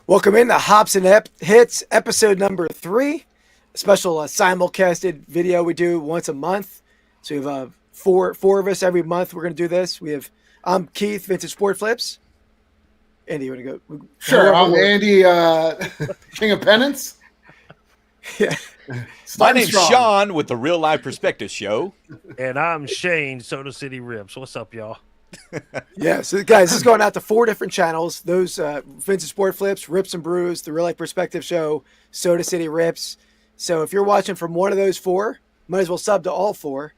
Welcome in to Hops and Hits, episode number 3. A special simulcasted video we do once a month. So we have four of us every month. We're going to do this. I'm Keith, Vintage Sport Flips. Andy, you want to go? Sure, I'm Andy, King of Pennants. Yeah. My name's Shaun with the Real Life Perspective Show. And I'm Shane, Soda City Rips. What's up, y'all? Yeah, so guys, this is going out to 4 different channels. Those Vintage Sport Flips, Rips and Brews, the Real Life Perspective Show, Soda City Rips. So if you're watching from one of those 4, might as well sub to all 4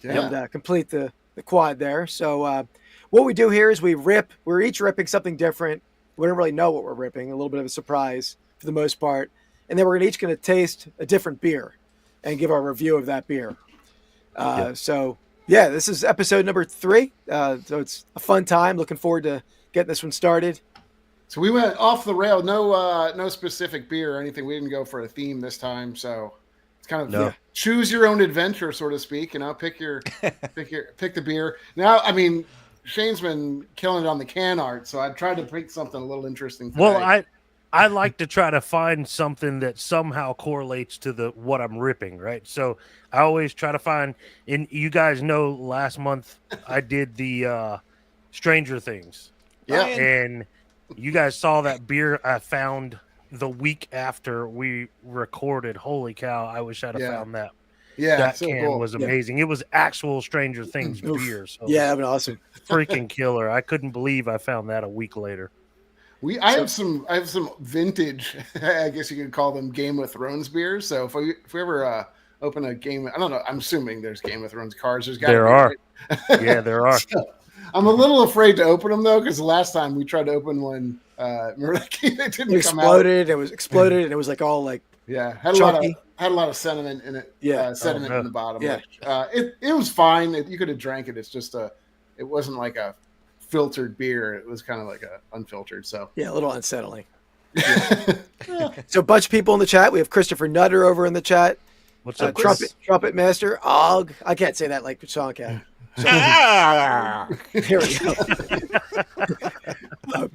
and complete the quad there. So what we do here is we're each ripping something different. We don't really know what we're ripping, a little bit of a surprise for the most part. And then we're each going to taste a different beer and give our review of that beer. So yeah, this is episode number 3. So it's a fun time. Looking forward to getting this one started. So we went off the rail. No specific beer or anything. We didn't go for a theme this time. So it's kind of choose your own adventure, so to speak. Pick the beer. Now, I mean, Shane's been killing it on the can art, so I tried to pick something a little interesting today. Well, I like to try to find something that somehow correlates to what I'm ripping, right? So I always try to find, and you guys know last month I did the Stranger Things. Yeah. And you guys saw that beer I found the week after we recorded. Holy cow, I wish I'd have found that. Yeah, that so can cool. was amazing. It was actual Stranger Things beer. So Yeah, that'd been awesome. freaking killer. I couldn't believe I found that a week later. I have some vintage, I guess you could call them Game of Thrones beers. So if we ever open a game, I don't know. I'm assuming there's Game of Thrones cards. There are. Yeah, there are. So, I'm a little afraid to open them though, because the last time we tried to open one, remember that game that didn't come out. It was exploded, and it it had a lot of sediment in it. Yeah, sediment in the bottom. Yeah, which, it was fine. You could have drank it. It's just it wasn't like a filtered beer. It was kind of like a unfiltered. So yeah, a little unsettling. So a bunch of people in the chat. We have Christopher Nutter over in the chat. What's up, Trumpet Master Og. I can't say that like Shaun can. Here we go.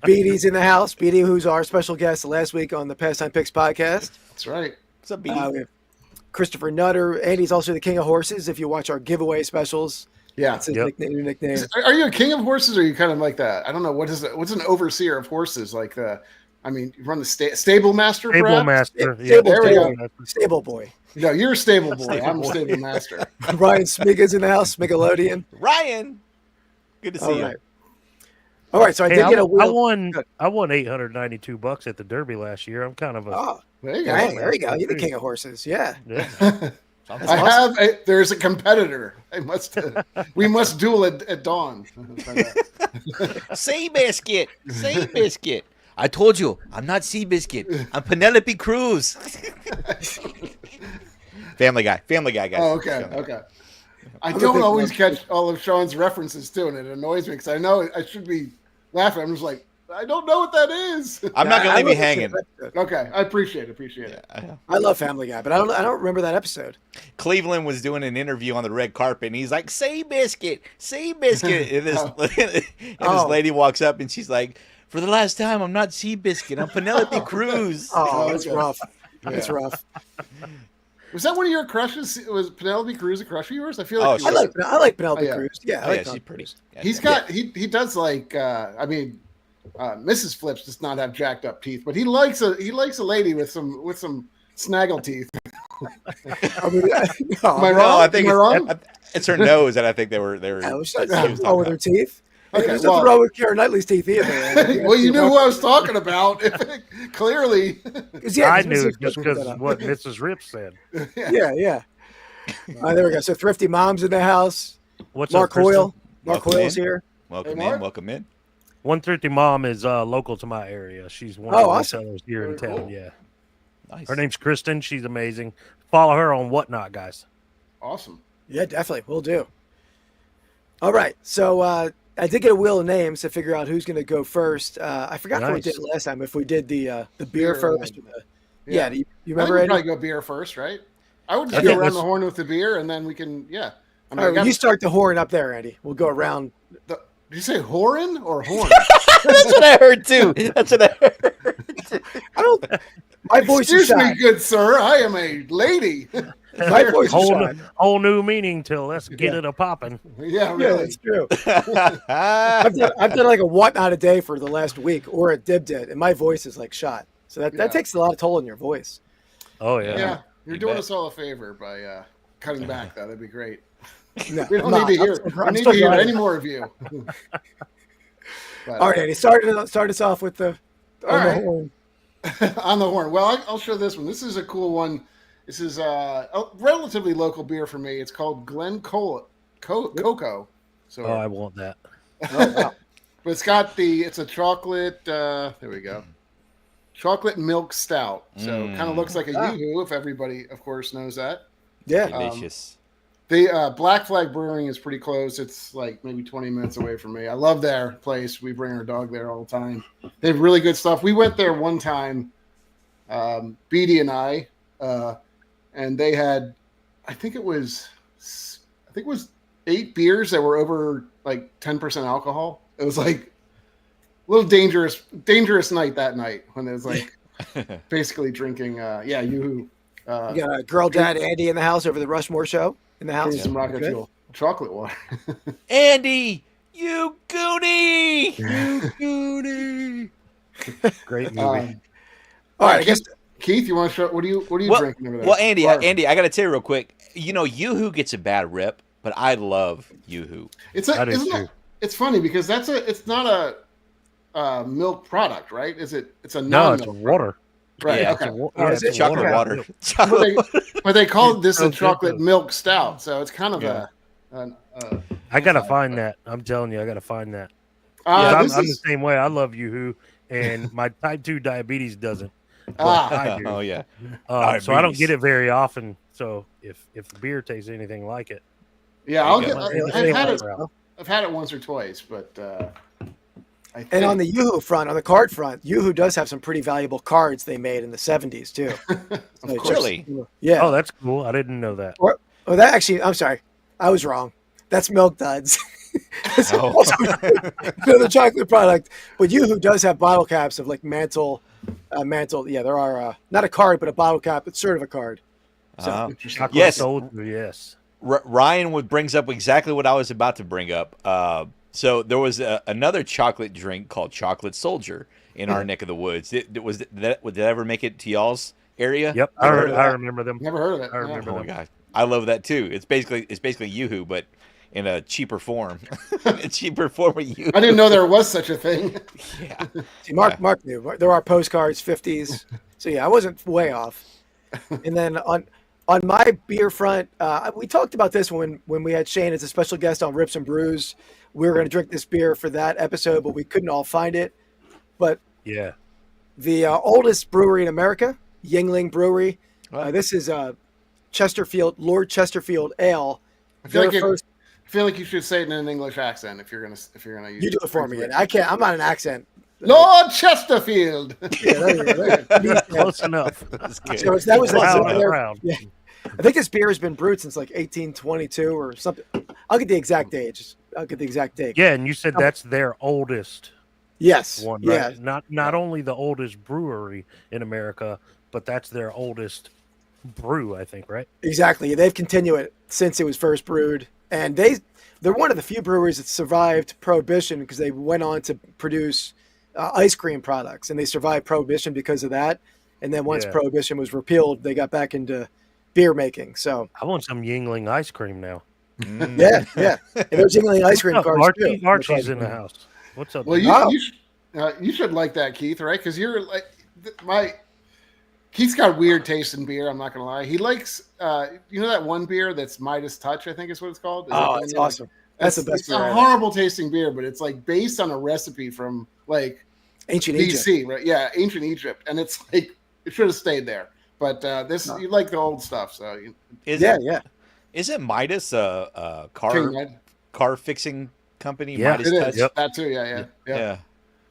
Beatty's in the house. Beatty, who's our special guest last week on the Pastime Picks podcast. That's right. What's up, Beatty? We have Christopher Nutter. Andy's also the king of horses. If you watch our giveaway specials, that's his new nickname. Are you a king of horses, or are you kind of like that? I don't know. What's an overseer of horses? Like you run the stable master. Stable master. Yeah, there we go. Stable boy. No, you're a stable boy. I'm a stable master. Ryan Smiga's in the house. Smigalodian. Ryan, good to see you. All right, so I did get a wheel. I won $892 at the Derby last year. I'm kind of a. There you go. There you go. You're the king of horses. Yeah. There's a competitor. We must duel at dawn. Seabiscuit. I told you, I'm not Seabiscuit. I'm Penelope Cruz. Family Guy, guys. Oh, okay. I don't always catch all of Shaun's references too, and it annoys me because I know I should be laughing. I'm just like, I don't know what that is. I'm not gonna leave you hanging. Okay, I apprciate it. I love Family Guy, but I don't remember that episode. Cleveland was doing an interview on the red carpet, and he's like, Seabiscuit. And this lady walks up, and she's like, for the last time, I'm not Seabiscuit. I'm Penelope Cruz. Oh, that's rough. That's rough. Was that one of your crushes? Was Penelope Cruz a crush of yours? I feel like I like Penelope Cruz. Yeah, she's pretty. Yeah, he does like. Mrs. Flips does not have jacked up teeth, but he likes a lady with some snaggle teeth. Am I wrong? I think it's her nose, and I think they were. With her teeth. Okay, there's nothing wrong with Keira Knightley's teeth either. Well, you knew who I was talking about. Clearly. I knew just because what Mrs. Rip said. Yeah. There we go. So Thrifty Mom's in the house. What's Mark up, Hoyle? Mark Hoyle's here. Welcome in. 130 Mom is local to my area. She's one of the sellers here in town. Cool. Yeah. Nice. Her name's Kristen. She's amazing. Follow her on Whatnot, guys. Awesome. Yeah, definitely. We'll do. All right. So I did get a wheel of names to figure out who's going to go first. I forgot how we did it last time. If we did the beer first. Do you remember? I would probably go beer first, right? I would just go around the horn with the beer, and then we can. All right, you start the horn up there, Andy. We'll go around. Did you say Horin or Horn? That's what I heard too. That's what I heard. I don't. My voice is Excuse me, shy. good sir. I am a lady. My voice is shy. Whole new meaning till let's get it a popping. Yeah, Yeah, really. that's true. I've done like a whatnot a day for the last week, or a dib did, and my voice is like shot. So that takes a lot of toll on your voice. Oh yeah. Yeah, you're You doing bet. us all a favor by cutting back. That'd be great. No, We don't I'm need to not. hear. I'm We need still to hear trying. any more of you. But, All right, Andy, start us off with the All on the right. horn. on the horn. Well, I'll show this one. This is a cool one. This is a relatively local beer for me. It's called Glen Cocoa. So, Oh, I want that. Oh, wow. but it's a chocolate. There we go. Chocolate milk stout. So kind of looks like a Yoo-hoo, if everybody, of course, knows that. Yeah. Delicious. The Black Flag Brewing is pretty close. It's like maybe 20 minutes away from me. I love their place. We bring our dog there all the time. They have really good stuff. We went there one time, Beatty and I, and they had, I think it was 8 beers that were over like 10% alcohol. It was like a little dangerous night that night when it was like basically drinking, Yoo-hoo. You got a girl dad Andy in the house over the Rushmore show in the house. Drinking some rocket Good. fuel chocolate water. Andy, you goonie. Great movie. All right, I guess- Keith, you want to show? What are you drinking over there? Well, Andy, Barb. I got to tell you real quick. You know, Yoo-hoo gets a bad rep, but I love Yoo-hoo. That is true. It's funny because it's not a milk product, right? Is it? It's a No, non-milk it's water. Right. Yeah, Okay. is it? Chocolate Okay. water. But Chocolate water. they called this a Sounds good, chocolate though. milk stout, so it's kind of Yeah. I gotta find that. I'm telling you, I gotta find that. Uh, I'm the same way. I love Yoo-hoo, and my type 2 diabetes doesn't. But I do. Oh yeah. So I don't Diabetes. get it very often. So if the beer tastes anything like it, yeah, There I'll you get. go. I've had it. Route. I've had it once or twice, but I think, And on the Yoo-hoo front, on the card front, Yoo-hoo does have some pretty valuable cards they made in the 70s too. So course. Really? Yeah. Oh, that's cool. I didn't know that. Oh, that actually, I'm sorry. I was wrong. That's Milk Duds. It's Oh. also the chocolate product. But Yoo-hoo does have bottle caps of like Mantle. Yeah, there are not a card, but a bottle cap. It's sort of a card. So Chocolate Yes. soldier, yes. Ryan brings up exactly what I was about to bring up. So there was another chocolate drink called Chocolate Soldier in our neck of the woods. Did that ever make it to y'all's area? Yep, I Never heard of that. remember them. never heard of it. I remember Oh my them. god, I love that too. It's basically Yoo-hoo, but in a cheaper form. A cheaper form of Yoo-hoo. I didn't know there was such a thing. Yeah. see, Mark knew. There are postcards, 50s. So yeah, I wasn't way off. And then on my beer front, we talked about this when we had Shane as a special guest on Rips and Brews. We were going to drink this beer for that episode, but we couldn't all find it. But Yeah. the oldest brewery in America, Yingling Brewery. What? This is Lord Chesterfield Ale. I feel like Their first- I feel like you should say it in an English accent if you're gonna use. you do it for me. I can't. I'm not an accent. Lord Chesterfield. Yeah, there you go. There you go. Close enough. That's good. So that was Round like and their- round. yeah. I think this beer has been brewed since like 1822 or something. I'll get the exact age. I'll get the exact date. Yeah, and you said that's their oldest Yes. one, Yeah. right? Not only the oldest brewery in America, but that's their oldest brew, I think, right? Exactly. They've continued it since it was first brewed, and they're one of the few breweries that survived Prohibition because they went on to produce ice cream products, and they survived Prohibition because of that. And then once Yeah. Prohibition was repealed, they got back into beer making. So I want some Yingling ice cream now. Mm. yeah. And there's Yingling ice cream What's up, cards Archie? too. Archie's in the house. What's up? Well, man? you should like that, Keith, right? Because you're like Keith's got weird taste in beer. I'm not gonna lie. He likes you know that one beer that's Midas Touch, I think is what it's called. Is Oh, it it's the one awesome. That's the best It's beer a ever. horrible tasting beer, but it's like based on a recipe from like Ancient Egypt. BC, right? Yeah, ancient Egypt, and it's like it should have stayed there. But you like the old stuff, so Yeah. Isn't Midas a King Midas. car fixing company? Yeah. Midas It is Touch? Yep. that too. Yeah. Yeah.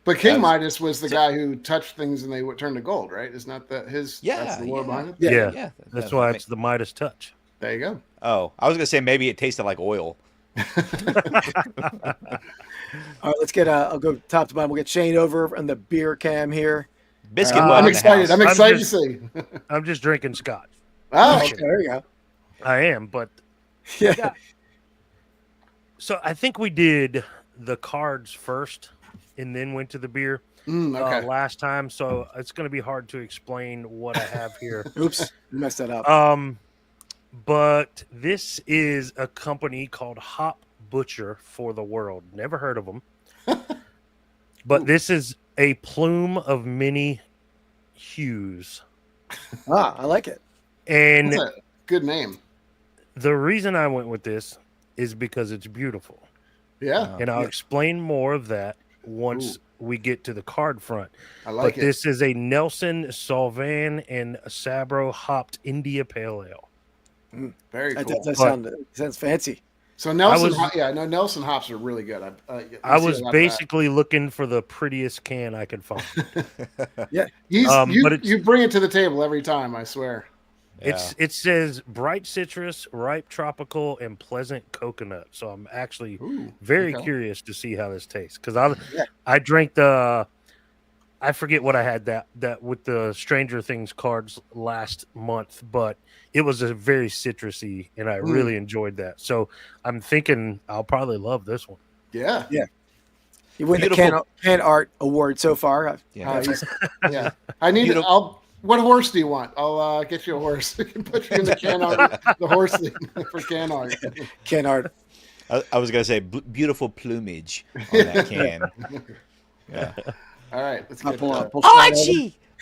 But King That's- Midas was the guy who touched things and they would turn to gold, right? Isn't that his? Yeah, That's the lore behind it. Yeah. Yeah. That's why it's the Midas touch. There you go. Oh, I was gonna say maybe it tasted like oil. All right, let's get. I'll go top to bottom. We'll get Shane over on the beer cam here. Biscuit I'm Bud in I'm the excited. house. I'm excited just- to see. I'm just drinking scotch. Oh, Okay, there you go. I am, but Yeah. so I think we did the cards first and then went to the beer okay. last time. So it's going to be hard to explain what I have here. Oops, you messed that up. But this is a company called Hop Butcher for the World. Never heard of them. But this is a plume of many hues. I like it. And That's a good name. the reason I went with this is because it's beautiful. Yeah, And I'll explain more of that once we get to the card front. I like But it. this is a Nelson Sauvin and Sabro hopped India Pale Ale. Very cool. That sounds fancy. So Nelson, Nelson hops are really good. I was basically looking for the prettiest can I could find. Yeah, you bring it to the table every time. I swear. It says bright citrus, ripe tropical, and pleasant coconut. So I'm actually very curious to see how this tastes because I drank I forget what I had that with the Stranger Things cards last month, but it was a very citrusy, and I really enjoyed that. So I'm thinking I'll probably love this one. Yeah. You win the can art award so far. Yeah. I need. What horse do you want? I'll get you a horse. Put you in the can art, the horse thing for can art. Can art. I was gonna say beautiful plumage on that can. Yeah. All right, let's get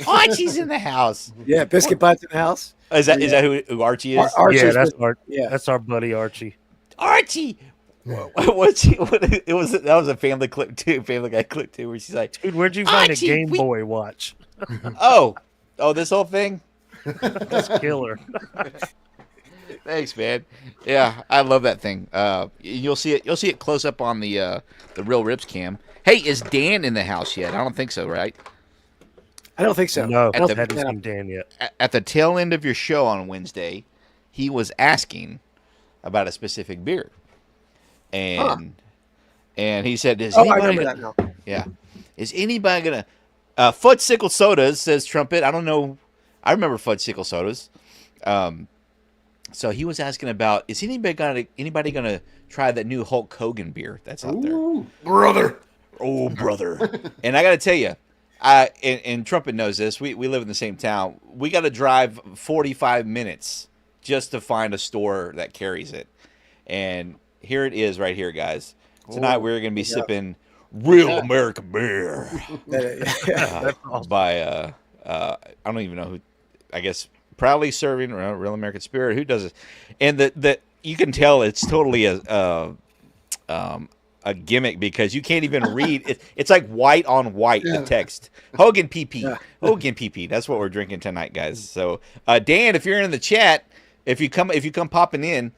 Archie's in the house. Yeah, Biscuit Butts in the house. Is that who Archie is? That's our buddy Archie. Archie. That was a family clip too. Family Guy clip too, where she's like, "Dude, where'd you find a Game Boy watch?" Oh, this whole thing. That's killer. Thanks, man. Yeah, I love that thing. You'll see it. You'll see it close up on the Real Rips cam. Hey, is Dan in the house yet? I don't think so, right? I don't think so. No, I don't haven't seen Dan yet. At the tail end of your show on Wednesday, he was asking about a specific beer, and he said, "Is anybody?" I remember that now. Yeah, is anybody gonna? Fudge Sickle Sodas, says Trumpet. I don't know. I remember Fudge Sickle Sodas. So he was asking about, is anybody gonna try that new Hulk Hogan beer that's out there? Brother. Oh, brother. And I got to tell you, and Trumpet knows this, we live in the same town. We got to drive 45 minutes just to find a store that carries it. And here it is right here, guys. Tonight we're going to be sipping Real American Beer by, I don't even know who, I guess, proudly serving Real American Spirit. Who does it? And the you can tell it's totally a gimmick because you can't even read. It's like white on white, the text. Hogan PP. Yeah. Hogan PP. That's what we're drinking tonight, guys. So, Dan, if you're in the chat, if you come popping in,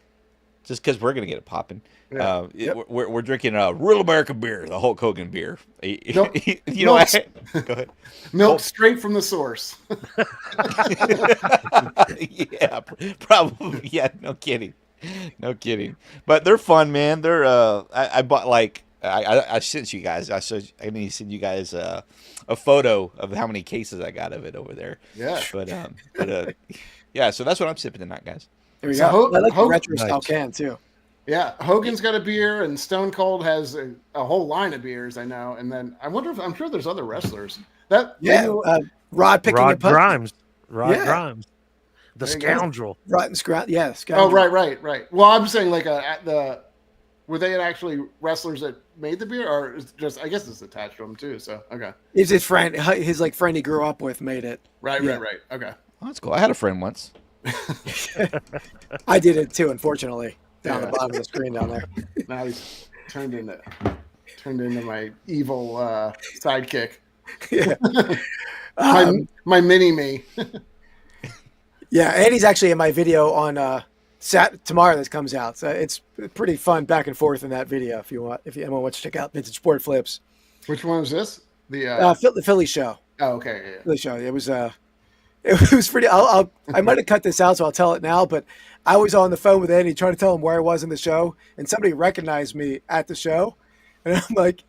just because we're gonna get it popping, we're drinking a Real American Beer, the Hulk Hogan beer. Nope. Go ahead. Milk straight from the source. Yeah, probably. Yeah, no kidding. No kidding. But they're fun, man. They're I bought I sent you guys. I need to send you guys a photo of how many cases I got of it over there. Yeah. But yeah, so that's what I'm sipping tonight, guys. There we go. I like the retro style can too. Yeah, Hogan's got a beer, and Stone Cold has a whole line of beers. I know, and then I'm sure there's other wrestlers. Rod Grimes, the scoundrel. Rotten Scrout, yeah, scoundrel. Oh, right. Well, I'm saying were they actually wrestlers that made the beer, or is just I guess it's attached to them too. So okay, it's his friend, friend he grew up with made it. Right. Okay, well, that's cool. I had a friend once. I did it too, unfortunately. Down the bottom of the screen down there. Now he's turned into my evil sidekick. Yeah. my mini me. Yeah, and he's actually in my video on tomorrow that comes out. So it's pretty fun back and forth in that video if anyone wants to check out Vintage Sport Flips. Which one was this? The Philly show. Oh, okay. Yeah. Philly show. It was It was pretty. I might have cut this out, so I'll tell it now. But I was on the phone with Andy trying to tell him where I was in the show, and somebody recognized me at the show, and I'm like,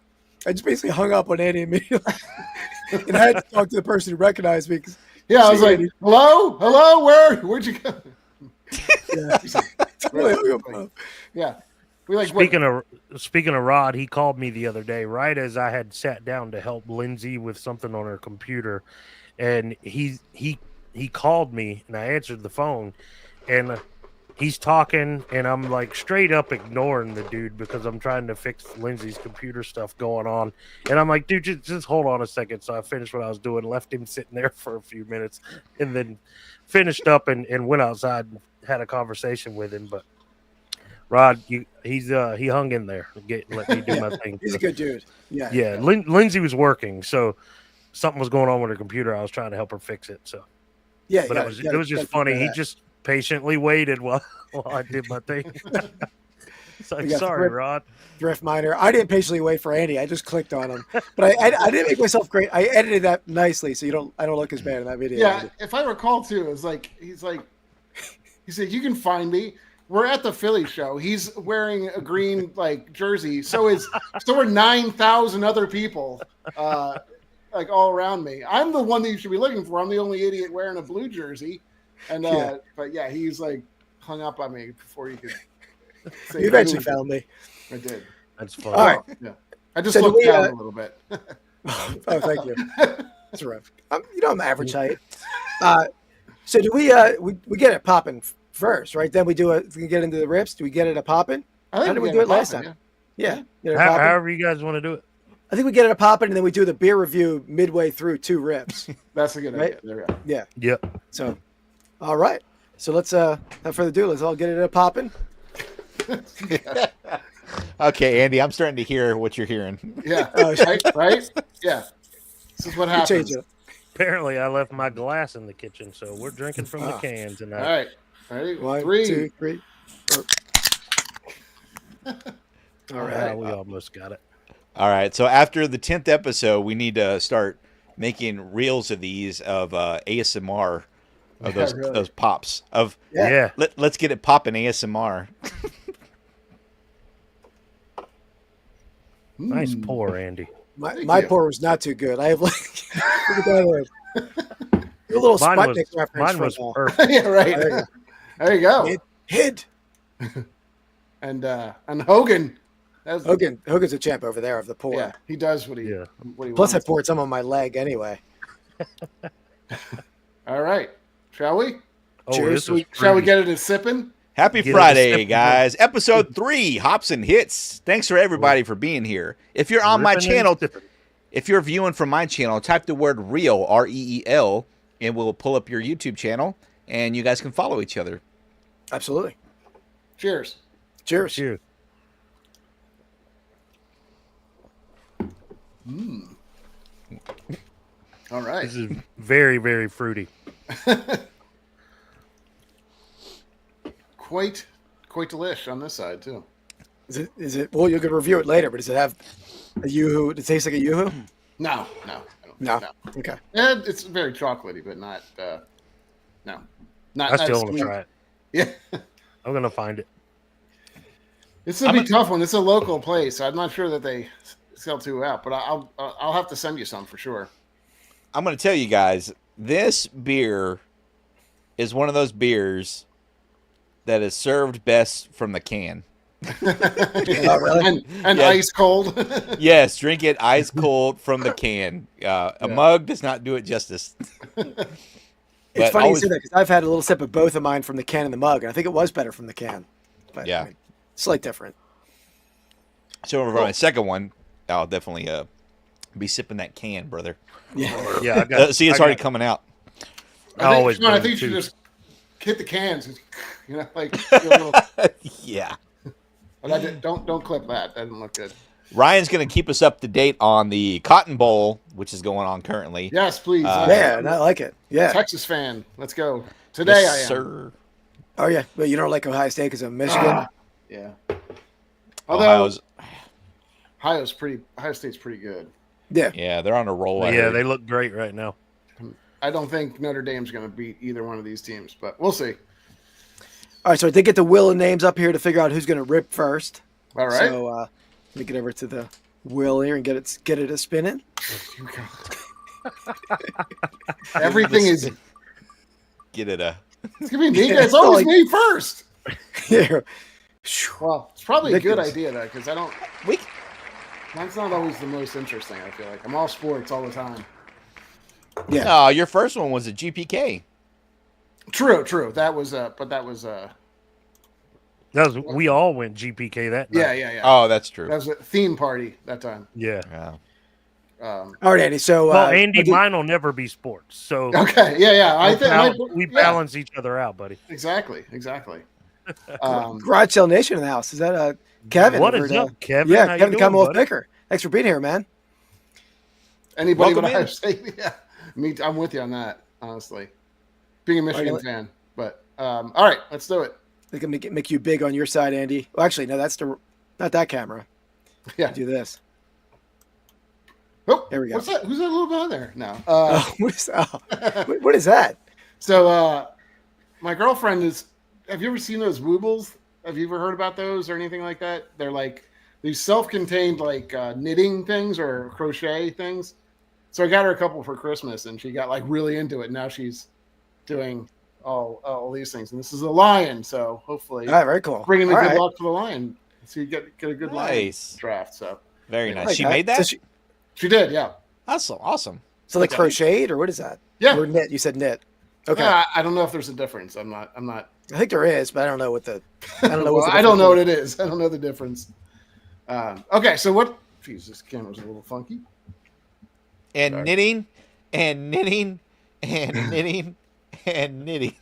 I just basically hung up on Andy immediately, and I had to talk to the person who recognized me. Yeah, I was like, Andy. hello, where'd you go? Yeah, really hung up. Yeah. We like Speaking of Rod, he called me the other day right as I had sat down to help Lindsay with something on her computer, and he called me, and I answered the phone, and he's talking, and I'm like straight up ignoring the dude because I'm trying to fix Lindsay's computer stuff going on, and I'm like, dude, just hold on a second. So I finished what I was doing, left him sitting there for a few minutes, and then finished up and went outside and had a conversation with him, but. Rod, he hung in there. Let me do my thing. He's a good dude. Yeah. Yeah. Lindsay was working, so something was going on with her computer. I was trying to help her fix it. So Yeah. but it was just funny. He just patiently waited while I did my thing. It's like, sorry, Rod. Thrift Miner. I didn't patiently wait for Andy. I just clicked on him, but I didn't make myself great. I edited that nicely, so I don't look as bad in that video. Yeah, if I recall too, it's like he said, you can find me. We're at the Philly show. He's wearing a green jersey. So are 9,000 other people, like all around me. I'm the one that you should be looking for. I'm the only idiot wearing a blue jersey, and but yeah, he's like hung up on me before you could. Say you eventually found me. I did. That's funny. All right. Yeah, I just looked down a little bit. Oh, thank you. That's rough. I'm average height. So do we get it popping first, right? Then we get into the rips. Do we get it a popping? How did we do it last time? Yeah. However you guys want to do it. I think we get it a popping, and then we do the beer review midway through 2 rips. That's a good idea. There we go. Yeah. Yep. So, all right. So let's without further ado, let's all get it a popping. Okay, Andy, I'm starting to hear what you're hearing. Yeah. Right? Yeah. This is what happens. Apparently, I left my glass in the kitchen, so we're drinking from the can tonight. All right. Ready? 1, 3, 2, 3. All right. We almost got it. All right. So after the 10th episode, we need to start making reels of these of ASMR of those pops of Let's get it popping ASMR. Nice pour, Andy. My pour was not too good. I have a little Sputnik reference. Mine was perfect. Yeah, right. There you go. Hid. And Hogan. Hogan's a champ over there of the pour. Yeah, he does what he Plus, wants. I poured some on my leg anyway. All right. Shall we? Cheers. Shall we get it as sipping? Happy Friday, guys. Episode 3, Hops and Hits. Thanks for everybody for being here. If you're on my channel, if you're viewing from my channel, type the word REEL, REEL, and we'll pull up your YouTube channel, and you guys can follow each other. Absolutely. Cheers. Cheers. Cheers. All right. This is very, very fruity. Quite delish on this side too. Is it? Well, you can review it later, but does it have a yoo-hoo? Does it taste like a yoo-hoo? No. No. Okay. And it's very chocolatey, but not. No. Not. I still want to try it. Yeah. I'm gonna find it. It's a tough one. It's a local place, so I'm not sure that they sell 2 out, but I'll have to send you some for sure. I'm going to tell you guys, this beer is one of those beers that is served best from the can. Really? And ice cold. Yes, drink it ice cold from the can. A mug does not do it justice. It's funny you say that because I've had a little sip of both of mine from the can and the mug, and I think it was better from the can. But, yeah. Slight different. So for my second one, I'll definitely be sipping that can, brother. Yeah. Yeah. See, it's already coming out. I think you should just hit the cans, like do a little... Yeah. But don't clip that. That didn't look good. Ryan's going to keep us up to date on the Cotton Bowl, which is going on currently. Yes, please. Yeah, I like it. Yeah. Texas fan. Let's go. Today yes, I am. Sir. Oh, yeah. But you don't like Ohio State because of Michigan? Yeah. Although Ohio State's pretty good. Yeah. Yeah, they're on a roll. Yeah, they look great right now. I don't think Notre Dame's going to beat either one of these teams, but we'll see. All right, so I did get the wheel and names up here to figure out who's going to rip first. All right. So let me get over to the wheel here and get it a spinning. Everything is. Get it a. It's gonna be me. It's always me first. Yeah. Well, it's probably a good idea though, because I don't. We. That's not always the most interesting. I feel like I'm all sports all the time. Yeah. No, your first one was a GPK. True. That was we all went GPK that night. Yeah. Oh, that's true. That was a theme party that time. Yeah. All right, Andy. So, well, Andy, mine will never be sports. So okay, yeah. I think we balance each other out, buddy. Exactly. Garage Sale Nation in the house. Is that Kevin? What is up, Kevin? Yeah, How Kevin you the Commonwealth doing, Picker. Thanks for being here, man. Anybody Welcome would I in. say? Yeah, I'm with you on that. Honestly, being a Michigan fan, but all right, let's do it. They can make you big on your side, Andy. Well, actually, no, that's not that camera. Yeah, do this. Oh, there we go. What's that? Who's that little behind there? No. What is that? So, my girlfriend is. Have you ever seen those Woobles? Have you ever heard about those or anything like that? They're like these self-contained like knitting things or crochet things. So I got her a couple for Christmas, and she got like really into it. Now she's doing all these things, and this is a lion. So hopefully, all right, very cool. Bringing the good luck for the lion, so you get a good nice lion draft. So very nice. Like She made that. So she did, yeah. That's awesome. So like crocheted, or what is that? Yeah, or knit. You said knit. Okay. I don't know if there's a difference. I'm not. I think there is, but I don't know what the. I don't know. Well, I don't know what it is. I don't know the difference. Okay, so what? Jeez, this camera's a little funky. And Sorry. knitting, and knitting, and knitting, and knitting.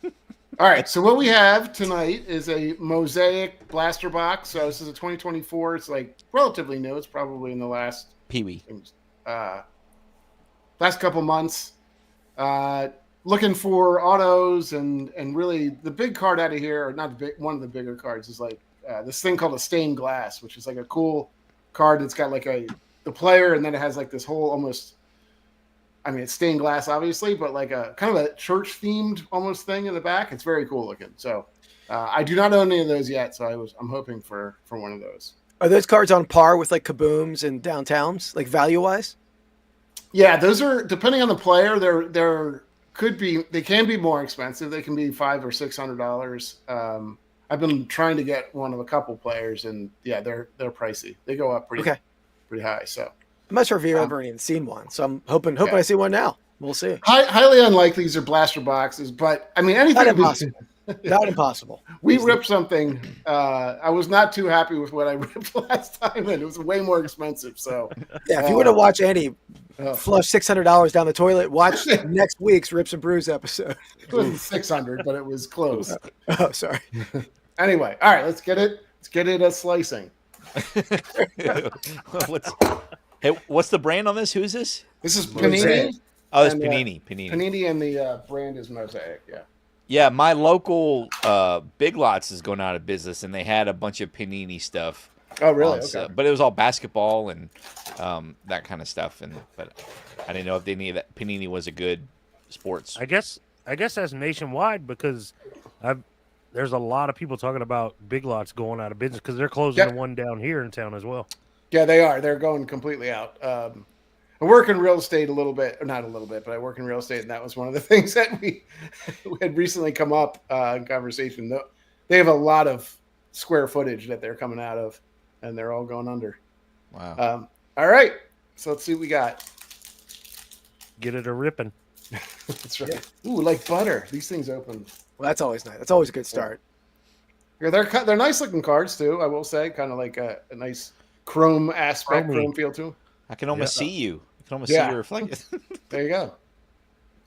All right, so what we have tonight is a Mosaic blaster box. So this is a 2024. It's like relatively new. It's probably in the last Pee-wee. Last couple months. Looking for autos and really the big card out of here, or not the big one of the bigger cards is like this thing called a stained glass, which is like a cool card that's got like the player, and then it has like this whole almost. I mean, it's stained glass, obviously, but like a kind of a church themed almost thing in the back. It's very cool looking. So I do not own any of those yet. So I'm hoping for one of those. Are those cards on par with like Kabooms and Downtowns, like value wise? Yeah, those are depending on the player. They can be more expensive. They can be $500 or $600. I've been trying to get one of a couple players, and yeah, they're pricey. They go up pretty high. So I'm not sure if you've ever even seen one. So I'm hoping I see one now. We'll see. Highly unlikely these are blaster boxes, but I mean anything. Not impossible. Not impossible. We ripped something. I was not too happy with what I ripped last time, and it was way more expensive. So yeah, if you want to watch Andy flush $600 down the toilet, watch next week's Rips and Brews episode. It wasn't 600, but it was close. Oh, sorry. Anyway, all right, let's get it a slicing. What's the brand on this? Who is this? This is Panini. Oh, it's Panini. Panini, and the brand is Mosaic. Yeah. Yeah, my local Big Lots is going out of business, and they had a bunch of Panini stuff. Oh, really? Okay. But it was all basketball and that kind of stuff. But I didn't know if any of that Panini was a good sports. I guess that's nationwide because there's a lot of people talking about Big Lots going out of business because they're closing the one down here in town as well. Yeah, they are. They're going completely out. I work in real estate a little bit, or not a little bit, but I work in real estate, and that was one of the things that we had recently come up in conversation. They have a lot of square footage that they're coming out of, and they're all going under. Wow. All right, so let's see what we got. Get it a ripping. That's right. Yeah. Ooh, like butter. These things open. Well, that's always nice. That's always a good start. Yeah, they're nice looking cards too. I will say, kind of like a nice chrome aspect, chrome feel to them. I can almost see you. I can almost see you reflected. There you go.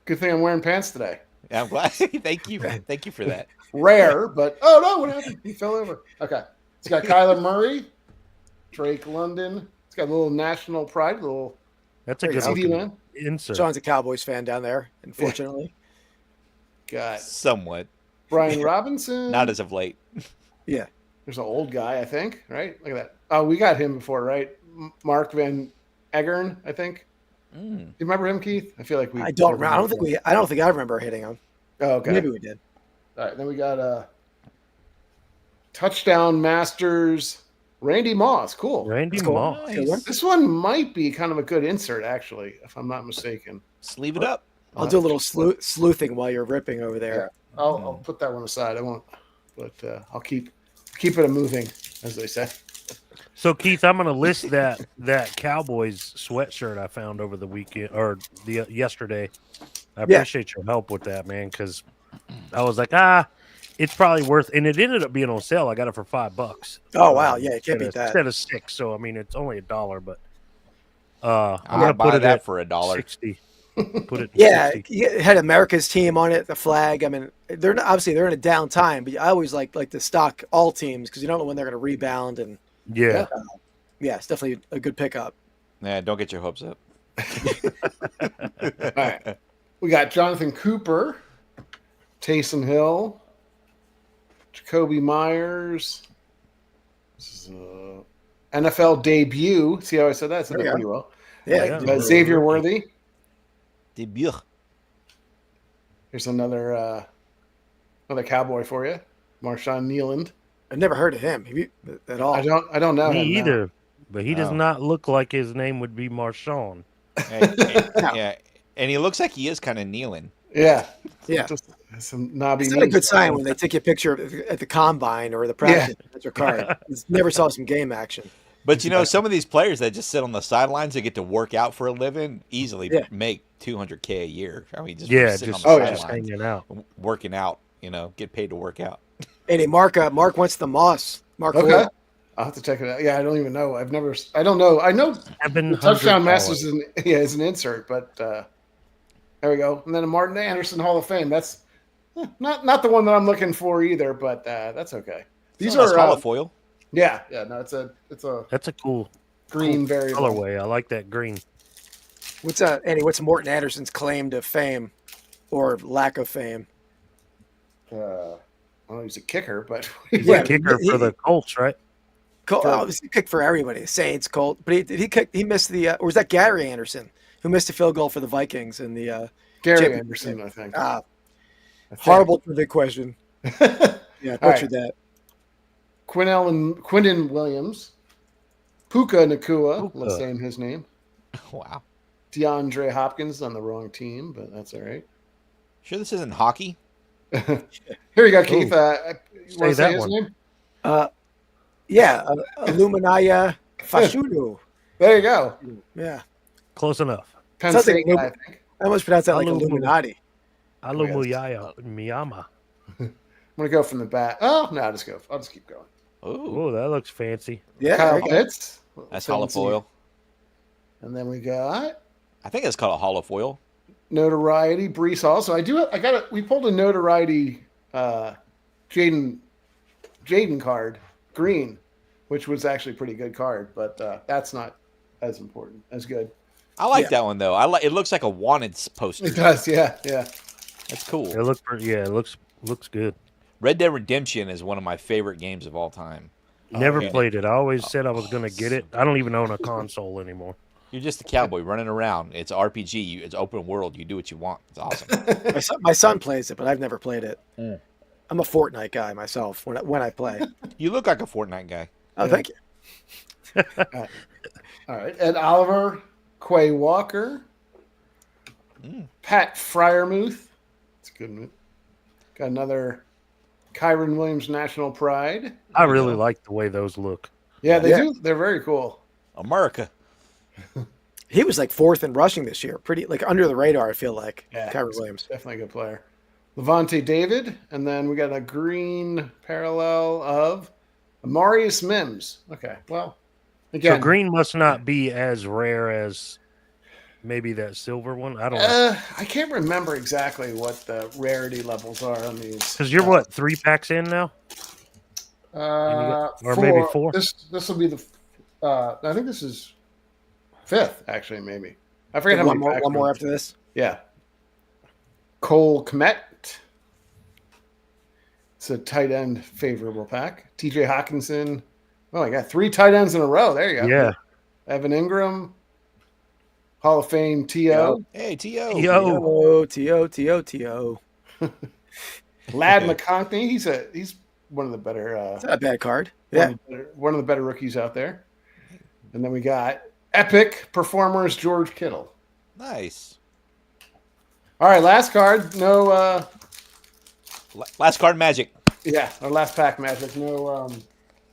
Good thing I'm wearing pants today. Yeah, I'm glad. Thank you. Thank you for that. Rare, but oh no, what happened? He fell over. Okay. It's got Kyler Murray, Drake London. It's got a little national pride, That's a good CD insert. Sean's a Cowboys fan down there, unfortunately. Got somewhat. Brian Robinson. Not as of late. Yeah. There's an old guy, I think, right? Look at that. Oh, we got him before, right? Mark Van Eggern, I think. You remember him, Keith? I feel like we. I don't remember. I don't think I remember hitting him. Oh, okay. Maybe we did. All right. Then we got Touchdown Masters Randy Moss. Cool. Randy Cool. Moss. Nice. This one might be kind of a good insert, actually, if I'm not mistaken. Sleeve it up. I'll do a little sleuthing while you're ripping over there. Yeah. I'll put that one aside. I won't, but I'll keep it a moving, as they say. So Keith, I'm gonna list that Cowboys sweatshirt I found over the weekend or yesterday. I appreciate your help with that, man, because I was like, it's probably worth, and it ended up being on sale. I got it for $5. Oh wow, yeah, you can't beat that. Instead of $6, so I mean it's only $1, but I'm I'm gonna gonna put buy it that at for $1. 60. Put it, Yeah, 60. it had America's team on it, the flag. I mean, they're in a down time, but I always like to stock all teams because you don't know when they're going to rebound, and Yeah. yeah, it's definitely a good pickup. Yeah, don't get your hopes up. All right. We got Jonathan Cooper, Taysom Hill, Jacoby Myers. This is NFL debut. See how I said that? I said that pretty well. Yeah, Xavier Worthy. Debut. Here's another Cowboy for you, Marshawn Nealand. I've never heard of him at all. I don't know Me him either, but he does Oh. not look like his name would be Marshawn. Yeah, and he looks like he is kind of kneeling. Yeah, Yeah. Just some knobby. It's not a knees. good sign when they take a picture at the combine or the practice. That's your card. Never saw some game action. But you know, some of these players that just sit on the sidelines and get to work out for a living easily make $200K a year. I mean, just sitting on the just sidelines, hanging out. working out. You know, get paid to work out. Hey, Mark wants the Moss. Mark. Okay. Hoyle. I'll have to check it out. Yeah, I don't even know. I don't know. I know the Touchdown Masters is an insert, but there we go. And then a Martin Anderson Hall of Fame. That's not the one that I'm looking for either, but that's okay. These are holofoil. Yeah. No, That's a cool green variable colorway. I like that green. What's Andy? What's Morton Anderson's claim to fame or lack of fame? Well, he's a kicker, but He's a kicker for the Colts, right? He kicked for everybody. Saints, Colt, but he missed the or was that Gary Anderson who missed a field goal for the Vikings in the Gary Anderson, I think. Horrible trivia question. Yeah, butchered that. Quinnen Williams, Puka Nakua, let's say his name. Wow. DeAndre Hopkins on the wrong team, but that's all right. Sure, this isn't hockey. Here you go, Keith. You want to say his name? Illuminaya Fashunu. There you go. Yeah, Close enough. Penn Sounds State like guy, I think. I almost pronounced that like Illuminati. Alumuyaya Miyama. I'm gonna go from the back. Oh no, I'll just keep going. Oh, that looks fancy. Yeah, Kyle Pitts. That's holofoil. And then we got I think it's called a holofoil. notoriety. Brees Hall. So we pulled a notoriety Jaden card, green, which was actually a pretty good card, but that's not as important, as good. I like that one though. It looks like a wanted poster. It does, yeah. That's cool. It looks pretty. Yeah, it looks good. Red Dead Redemption is one of my favorite games of all time. Never played it. I always said I was going to get it. I don't even own a console anormore. You're just a cowboy running around. It's RPG. It's open world. You do what you want. It's awesome. My son plays it, but I've never played it. I'm a Fortnite guy myself when I play. You look like a Fortnite guy. Oh, thank you. All right. Ed Oliver, Quay Walker, Pat Fryermuth. That's a good one. Got another Kyron Williams National Pride. I really like the way those look. Yeah, they do. They're very cool. America. He was like fourth in rushing this year, pretty like under the radar. I feel like Kyron Williams, definitely a good player. Levante David, and then we got a green parallel of Amarius Mims. Okay, well, again, so green must not be as rare as maybe that silver one. I don't know. I can't remember exactly what the rarity levels are on these. Because you're what, 3 packs in now? Or maybe 4? This will be the. I think this is 5th, actually. Maybe I forget how one many. One more after this. Yeah. Cole Kmet. It's a tight end favorable pack. TJ Hawkinson. Oh, I got 3 tight ends in a row. There you go. Yeah. Evan Ingram. Hall of Fame T.O. Hey, T.O. Yo. T.O. Lad McConkey. He's one of the better. It's not a bad card. Yeah. One of the better rookies out there. And then we got Epic Performers George Kittle. Nice. All right, last card. No. Last card magic. Yeah, our last pack magic. No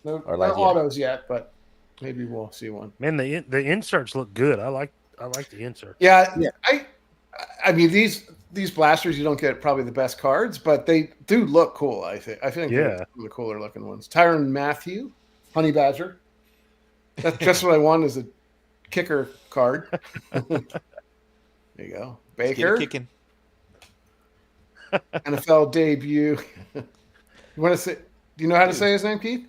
autos yet, but maybe we'll see one. Man, the inserts look good. I like the insert. Yeah. I mean these blasters you don't get probably the best cards, but they do look cool. I think they're some of the cooler looking ones. Tyrann Mathieu, Honey Badger. That's just what I want is a kicker card. There you go. Baker. Kicking. NFL debut. You want to say? Do you know how to say his name, Keith?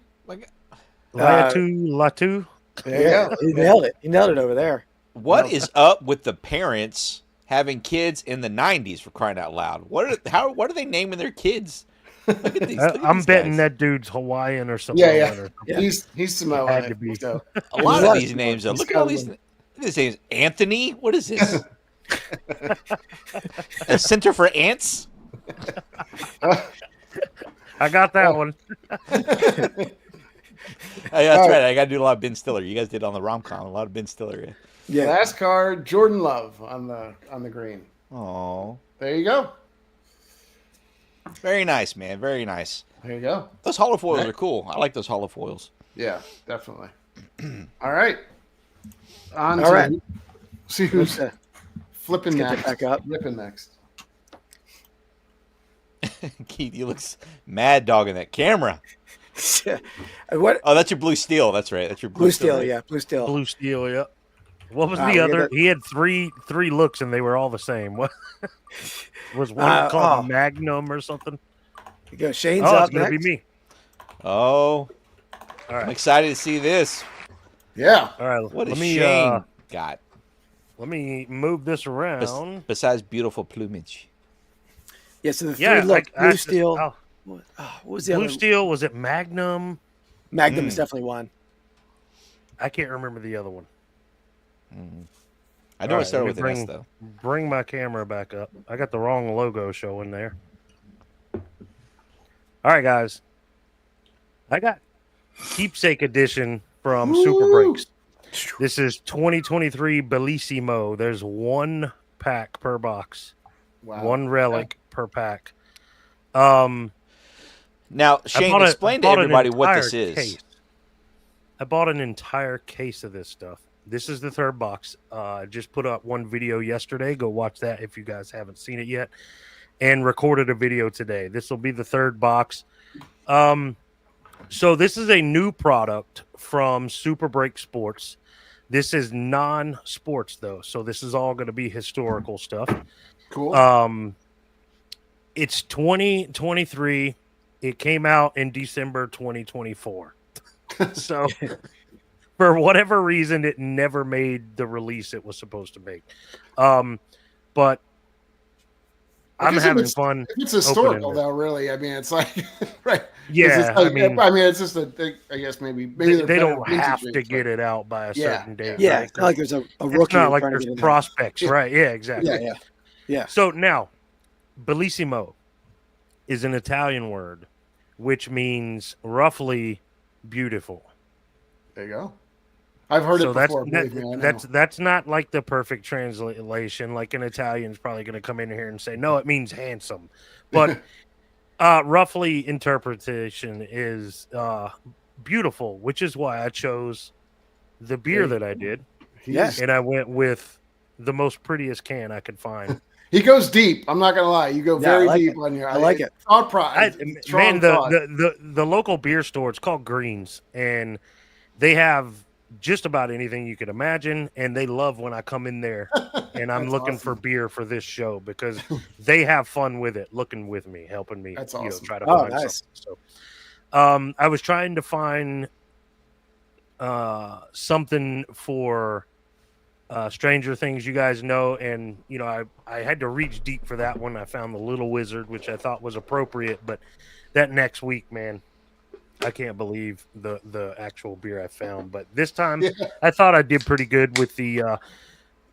Latu. There you go. He nailed it. He nailed it over there. What is up with the parents having kids in the 90s, for crying out loud? What are they naming their kids? Look at these, I'm betting guys. that dude's Hawaiian or something. Yeah. He's Samoan. Had to be. So. A lot of these names, though. Look at all these. This name's Anthony. What is this? A Center for Ants? I got that one. That's right. I got to do a lot of Ben Stiller. You guys did on the rom-com. A lot of Ben Stiller. Yeah. Last card, Jordan Love on the green. Oh, There you go. very nice, man. Very nice. There you go. Those holofoils are cool. I like those holofoils. Yeah, definitely. All right. All right. See who's flipping get next. that back up. Flipping next. Keith, you look mad dogging that camera. What? Oh, that's your blue steel. That's right. That's your Blue steel, right? yeah. Blue steel. Blue steel, yeah. What was Wow, the we other? got- He had three looks and they were all the same. What was one called Magnum or something? You go. Shane's Oh, up it's gonna next. be me. Oh, All I'm right, excited to see this. Yeah. all right. What let is me Shane got let me move this around. besides beautiful plumage? Yeah, so the three Yeah, look. Blue I- steel. oh, What was the Blue other? steel, was it Magnum? Magnum is definitely one. I can't remember the other one. I know All it right, started let with me an S, though. Bring my camera back up. I got the wrong logo showing there. All right, guys. I got keepsake edition from Super Breaks. This is 2023 Bellissimo. There's one pack per box, Wow. one relic per pack. Now, Shane, explain to everybody what this is. Case. I bought an entire case of this stuff. This is the third box. I just put up one video yesterday. Go watch that if you guys haven't seen it yet. And recorded a video today. This will be the third box. So this is a new product from Super Break Sports. This is non-sports, though. So this is all going to be historical stuff. Cool. It's 2023. It came out in December 2024. So for whatever reason, it never made the release it was supposed to make. But I'm having fun. It's historical, though. Really, I mean, it's like right. Yeah, I mean, it's just I guess maybe they don't have to get it out by a certain date. Yeah, right? it's not like there's a rookie. It's not like trying to there's get in there. prospects, right? Yeah, exactly. Yeah. So now, bellissimo is an Italian word, which means roughly beautiful. There you go. I've heard So it before. Believe me, I know. that's not like the perfect translation. Like an Italian's probably going to come in here and say, no, it means handsome. But roughly interpretation is beautiful, which is why I chose the beer that I did. Yes. And I went with the most prettiest can I could find. He goes deep. I'm not gonna lie. You go very deep on your. I like it. Man, the local beer store, it's called Greens, and they have just about anything you could imagine, and they love when I come in there and I'm looking for beer for this show because they have fun with it, looking with me, helping me That's awesome. try to find nice. something. So I was trying to find something for Stranger Things, you guys know, and I had to reach deep for that one. I found the Little Wizard, which I thought was appropriate, but that next week, man, I can't believe the actual beer I found. But this time, I thought I did pretty good with the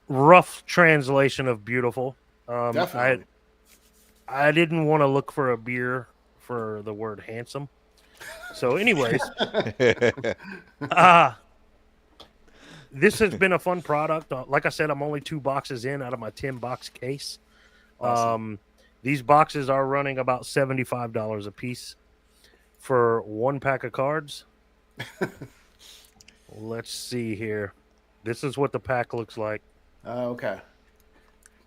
rough translation of beautiful. Definitely. I didn't want to look for a beer for the word handsome. So, anyways, this has been a fun product. Like I said, I'm only 2 boxes in out of my 10-box case. Awesome. These boxes are running about $75 a piece for 1 pack of cards. Let's see here. This is what the pack looks like. Okay.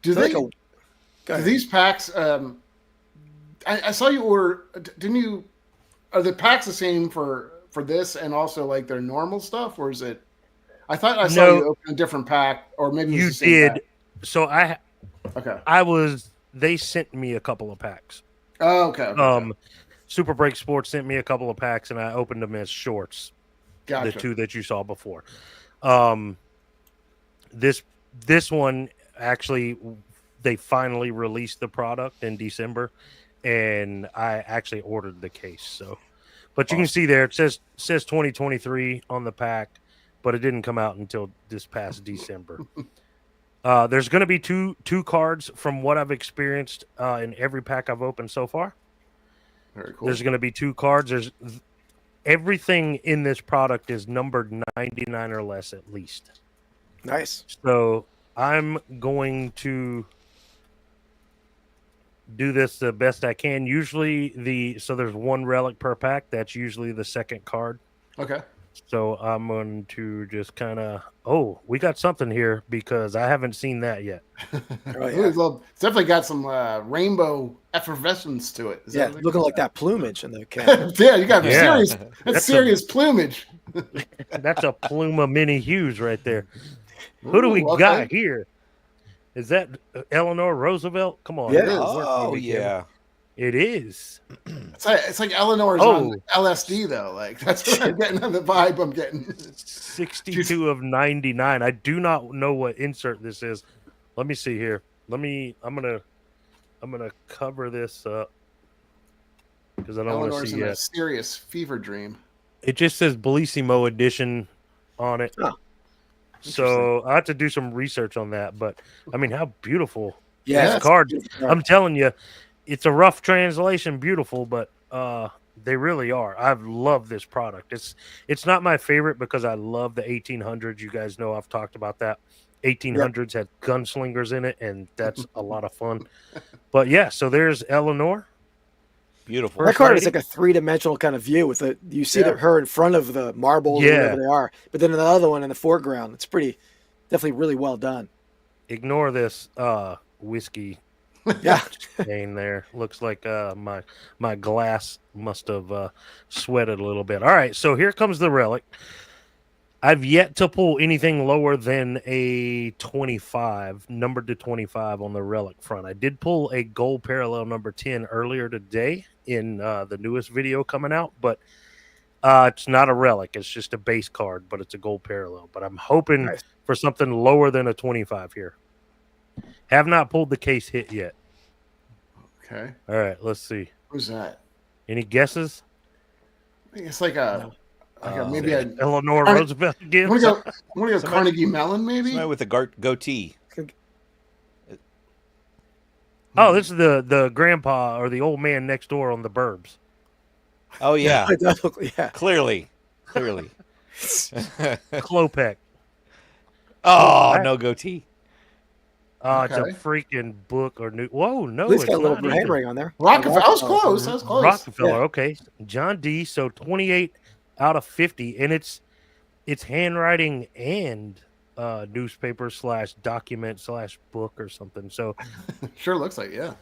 Do these packs? I saw you order. Didn't you? Are the packs the same for this and also like their normal stuff, or is it? I thought I saw you open a different pack, or maybe it was the same did. pack. So Okay. They sent me a couple of packs. Oh, okay. Super Break Sports sent me a couple of packs, and I opened them as shorts. Gotcha. The 2 that you saw before. This one actually, they finally released the product in December, and I actually ordered the case. So, but you can see there it says 2023 on the pack, but it didn't come out until this past December. There's going to be two cards from what I've experienced in every pack I've opened so far. Very cool. There's going to be 2 cards. Everything in this product is numbered 99 or less at least. Nice. So I'm going to do this the best I can. Usually there's 1 relic per pack. That's usually the second card. Okay. So I'm going to just kind of, we got something here because I haven't seen that yet. It's definitely got some rainbow effervescence to it. Looking like that plumage in the can. Yeah, you got serious plumage. That's a plume of many hues right there. Who do we got here? Is that Eleanor Roosevelt? Come on. Yeah. Oh, yeah. It is. It's like Eleanor's on LSD, though. Like, that's what I'm getting on the vibe I'm getting. 62 of 99. I do not know what insert this is. Let me see here. I'm gonna cover this up because I don't want to see in yet. A serious fever dream. It just says Bellissimo edition on it. Oh, so I have to do some research on that. But I mean, how beautiful this card! I'm telling you, it's a rough translation, beautiful, but they really are. I've loved this product. It's not my favorite because I love the 1800s. You guys know I've talked about that. 1800s had gunslingers in it, and that's a lot of fun. But yeah, so there's Eleanor. Beautiful. That card is like a 3-dimensional kind of view with you see her in front of the marbles or whatever they are, but then the other one in the foreground. It's definitely really well done. Ignore this whiskey stain there. Looks like my glass must have sweated a little bit. All right, so here comes the relic. I've yet to pull anything lower than a 25, numbered to 25 on the relic front. I did pull a gold parallel number 10 earlier today in the newest video coming out, but it's not a relic. It's just a base card, but it's a gold parallel. But I'm hoping for something lower than a 25 here. Have not pulled the case hit yet. Okay. All right, let's see. Who's that? Any guesses? I think it's like maybe Eleanor Roosevelt again. I'm gonna go Carnegie Mellon, maybe. Somebody with a goatee. Oh, this is the grandpa or the old man next door on the Burbs. Oh yeah, yeah. Clearly. Klopek. Oh, no goatee. Oh, it's a freaking book or new. Whoa, no, it's got a little handwriting on there. Rockefeller. I was close. Rockefeller. Okay, John D. So 28 out of 50, and it's handwriting and newspaper / document / book or something. So sure looks like And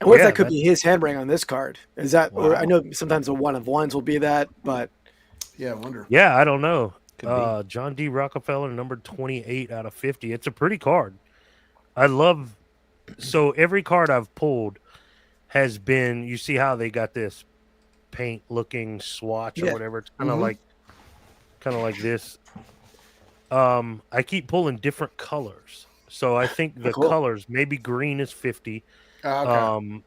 what if that could be his handwriting on this card? Is that? Or I know sometimes the 1 of 1s will be that, but I wonder. Yeah, I don't know. John D. Rockefeller, number 28 out of 50. It's a pretty card. I love. So every card I've pulled has been. You see how they got this paint-looking swatch or whatever. It's kind of like this. I keep pulling different colors, so I think the colors. Maybe green is 50.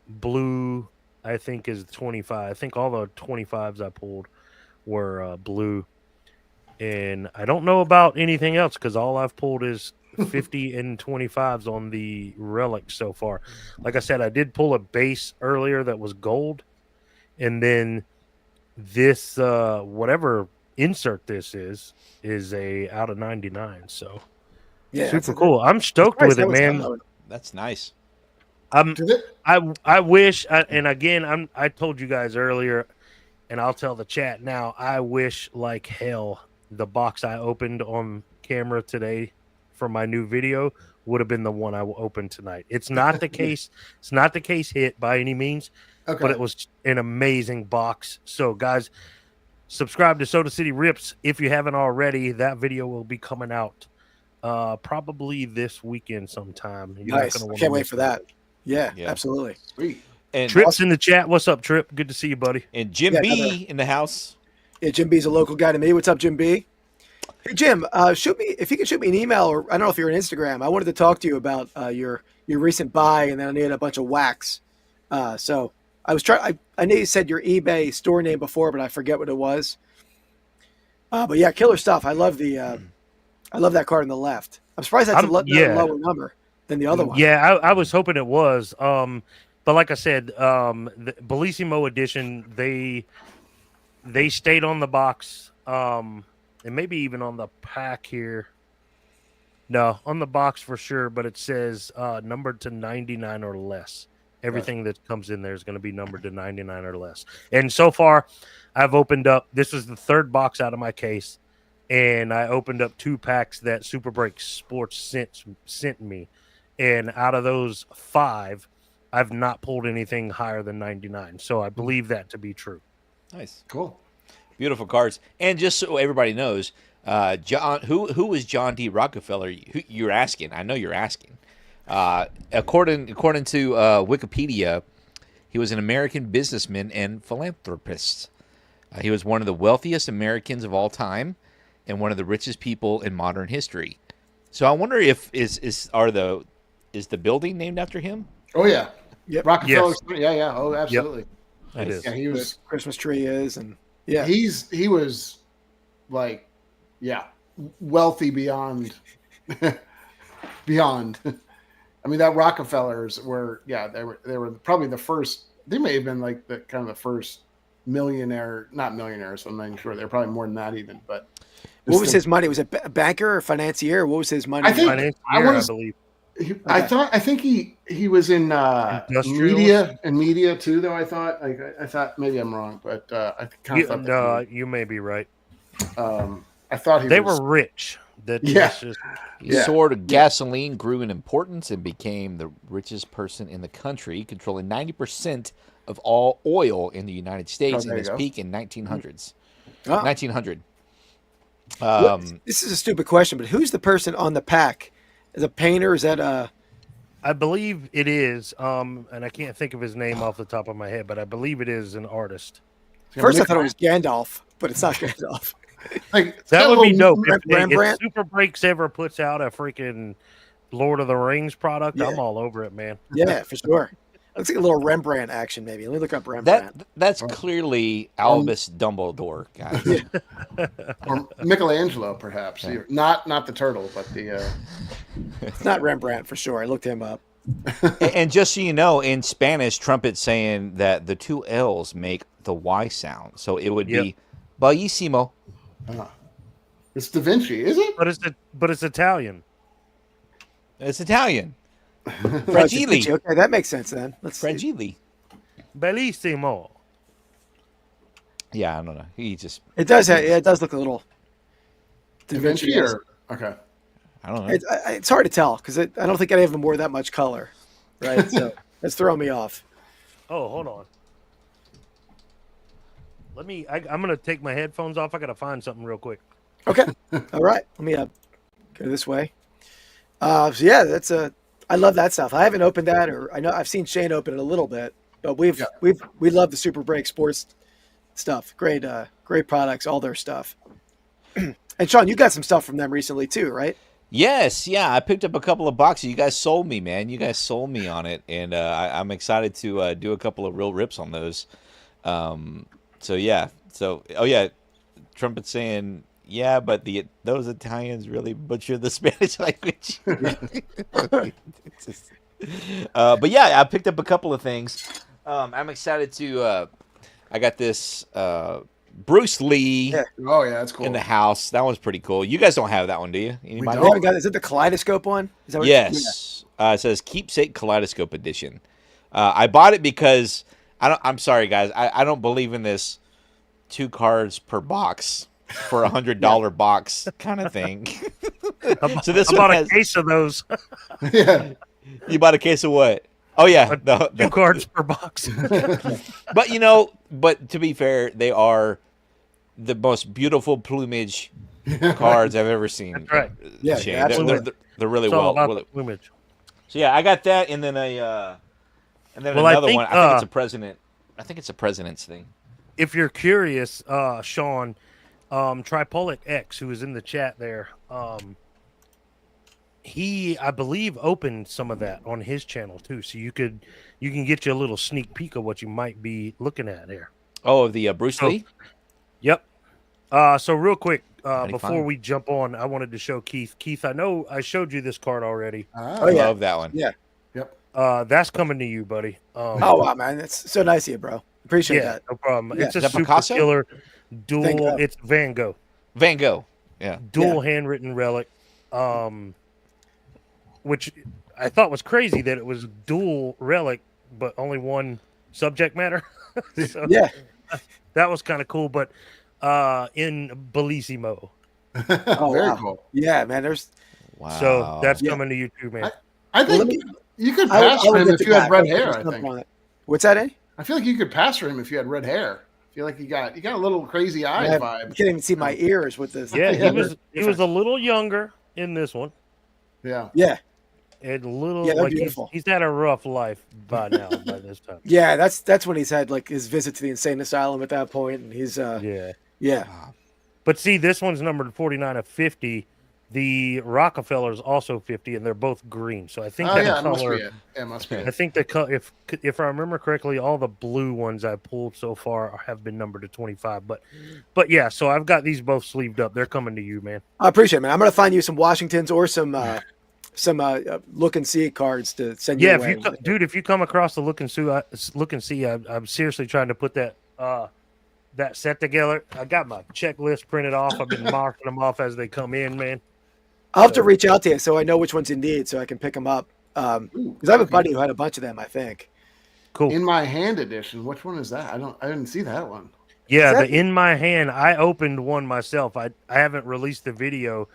Blue, I think, is 25. I think all the 25s I pulled were blue, and I don't know about anything else because all I've pulled is 50 and 25s on the relic so far. Like I said, I did pull a base earlier that was gold, and then this whatever insert this is a out of 99. So Yeah, super cool. I'm stoked with it, man. That's nice. I wish, and again, I told you guys earlier, and I'll tell the chat now. I wish like hell the box I opened on camera today for my new video would have been the one I opened tonight. It's not the case. It's not the case hit by any means, but it was an amazing box. So guys, subscribe to Soda City Rips if you haven't already. That video will be coming out probably this weekend sometime. Nice. I can't wait for that. Yeah, absolutely. Sweet. And Trip's in the chat. What's up, Trip? Good to see you, buddy. And Jim B in the house. Yeah, Jim B's a local guy to me. What's up, Jim B? Hey, Jim, shoot me if you can shoot me an email, or I don't know if you're on Instagram. I wanted to talk to you about your recent buy, and then I needed a bunch of wax. So I was trying. I know you said your eBay store name before, but I forget what it was. But yeah, killer stuff. I love that card on the left. I'm surprised that's a lower number than the other one. Yeah, I was hoping it was. But like I said, the Bellissimo edition, they stayed on the box, and maybe even on the pack here. No, on the box for sure, but it says numbered to 99 or less. Everything that comes in there is going to be numbered to 99 or less. And so far, I've opened up. This was the third box out of my case, and I opened up 2 packs that Super Break Sports sent me. And out of those 5, I've not pulled anything higher than 99. So I believe that to be true. Nice. Cool. Beautiful cards. And just so everybody knows, John, who was John D. Rockefeller? You're asking. I know you're asking. According to Wikipedia, he was an American businessman and philanthropist. He was one of the wealthiest Americans of all time and one of the richest people in modern history. So I wonder if is the building named after him? Oh yeah. Yep. Rockefeller. Yes. Yeah. Oh, absolutely. Yep. It is. Yeah, he was. The Christmas tree is, and yeah, he was like, wealthy beyond. I mean, that Rockefellers were, they were probably the first. They may have been like the kind of the first not millionaires. I'm not sure. They're probably more than that even. But what was his money? Was it a banker or financier? What was his money? I think I believe. I think he was in media too, though. I thought maybe I'm wrong, but I kind of thought no, you may be right. I thought they were rich. Sword of gasoline grew in importance and became the richest person in the country, controlling 90% of all oil in the United States in its peak in 1900s. 1900. This is a stupid question, but who's the person on the pack? Is a painter? Is that I believe it is. And I can't think of his name off the top of my head, but I believe it is an artist. First, I thought it was Gandalf, but it's not Gandalf. Like that would be dope. Rembrandt? If Super Breaks ever puts out a freaking Lord of the Rings product, Yeah. I'm all over it, man. Yeah, for sure. Looks like a little Rembrandt action, maybe. Let me look up Rembrandt. That's clearly Albus Dumbledore, guys. Or Michelangelo, perhaps. Yeah. Not the turtle, but the. It's not Rembrandt for sure. I looked him up. And just so you know, in Spanish, Trumpet's saying that the 2 L's make the Y sound, so it would be bellissimo. It's Da Vinci, is it? But it's Italian. It's Italian. Fragile. Okay, that makes sense then. Fragile. Bellissimo. Yeah, I don't know. He just. It does. It does look a little. Da Vinci or okay. I don't know. It's hard to tell because I don't think any of them wore that much color, right? So that's throwing me off. Oh, hold on. I'm gonna take my headphones off. I gotta find something real quick. Okay. All right. Let me go this way. So yeah, I love that stuff. I haven't opened that, or I know I've seen Shane open it a little bit, but we love the Super Break Sports stuff. Great products, all their stuff. And Shaun, you got some stuff from them recently too, right? Yes, yeah. I picked up a couple of boxes. You guys sold me, man. You guys sold me on it, and I'm excited to do a couple of real rips on those. So yeah. Trumpet saying Yeah, but those Italians really butcher the Spanish language. But yeah, I picked up a couple of things. I'm excited to. I got this Bruce Lee Yeah. Oh yeah, that's cool. in the house. That one's pretty cool. You guys don't have that one, do you? We Anybody? We haven't got. Is it the kaleidoscope one? Is that what Yes. It says Keepsake Kaleidoscope Edition. I bought it because I'm sorry, guys. I don't believe in this 2 cards per box for $100 box kind of thing. So this I one bought a has. case of those. Yeah. You bought a case of what? Oh yeah, no, 2 cards per box. But but to be fair, they are the most beautiful plumage cards I've ever seen. That's right. Yeah, Shane. yeah, They're- absolutely. they're really It's all well. about Really, the plumage. so yeah, I got that, and then Well, another I think, one. I think it's a president. I think it's a president's thing. If you're curious, Shaun, Tripolic X, who was in the chat there, he, I believe, opened some of that on his channel too. So you can get you a little sneak peek of what you might be looking at there. Oh, the Bruce Lee. Yep. So real quick, Mighty before fine. we jump on, I wanted to show Keith. Keith, I know I showed you this card already. Oh, yeah. Love that one. Yeah. Yep. That's coming to you, buddy. Oh wow, man, that's so nice of you, bro. Appreciate yeah, that. no problem. Yeah. It's a Is that super Picasso? killer Van dual. Gogh. It's Van Gogh. Van Gogh. Yeah. Dual handwritten relic, which I thought was crazy that it was dual relic, but only one subject matter. So Yeah. that was kind of cool. But in Bellissimo, Oh, Very wow. cool. Yeah, man. There's. Wow. so that's Yeah. coming to you too, man. I Well, let think me- you could I would- pass I would for him get if the you had back. red I'll hair. put I something think. on it. What's that, Eddie? I feel like you could pass for him if you had red hair. I feel like you got a little crazy eye You vibe. can't even see my ears with this. Yeah, Yeah, he was a little younger in this one, Yeah. Yeah. and a little Yeah, they're like beautiful. he's had a rough life by now by this time. Yeah, that's when he's had like his visit to the insane asylum at that point, and he's Yeah, yeah. but see, this one's numbered 49 of 50. The Rockefeller's also 50, and they're both green. So I think Oh that yeah, it must color. be it. Yeah, it must be I it. think the if I remember correctly, all the blue ones I pulled so far have been numbered to 25. But yeah, so I've got these both sleeved up. They're coming to you, man. I appreciate it, man. I'm gonna find you some Washingtons or some look and see cards to send you Yeah, away. if you come across the look and see, I'm seriously trying to put that that set together. I got my checklist printed off. I've been marking them off as they come in, man. I'll have to reach out to you so I know which ones you need, so I can pick them up. Because I have a buddy who had a bunch of them, I think. Cool. In my hand edition. Which one is that? I didn't see that one. Yeah, Is that- the in my hand. I opened one myself. I haven't released the video.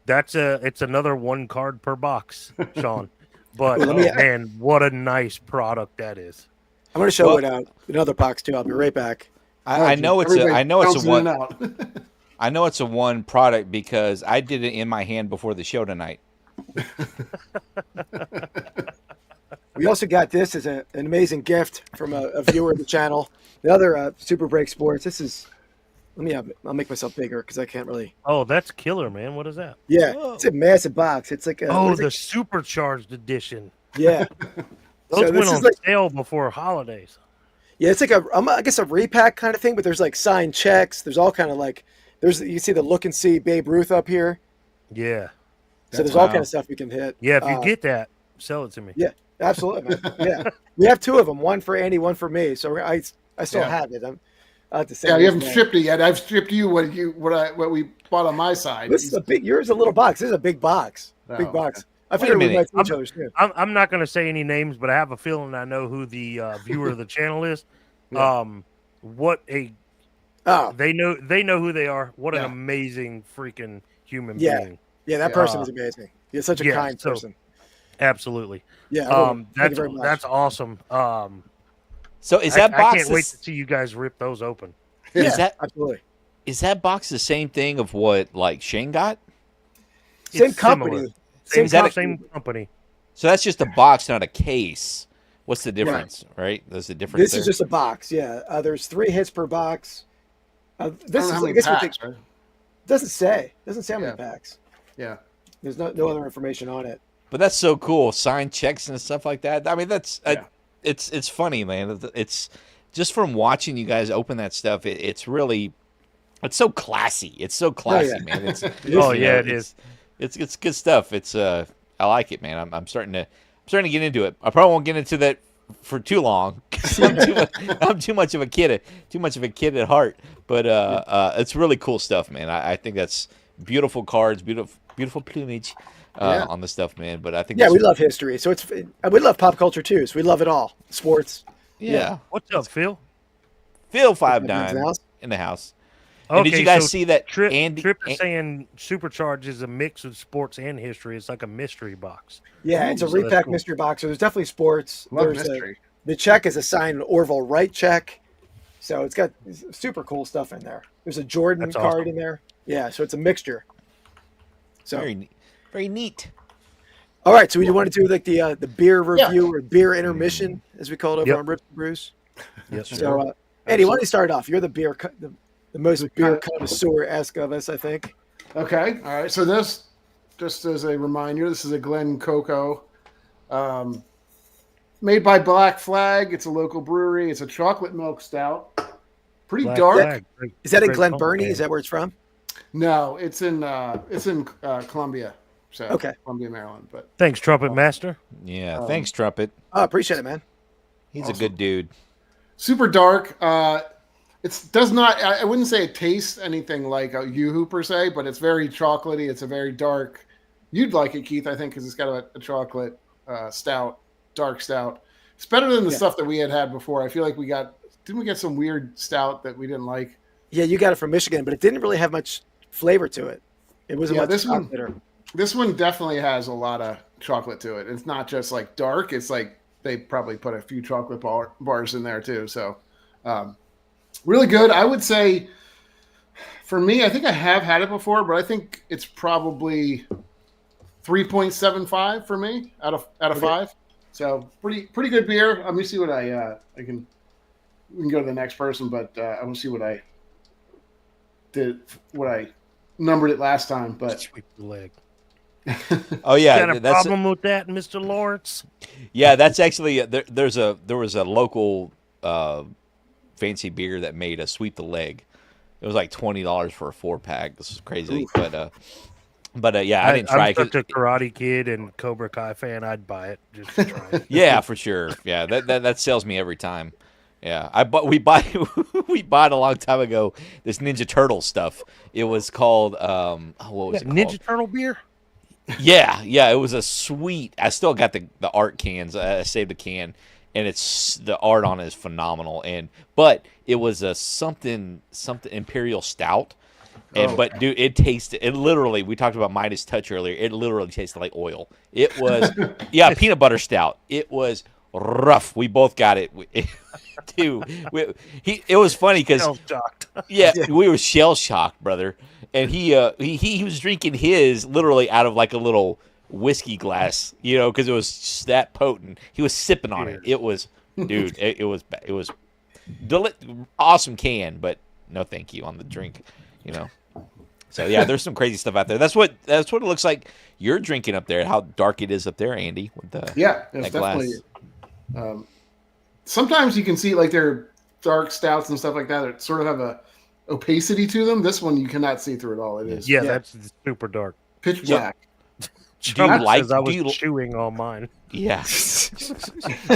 It's another 1 card per box, Shaun. But Well, let me- man, what a nice product that is. I'm gonna show Well- it another box too. I'll be right back. I know it's Everybody I know it's a bouncing in one. and out. I know it's a one product because I did it in my hand before the show tonight. We also got this as an amazing gift from a viewer of the channel. The other Super Break Sports. This is. I'll make myself bigger because I can't really. Oh, that's killer, man. What is that? Yeah, Whoa. it's a massive box. It's like a. Oh, what is the it? supercharged edition. Yeah. Those So went this on is like- sale before holidays. Yeah, it's like I guess a repack kind of thing, but there's like signed checks. There's all kind of like you see the look and see Babe Ruth up here. Yeah. So there's Wow. all kind of stuff we can hit. Yeah, if you get that, sell it to me. Yeah, absolutely, man. Yeah, we have 2 of them, one for Andy, one for me. So I still Yeah. have it. I'll have to send Yeah, it you haven't back. stripped it yet. I've stripped you what we bought on my side. This is a big. Yours is a little box. This is a big box. Big Oh, box. I Wait a figured we minute. might see each other soon. I'm not going to say any names, but I have a feeling I know who the viewer of the channel is. Yeah. Oh, They know who they are. What an Yeah. amazing freaking human Yeah. being. yeah, that Yeah. person is amazing. He's such a Yeah, kind so- person. Absolutely. Yeah. I will. Thank you That's very much. that's awesome. So is that I box? can't wait to see you guys rip those open. Yeah, is that absolutely is that box the same thing of what like Shane got? same It's company. similar. Same Is that a- Same company. So that's just a box, not a case. What's the difference? Right? There's a difference. This is just a box. Yeah. There's 3 hits per box. I This don't is. know how I many guess what packs, right? doesn't say. Doesn't say how many Yeah. packs. Yeah. There's no other information on it. But that's so cool. Signed checks and stuff like that. I mean, that's Yeah. it's funny, man. It's just from watching you guys open that stuff. It's really It's so classy. It's so classy, yeah. man. It's it is. It's good stuff. It's I like it, man. I'm starting to get into it. I probably won't get into that for too long 'cause I'm too much of a kid at heart. But it's really cool stuff, man. I think that's beautiful cards, beautiful plumage on the stuff, man. But I think we love history, so we love pop culture too. So we love it all. Sports. Yeah. What's up, Phil? Phil 59 in the house. And Okay, did you guys so see that Trip Andy? is saying Supercharged is a mix of sports and history. It's like a mystery box. Yeah, it's a So that's repack cool. mystery box. So there's definitely sports. Love There's mystery. the check is a signed Orville Wright check. So it's got super cool stuff in there. There's a Jordan That's card awesome. in there. Yeah, so it's a mixture. So Very neat. all right, so we want to do like the beer review or beer intermission, as we call it over on Rips and Brews. Yes, So Andy, why don't you start off? You're the the most beer connoisseur-esque of us, I think. Okay. All right. So this, just as a reminder, this is a Glen Coco, made by Black Flag. It's a local brewery. It's a chocolate milk stout. Pretty Black dark. Flag. Is that in Great Glen pump Burnie? band. Is that where it's from? No, it's in Columbia. So Okay. Columbia, Maryland. But Thanks, Trumpet Master. Yeah. Thanks, Trumpet. Oh, appreciate it, man. He's Awesome. a good dude. super dark. It does not. I wouldn't say it tastes anything like a Yoo-hoo per se, but it's very chocolatey. It's a very dark. You'd like it, Keith, I think, because it's got a chocolate stout, dark stout. It's better than the stuff that we had before. I feel like didn't we get some weird stout that we didn't like? Yeah, you got it from Michigan, but it didn't really have much flavor to it. It wasn't much chocolate. This one definitely has a lot of chocolate to it. It's not just like dark. It's like they probably put a few chocolate bars in there too. So really good. I would say for me, I think I have had it before, but I think it's probably 3.75 for me out of 5. So pretty good beer. Let me see what we can go to the next person, but I want to see what I numbered it last time. But Sweep the leg. Oh yeah, Got a problem with that, Mr. Lawrence? Yeah, that's actually there was a local fancy beer that made a sweep the leg. It was like $20 for a 4-pack. This is crazy, but yeah, I didn't try it. I'm such a Karate Kid and Cobra Kai fan. I'd buy it just to try it. Yeah, for sure. Yeah, that sells me every time. Yeah, we bought a long time ago this Ninja Turtle stuff. It was called what was it called? Ninja Turtle beer? Yeah, it was a sweet. I still got the art cans. I saved a can, and it's the art on it is phenomenal. But it was a something Imperial Stout, but dude, it literally. We talked about Midas Touch earlier. It literally tasted like oil. It was peanut butter stout. It was rough. We both got it. Dude, it was funny because we were shell shocked, brother. And he was drinking his literally out of like a little whiskey glass, because it was just that potent. He was sipping on it. It was, dude, it was awesome can, but no thank you on the drink, So yeah, there's some crazy stuff out there. That's what it looks like you're drinking up there. How dark it is up there, Andy, with the it's definitely. Sometimes you can see like their dark stouts and stuff like that sort of have a opacity to them. This one you cannot see through it all. It is that's super dark. pitch black. Do you like? I was chewing all mine. Yeah.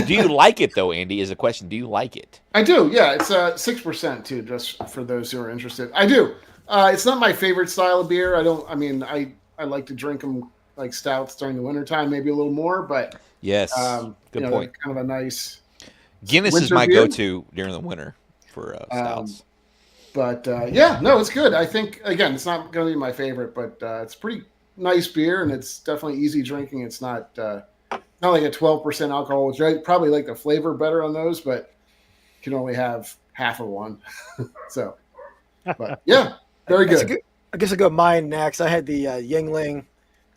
Do you like it though, Andy? Is a question. Do you like it? I do. Yeah, it's 6% too. Just for those who are interested, I do. It's not my favorite style of beer. I like to drink them like stouts during the wintertime, maybe a little more. But yes, good point. Kind of a nice. Guinness is my go-to during the winter for stouts. It's good. I think again, it's not going to be my favorite, but it's pretty nice beer, and it's definitely easy drinking. It's not like a 12% alcohol, which I probably like the flavor better on those, but you can only have half of one. So, but yeah, very good. I guess I'll go mine next. I had the Yingling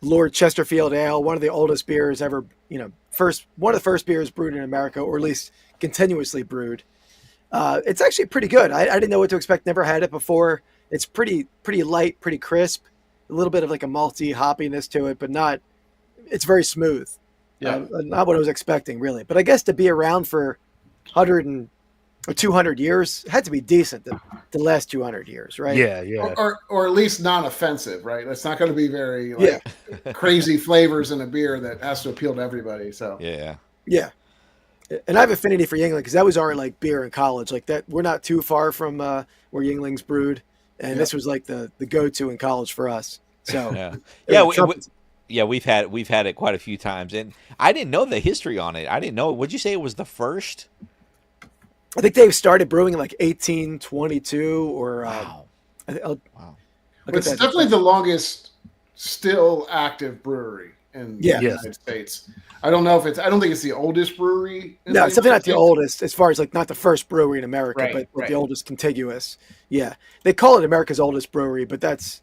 Lord Chesterfield Ale, one of the oldest beers ever. One of the first beers brewed in America, or at least continuously brewed. It's actually pretty good. I didn't know what to expect. Never had it before. It's pretty light, pretty crisp. A little bit of like a malty hoppiness to it, but not. It's very smooth. Yeah, not what I was expecting really. But I guess to be around for 100 and or 200 years. It had to be decent the last 200 years, right? Yeah, yeah. Or at least non-offensive, right? It's not going to be very crazy flavors in a beer that has to appeal to everybody. So yeah. And I have affinity for Yingling because that was our like beer in college. Like that, we're not too far from where Yingling's brewed, and this was like the go-to in college for us. So we've had it quite a few times, and I didn't know the history on it. I didn't know. Would you say it was the first? I think they started brewing in like 1822 or. Wow. It's definitely the longest still active brewery in the United States. I don't know if I don't think it's the oldest brewery. No, it's definitely not the oldest as far as like not the first brewery in America, Right, but the oldest contiguous. Yeah. They call it America's oldest brewery, but that's,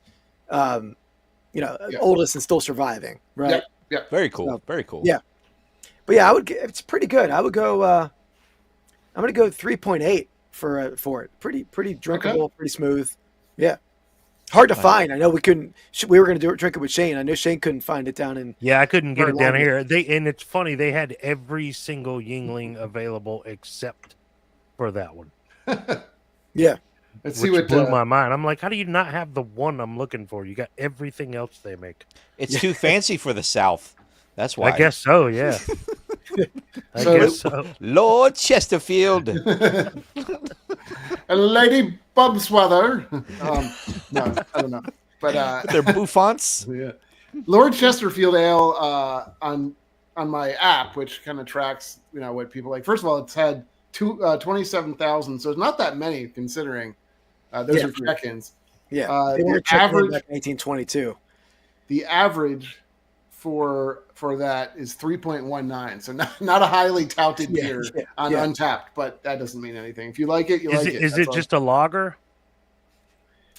oldest and still surviving. Right. Yeah. Very cool. So, very cool. Yeah. But yeah, it's pretty good. I would go, I'm going to go 3.8 for it. Pretty drinkable, pretty smooth. Yeah. Hard to find. I know we were going to drink it with Shane. I know Shane couldn't find it down in. Yeah, I couldn't get it down here. And it's funny, they had every single Yingling available except for that one. Yeah. Let's which see what blew my mind. I'm like, how do you not have the one I'm looking for? You got everything else they make. It's too fancy for the South. That's why. I guess so, yeah. I guess so. Lord Chesterfield. And Lady Bubsweather. No, I don't know. But they're bouffants. Yeah. Lord Chesterfield Ale on my app, which kind of tracks what people like. First of all, it's had 27,000, so it's not that many considering those are check-ins. Yeah, they were average back in 1822. The average for that is 3.19, so not a highly touted beer on Untapped, but that doesn't mean anything. If you like it, like it. Is it just a lager?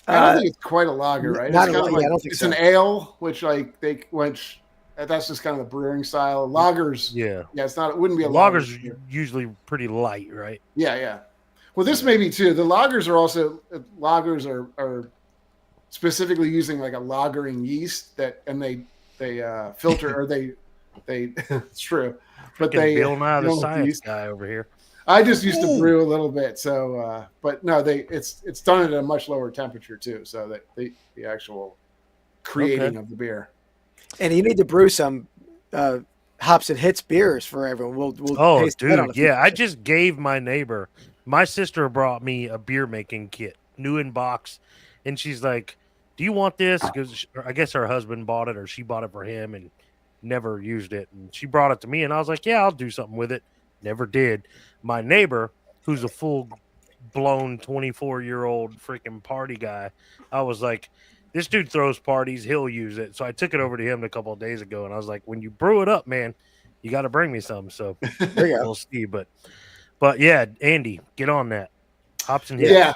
I don't think it's quite a lager, right? I don't think it's so. an ale, which that's just kind of the brewing style. Lagers, it's not. It wouldn't be a lager. Lagers usually pretty light, right? Yeah. Well, this may be too. The lagers are specifically using like a lagering yeast they filter or they it's true, but they Bill Nye the science guy over here. I just used to brew a little bit, so but no, it's done at a much lower temperature too, so that the actual creating of the beer. And you need to brew some hops and hits beers for everyone. We'll taste that on dude, I just gave my neighbor. My sister brought me a beer making kit, new in box, and she's like, "Do you want this?" Because I guess her husband bought it, or she bought it for him, and never used it. And she brought it to me, and I was like, "Yeah, I'll do something with it." Never did. My neighbor, who's a full-blown 24-year-old freaking party guy, I was like, this dude throws parties, he'll use it. So I took it over to him a couple of days ago, and I was like, when you brew it up, man, you got to bring me some. So we'll see. But yeah, Andy, get on that. Hops and hits. Yeah.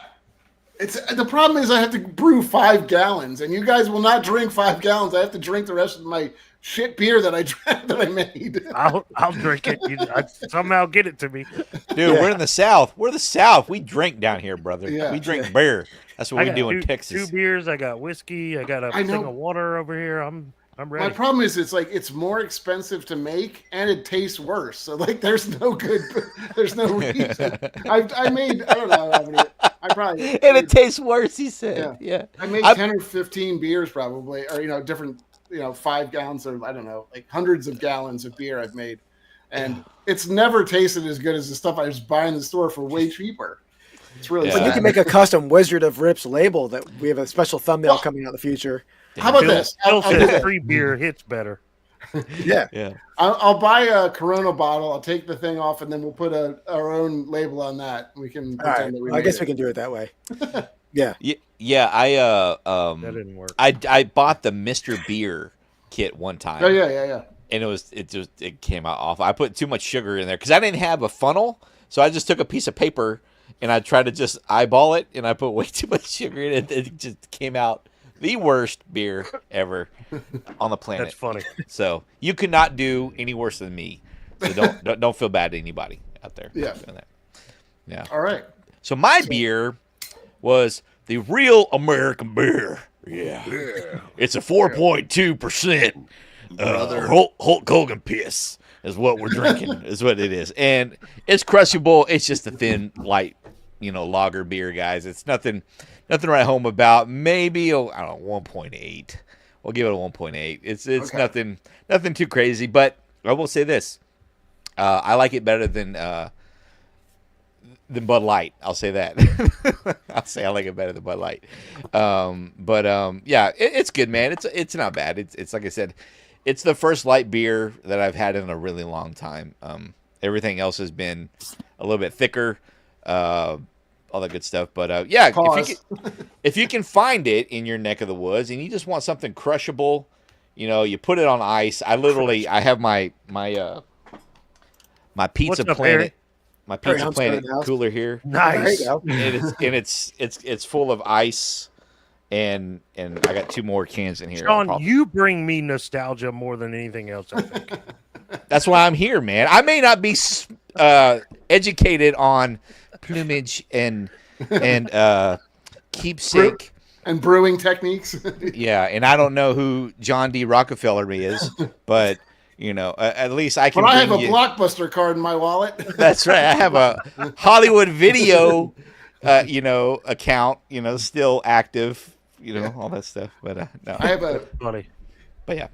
The problem is I have to brew 5 gallons, and you guys will not drink 5 gallons. I have to drink the rest of my shit beer that I made. I'll drink it. Somehow get it to me, dude. We're in the South. We're the South. We drink down here, brother. Yeah. We drink beer. That's what we do in Texas. 2 beers. I got whiskey. I got a thing of water over here. I'm ready. My problem is it's more expensive to make and it tastes worse. So there's no reason. I made I don't know how many. And it tastes worse. He said, "Yeah." I made 10 or 15 beers probably, or different 5 gallons or I don't know, like hundreds of gallons of beer I've made, and it's never tasted as good as the stuff I was buying in the store for way cheaper. It's really. But you can make a custom Wizard of Rips label that we have a special thumbnail coming out in the future. How about this? Phil says free beer hits better. Yeah. I'll buy a Corona bottle. I'll take the thing off, and then we'll put our own label on that. We can pretend that we. I guess we can do it that way. Yeah. Yeah. That didn't work. I bought the Mr. Beer kit one time. Oh yeah. And it came out awful. I put too much sugar in there because I didn't have a funnel, so I just took a piece of paper and I tried to just eyeball it, and I put way too much sugar in it. It just came out the worst beer ever on the planet. That's funny. So you could not do any worse than me. So don't feel bad to anybody out there. Yeah. Doing that. Yeah. All right. So my beer was the real American beer. Yeah. It's a 4.2%. Hulk Hogan piss. is what we're drinking. Is what it is, and it's crushable. It's just a thin, light, lager beer, guys. It's nothing to write home about. Maybe I don't know, 1.8. We'll give it a 1.8. It's okay. nothing too crazy, but I will say this: I like it better than Bud Light. I'll say that. I like it better than Bud Light. Yeah, it's good, man. It's not bad. It's like I said, it's the first light beer that I've had in a really long time. Everything else has been a little bit thicker, all that good stuff. But yeah, if you can find it in your neck of the woods and you just want something crushable, you put it on ice. I have my Pizza Planet. My Pizza Planet cooler here. Nice. It's full of ice, and I got 2 more cans in here. Shaun, you bring me nostalgia more than anything else, I think. That's why I'm here, man. I may not be educated on plumage and keepsake and brewing techniques. Yeah, and I don't know who John D. Rockefeller is, but at least I can. But I have a Blockbuster card in my wallet. That's right. I have a Hollywood Video, account. Still active. All that stuff. But no, I have a funny. But yeah.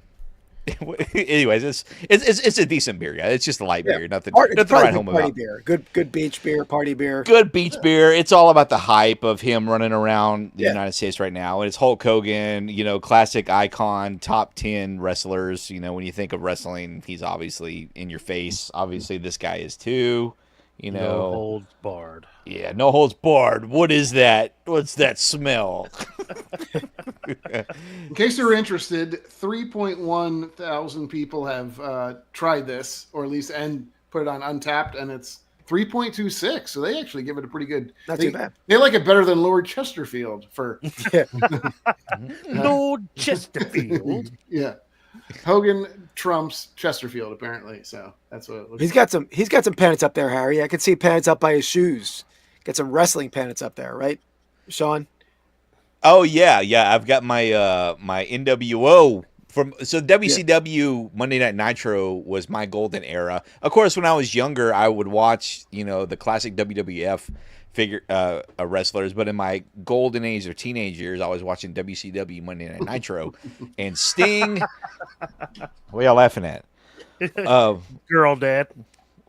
Anyways, it's a decent beer, guys. It's just a light beer, nothing to write home about. Beer, good beach beer, party beer. Good beach beer. It's all about the hype of him running around the United States right now. And it's Hulk Hogan, classic icon, top 10 wrestlers. When you think of wrestling, he's obviously in your face. Obviously, this guy is too. No holds barred. Yeah, no holds barred. What is that? What's that smell? In case you're interested, 3.1 thousand people have tried this, or at least put it on Untapped, and it's 3.26. So they actually give it a pretty good. Not too bad. They like it better than Lord Chesterfield for. Lord Chesterfield. Yeah. Hogan trumps Chesterfield apparently, so that's what it looks He's got some pennants up there, Harry. I can see pennants up by his shoes. Got some wrestling pennants up there, right, Shaun? Oh yeah. I've got my my NWO so WCW Monday Night Nitro was my golden era. Of course, when I was younger, I would watch the classic WWF wrestlers, but in my golden age or teenage years, I was watching WCW Monday Night Nitro, and Sting. What are y'all laughing at? Girl, Dad.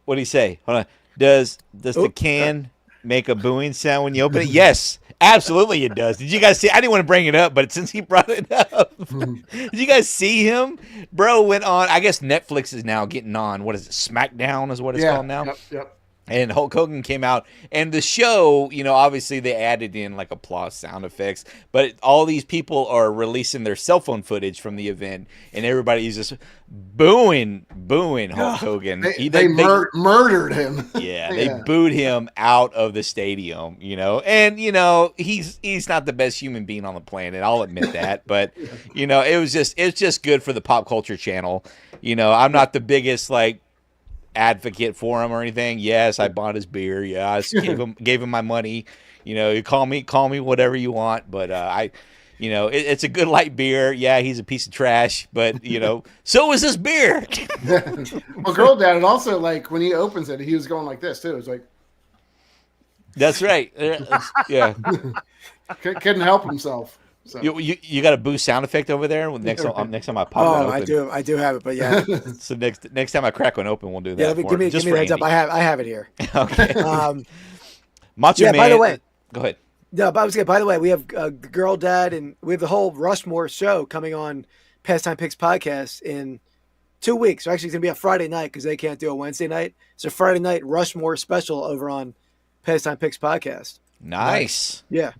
What do you say? Hold on. Does the can make a booing sound when you open it? Yes, absolutely it does. Did you guys see? I didn't want to bring it up, but since he brought it up, did you guys see him? Bro went on. I guess Netflix is now getting on. What is it? SmackDown is what it's called now. Yep. And Hulk Hogan came out, and the show, obviously they added in like applause sound effects, but all these people are releasing their cell phone footage from the event, and everybody's just booing Hulk Hogan. They murdered him. Yeah, they booed him out of the stadium, and he's not the best human being on the planet. I'll admit that, but it's just good for the pop culture channel. I'm not the biggest advocate for him or anything. Yes, I bought his beer. Yeah, I gave him my money. You call me whatever you want, but it's a good light beer. Yeah, he's a piece of trash, but so is this beer. Well, Girl Dad, and also when he opens it, he was going like this too. It's like, that's right. Yeah, couldn't help himself. So. You got a boost sound effect over there? Next time I pop it open. I do have it, but yeah. So next time I crack one open, we'll do that. Yeah, give me the heads up. I have it here. Okay. Macho Man. By the way, go ahead. No, but I was gonna. By the way, we have the Girl Dad, and we have the whole Rushmore show coming on Pastime Picks podcast in 2 weeks. Actually, it's gonna be a Friday night because they can't do a Wednesday night. It's a Friday night Rushmore special over on Pastime Picks podcast. Nice. Yeah.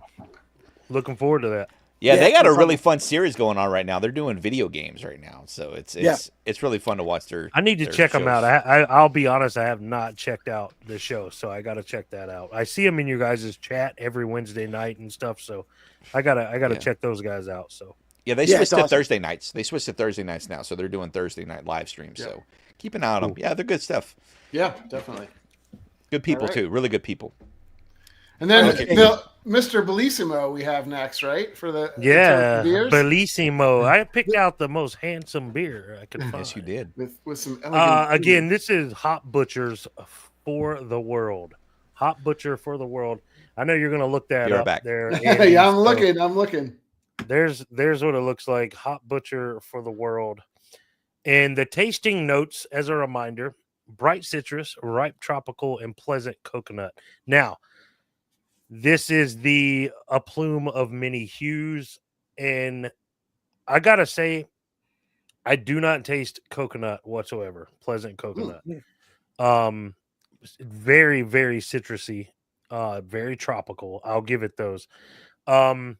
Looking forward to that. Yeah, they got a really fun series going on right now. They're doing video games right now, so it's really fun to watch their. I need to check them out. I'll be honest, I have not checked out the show, so I got to check that out. I see them in your guys' chat every Wednesday night and stuff, so I gotta check those guys out. So yeah, they switched to Thursday nights. They switched to Thursday nights now, so they're doing Thursday night live streams. Yeah. So keep an eye on them. Yeah, they're good stuff. Yeah, definitely. Good people too. Really good people. And then Mr. Bellissimo we have next, right? For the in terms of Yeah, beers Bellissimo. I picked out the most handsome beer I could find. Yes, you did. with some elegant. Again, this is Hop Butchers for the World. Hop Butcher for the World. I know you're going to look that Be right up back. there. Andy, Yeah, I'm so looking. I'm looking. There's what it looks like. Hop Butcher for the World. And the tasting notes, as a reminder: bright citrus, ripe tropical, and pleasant coconut. Now, this is a plume of many hues, and I gotta say, I do not taste coconut whatsoever. Pleasant coconut. Very, very citrusy, very tropical. I'll give it those. I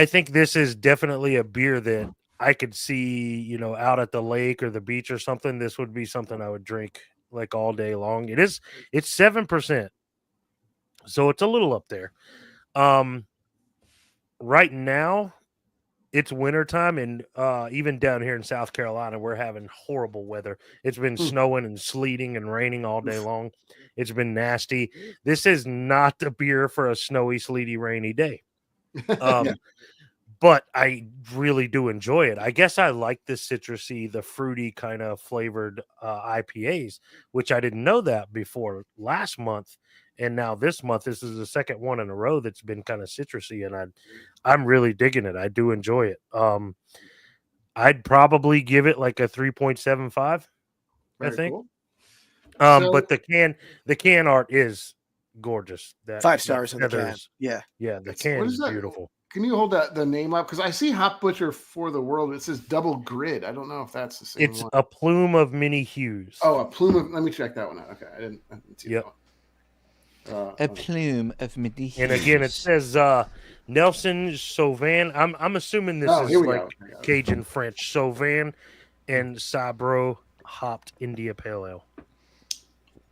think this is definitely a beer that I could see, out at the lake or the beach or something. This would be something I would drink like all day long. It's 7%. So it's a little up there. Right now, it's wintertime, and even down here in South Carolina, we're having horrible weather. It's been snowing and sleeting and raining all day long. It's been nasty. This is not the beer for a snowy, sleety, rainy day. But I really do enjoy it. I guess I like the citrusy, the fruity kind of flavored IPAs, which I didn't know that before last month. And now this month, this is the second one in a row that's been kind of citrusy, and I'm really digging it. I do enjoy it. I'd probably give it like a 3.75, I think. Cool. But the can art is gorgeous. 5 stars on the can. Yeah. Yeah, the can is beautiful. Can you hold the name up? Because I see Hop Butcher for the World. It says Double Grid. I don't know if that's the same one. It's a plume of many hues. Oh, a plume of... Let me check that one out. Okay, I didn't see that one. A plume of many hues. And again, it says Nelson Sauvin. I'm assuming this is like Cajun French. Sauvin and Sabro hopped India Pale Ale.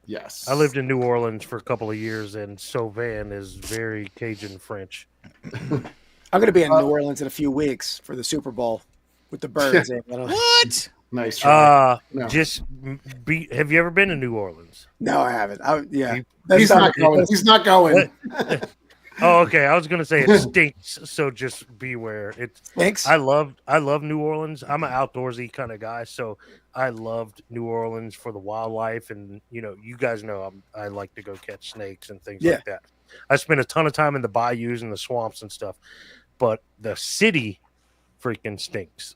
Yes. I lived in New Orleans for a couple of years, and Sauvin is very Cajun French. I'm going to be in New Orleans in a few weeks for the Super Bowl with the Birds. What? Nice try. No. Have you ever been to New Orleans? No, I haven't. He's not going. He's not going. Oh, okay. I was going to say it stinks, so just beware. It stinks. I love New Orleans. I'm an outdoorsy kind of guy, so I loved New Orleans for the wildlife, and you guys know I like to go catch snakes and things like that. I spent a ton of time in the bayous and the swamps and stuff, but the city freaking stinks.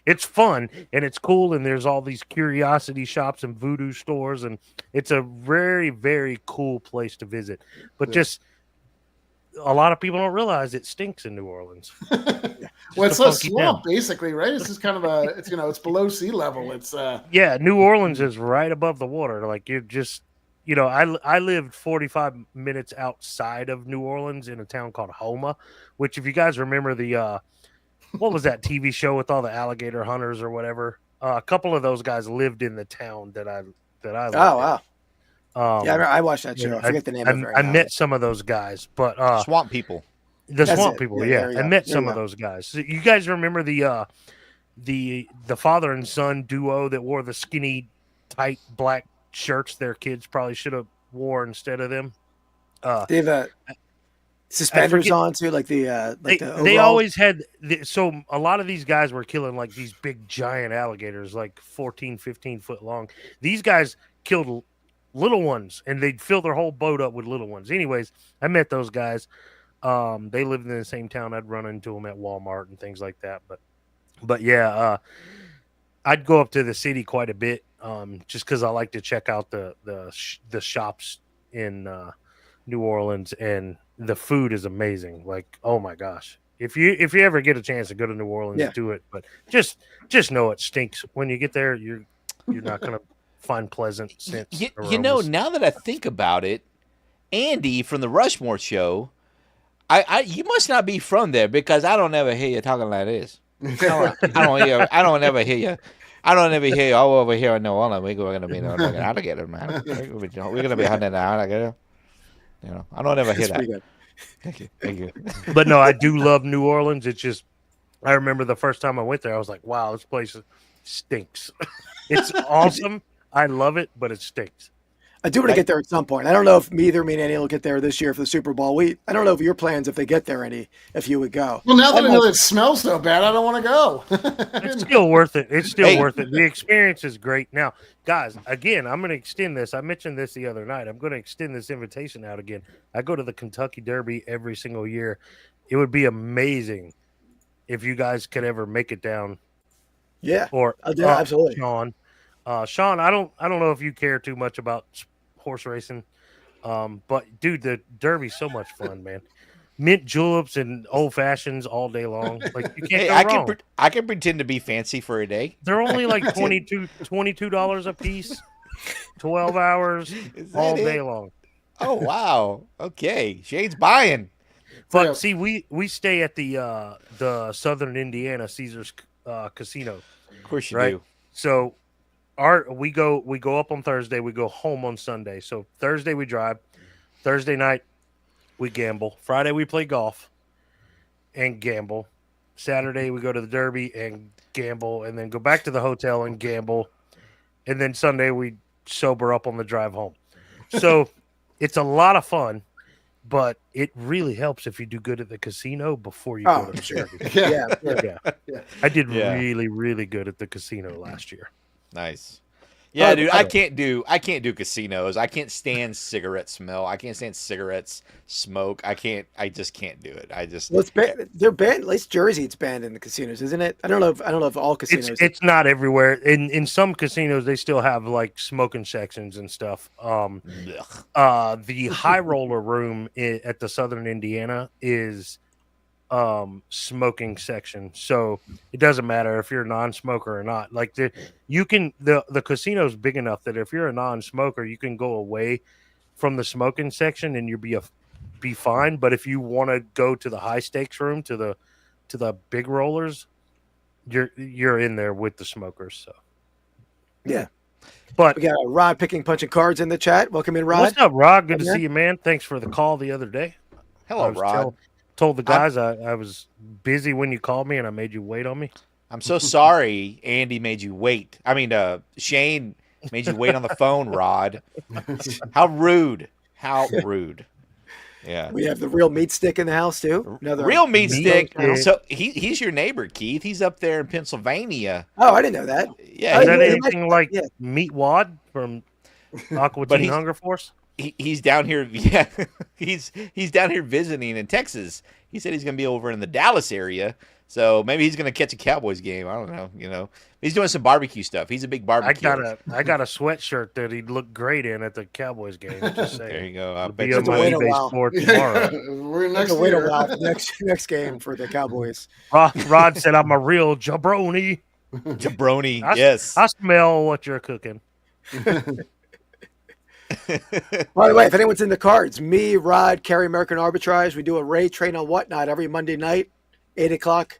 It's fun and it's cool, and there's all these curiosity shops and voodoo stores, and it's a very, very cool place to visit. But just a lot of people don't realize it stinks in New Orleans. Well, it's a swamp, basically, right? This is kind of it's below sea level. It's New Orleans is right above the water. Like you're just. I lived 45 minutes outside of New Orleans in a town called Houma, which, if you guys remember what was that TV show with all the alligator hunters or whatever? A couple of those guys lived in the town that I lived in. Wow. I watched that show. I forget the name of it. I met some of those guys, but swamp people. People, yeah. I met some of those guys. So you guys remember the father and son duo that wore the skinny, tight black shirts their kids probably should have wore instead of them? They have suspenders on too, like they always had. So a lot of these guys were killing like these big giant alligators, like 14, 15 foot long. These guys killed little ones, and they'd fill their whole boat up with little ones. Anyways, I met those guys. They lived in the same town. I'd run into them at Walmart and things like that. But yeah, I'd go up to the city quite a bit, just because I like to check out the shops in New Orleans, and the food is amazing. Like, oh my gosh, if you ever get a chance to go to New Orleans, do it. But just know it stinks when you get there. You're not gonna find pleasant scents. Now that I think about it, Andy from the Rushmore show, you must not be from there, because I don't ever hear you talking like this. I don't ever hear you. I don't ever hear you all over here in New Orleans. We're going to be alligator, man. We're going to be hunting alligator. I don't ever hear that. Pretty good. Thank you. But no, I do love New Orleans. It's just, I remember the first time I went there, I was like, wow, this place stinks. It's awesome. I love it, but it stinks. I do want to get there at some point. I don't know if either me and Annie will get there this year for the Super Bowl. I don't know if your plans, if they get there, if you would go. Well, now that I know it smells so bad, I don't want to go. It's still worth it. It's still worth it. The experience is great. Now, guys, again, I'm going to extend this. I mentioned this the other night. I'm going to extend this invitation out again. I go to the Kentucky Derby every single year. It would be amazing if you guys could ever make it down. Yeah. Or absolutely. Shaun. Shaun, I don't know if you care too much about horse racing. But dude, the Derby's so much fun, man. Mint juleps and old fashions all day long. Like you can't go wrong. I can pretend to be fancy for a day. They're only like $22 a piece, 12 hours all day long. Oh wow. Okay. Shane's buying. But see, we stay at the Southern Indiana Caesars Casino. Of course you do. So we go up on Thursday, we go home on Sunday. So Thursday we drive. Thursday night we gamble. Friday we play golf and gamble. Saturday we go to the Derby and gamble, and then go back to the hotel and gamble. And then Sunday we sober up on the drive home. So it's a lot of fun, but it really helps if you do good at the casino before you go to the Derby. Yeah. I did really, really good at the casino last year. Nice. Yeah, dude, I can't do casinos. I can't stand cigarette smell. I can't stand cigarettes smoke. I just can't do it. They're banned. At least Jersey, it's banned in the casinos, isn't it? I don't know if all casinos. It's not everywhere. In some casinos, they still have like smoking sections and stuff. The high roller room at the Southern Indiana is smoking section, so it doesn't matter if you're a non-smoker or not. Like the casino's big enough that if you're a non-smoker, you can go away from the smoking section and you'll be fine. But if you want to go to the high stakes room, to the big rollers, you're in there with the smokers. So yeah. But we got Rod punching cards in the chat. Welcome in, Rod. What's up, Rod? Good to see you, man. Thanks for the call the other day. Hello, Rod. Told the guys I was busy when you called me and I made you wait on me. I'm so sorry Andy made you wait. I mean, Shane made you wait on the phone, Rod. How rude. How rude. Yeah. We have the real meat stick in the house too. Another real meat stick. So he's your neighbor, Keith. He's up there in Pennsylvania. Oh, I didn't know that. Yeah. Is that anything like Meat Wad from Aqua Teen Hunger Force? He's down here. Yeah, he's down here visiting in Texas. He said he's going to be over in the Dallas area, so maybe he's going to catch a Cowboys game. I don't know. He's doing some barbecue stuff. He's a big barbecue. I got a sweatshirt that he'd look great in at the Cowboys game. Just saying. There you go. I'll bet you my eBay store tomorrow. We're next wait a while. Next game for the Cowboys. Rod said I'm a real jabroni. Jabroni. Yes. I smell what you're cooking. By the way, if anyone's in the cards, me, Rod, Kerry, American Arbitrage, we do a Ray Train on Whatnot every Monday night, 8:00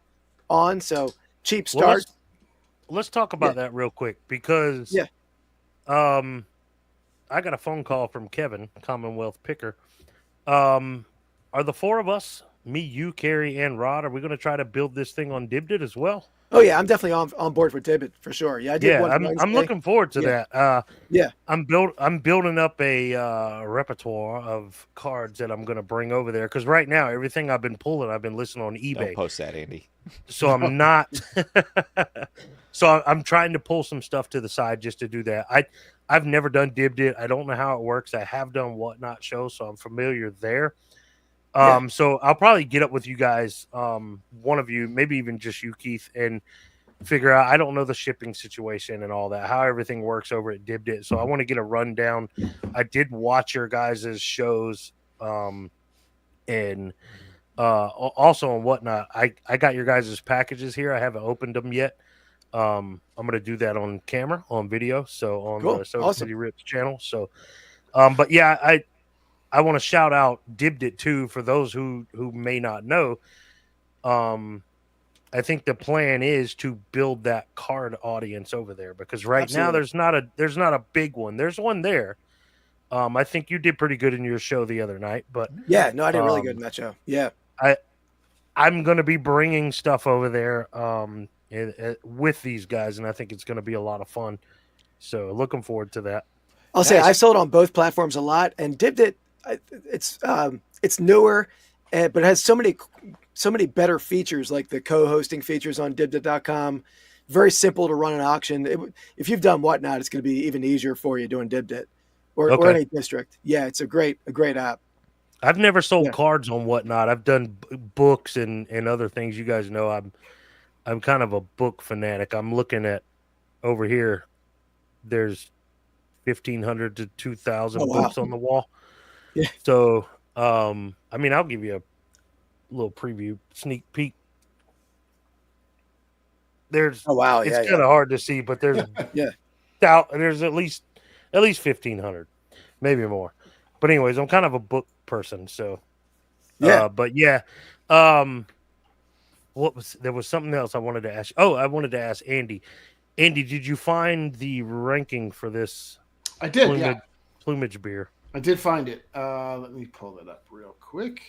on. So cheap start. Well, let's talk about that real quick because I got a phone call from Kevin, Commonwealth Picker. Are the four of us, me, you, Kerry, and Rod, are we going to try to build this thing on Dibdit as well? Oh yeah, I'm definitely on board for Dibdit for sure. Yeah, I did. I'm looking forward to that. Yeah, I'm building up a repertoire of cards that I'm going to bring over there because right now everything I've been pulling, I've been listing on eBay. Don't post that, Andy. So I'm not. So I'm trying to pull some stuff to the side just to do that. I've never done Dibdit. I don't know how it works. I have done Whatnot shows, so I'm familiar there. So I'll probably get up with you guys, one of you, maybe even just you, Keith, and figure out, I don't know the shipping situation and all that, how everything works over at Dibdit. So I want to get a rundown. I did watch your guys' shows, and also on Whatnot. I got your guys' packages here. I haven't opened them yet. I'm going to do that on camera, on video. So on the Soda City Rips channel. So, but yeah, I want to shout out Dibdit too for those who may not know. I think the plan is to build that card audience over there because now there's not a big one. There's one there. I think you did pretty good in your show the other night, but I did really good in that show. Yeah, I'm going to be bringing stuff over there with these guys, and I think it's going to be a lot of fun. So looking forward to that. I'll say I've sold on both platforms a lot, and Dibbed It. It's newer, but it has so many better features, like the co-hosting features on Dibbed.com. Very simple to run an auction. If you've done Whatnot, it's going to be even easier for you doing Dibbed It or any district. Yeah, it's a great app. I've never sold cards on Whatnot. I've done books and other things. You guys know I'm kind of a book fanatic. I'm looking at over here. There's 1,500 to 2,000 books on the wall. Yeah. So, I mean, I'll give you a little preview, sneak peek. There's it's kind of hard to see, but there's there's at least 1,500, maybe more. But anyways, I'm kind of a book person, so but there was something else I wanted to ask. Oh, I wanted to ask Andy. Andy, did you find the ranking for this? I did. Plumage beer. I did find it. Let me pull it up real quick.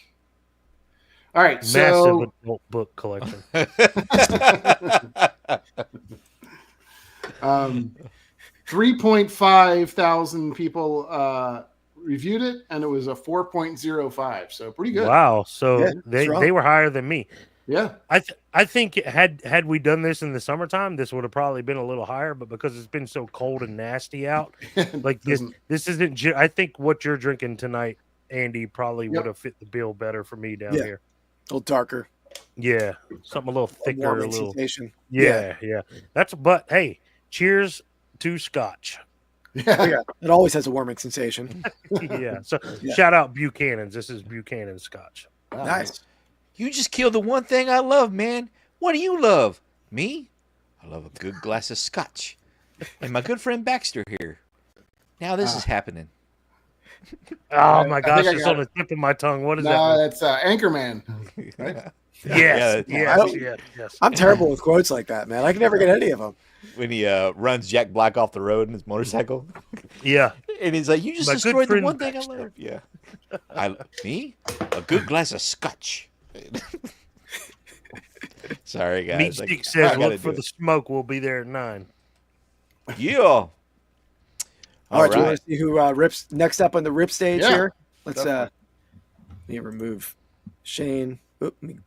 All right, massive adult book collection. 3.5 thousand people reviewed it, and it was a 4.05. So pretty good. Wow. So they were higher than me. Yeah. I think had we done this in the summertime, this would have probably been a little higher, but because it's been so cold and nasty out, like this isn't. I think what you're drinking tonight, Andy, probably would have fit the bill better for me down here. A little darker. Yeah, something a little thicker, a little. Yeah. But hey, cheers to Scotch. Yeah, it always has a warming sensation. So shout out Buchanan's. This is Buchanan Scotch. Wow. Nice. You just killed the one thing I love, man. What do you love? Me? I love a good glass of Scotch. And my good friend Baxter here. Now this is happening. Oh my gosh, it's on the tip of my tongue. What is that? No, that's Anchorman. Right? Yes. I'm terrible with quotes like that, man. I can never get any of them. When he runs Jack Black off the road in his motorcycle. Yeah. And he's like, you just destroyed the one thing I love. Yeah. Me? A good glass of Scotch. Sorry, guys. Meat says, look for the smoke. We'll be there at 9. Yeah. All right. Do you want to see who rips next up on the rip stage here? Let's let me remove Shane. Oop, let me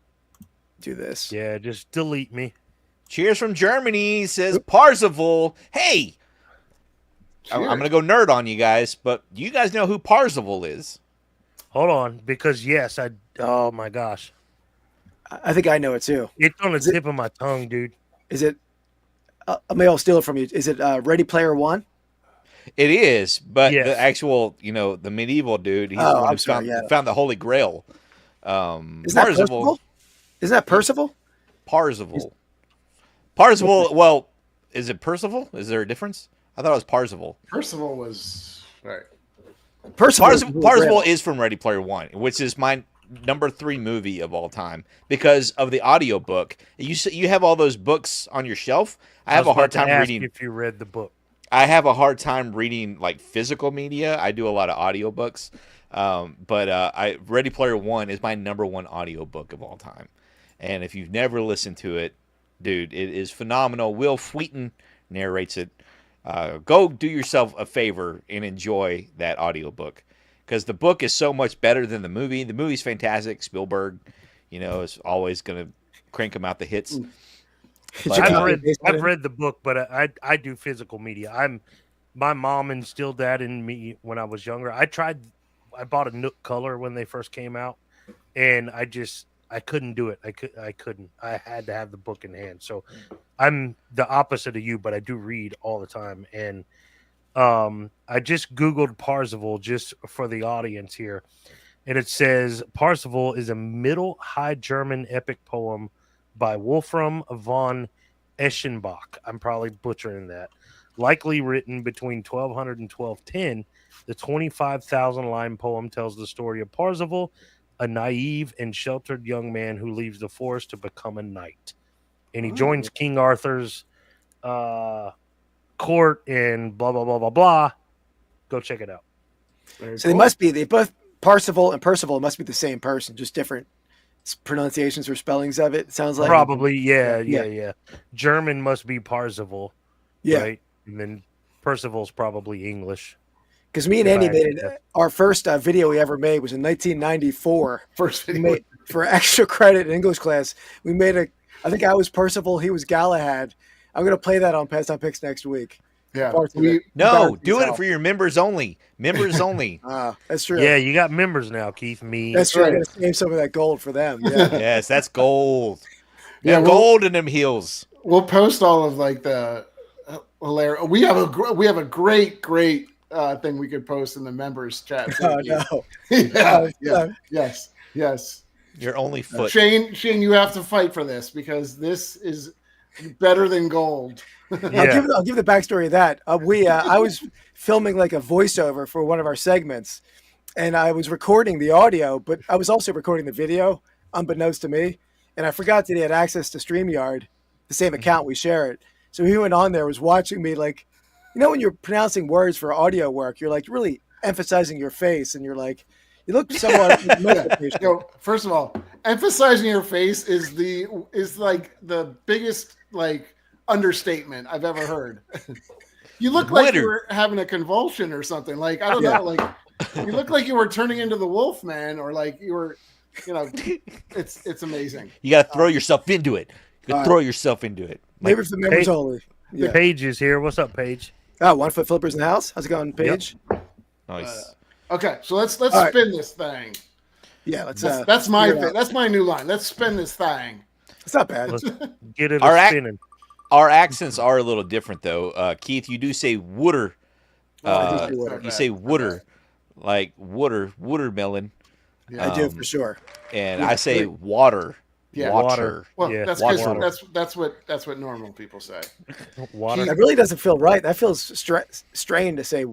do this. Yeah, just delete me. Cheers from Germany, says Parzival. Hey, I'm going to go nerd on you guys, but do you guys know who Parzival is? Hold on, because oh my gosh. I think I know it too. It's on the tip of my tongue, dude. Is it, maybe I'll steal it from you. Is it Ready Player One? It is, but the actual, the medieval dude, he's the one who found the Holy Grail. Isn't that Percival? Isn't that Percival? Parzival, well, is it Percival? Is there a difference? I thought it was Parzival. Percival was right. Parzival is from Ready Player One, which is my number 3 movie of all time because of the audiobook. You have all those books on your shelf. I have a hard time reading. If you read the book, I have a hard time reading like physical media. I do a lot of audiobooks. But Ready Player One is my number 1 audiobook of all time. And if you've never listened to it, dude, it is phenomenal. Will Wheaton narrates it. Go do yourself a favor and enjoy that audiobook because the book is so much better than the movie. The movie's fantastic. Spielberg, is always going to crank them out the hits. But, I've read the book, but I do physical media. My mom instilled that in me when I was younger. I bought a Nook Color when they first came out, and I couldn't do it. I couldn't. I had to have the book in hand. So I'm the opposite of you, but I do read all the time. And I just Googled Parzival just for the audience here. And it says Parzival is a Middle High German epic poem by Wolfram von Eschenbach. I'm probably butchering that. Likely written between 1200 and 1210, the 25,000-line poem tells the story of Parzival, a naive and sheltered young man who leaves the forest to become a knight. And he joins King Arthur's court and blah, blah, blah, blah, blah. Go check it out. So they both, Parzival and Percival must be the same person, just different pronunciations or spellings of it. It sounds like. Probably, yeah. German must be Parzival, right? And then Percival's probably English. Because me and Andy made our first video we ever made was in 1994. First We video. made, for extra credit in English class, we made I think I was Percival, he was Galahad. I'm going to play that on Pastime Picks next week. Yeah. No, do it for your members only. Members only. That's true. Yeah, you got members now, Keith. Me. That's true. I'm going to save some of that gold for them. Yeah. Yes, that's gold. Yeah, gold in them heels. We'll post all of like the hilarious. We have a great thing we could post in the members chat. Oh, no. Yes. Your only foot. Shane, you have to fight for this because this is better than gold. I'll give the backstory of that. I was filming like a voiceover for one of our segments, and I was recording the audio, but I was also recording the video, unbeknownst to me. And I forgot that he had access to StreamYard, the same account we share it. So he went on there, was watching me like, when you're pronouncing words for audio work, you're like really emphasizing your face, and you're like, you look somewhat. First of all, emphasizing your face is like the biggest like understatement I've ever heard. You look like you were having a convulsion or something. Like I don't know, like you look like you were turning into the wolf man, or like you were, it's amazing. You got to throw yourself into it. You throw yourself into it. Maybe for the members only. Yeah. Paige is here. What's up, Paige? 1 Foot Flippers in the house. How's it going, Paige? Yep. Nice. Okay, so let's spin this thing. Yeah, let's. That's my thing. That's my new line. Let's spin this thing. It's not bad. Let's get it spinning. Our accents are a little different, though. Keith, you do say wooder. You say wooder, like watermelon. Yeah, I do for sure. And I say water. Yeah, water. Well, yeah. that's what normal people say. Water. That really doesn't feel right. That feels strained to say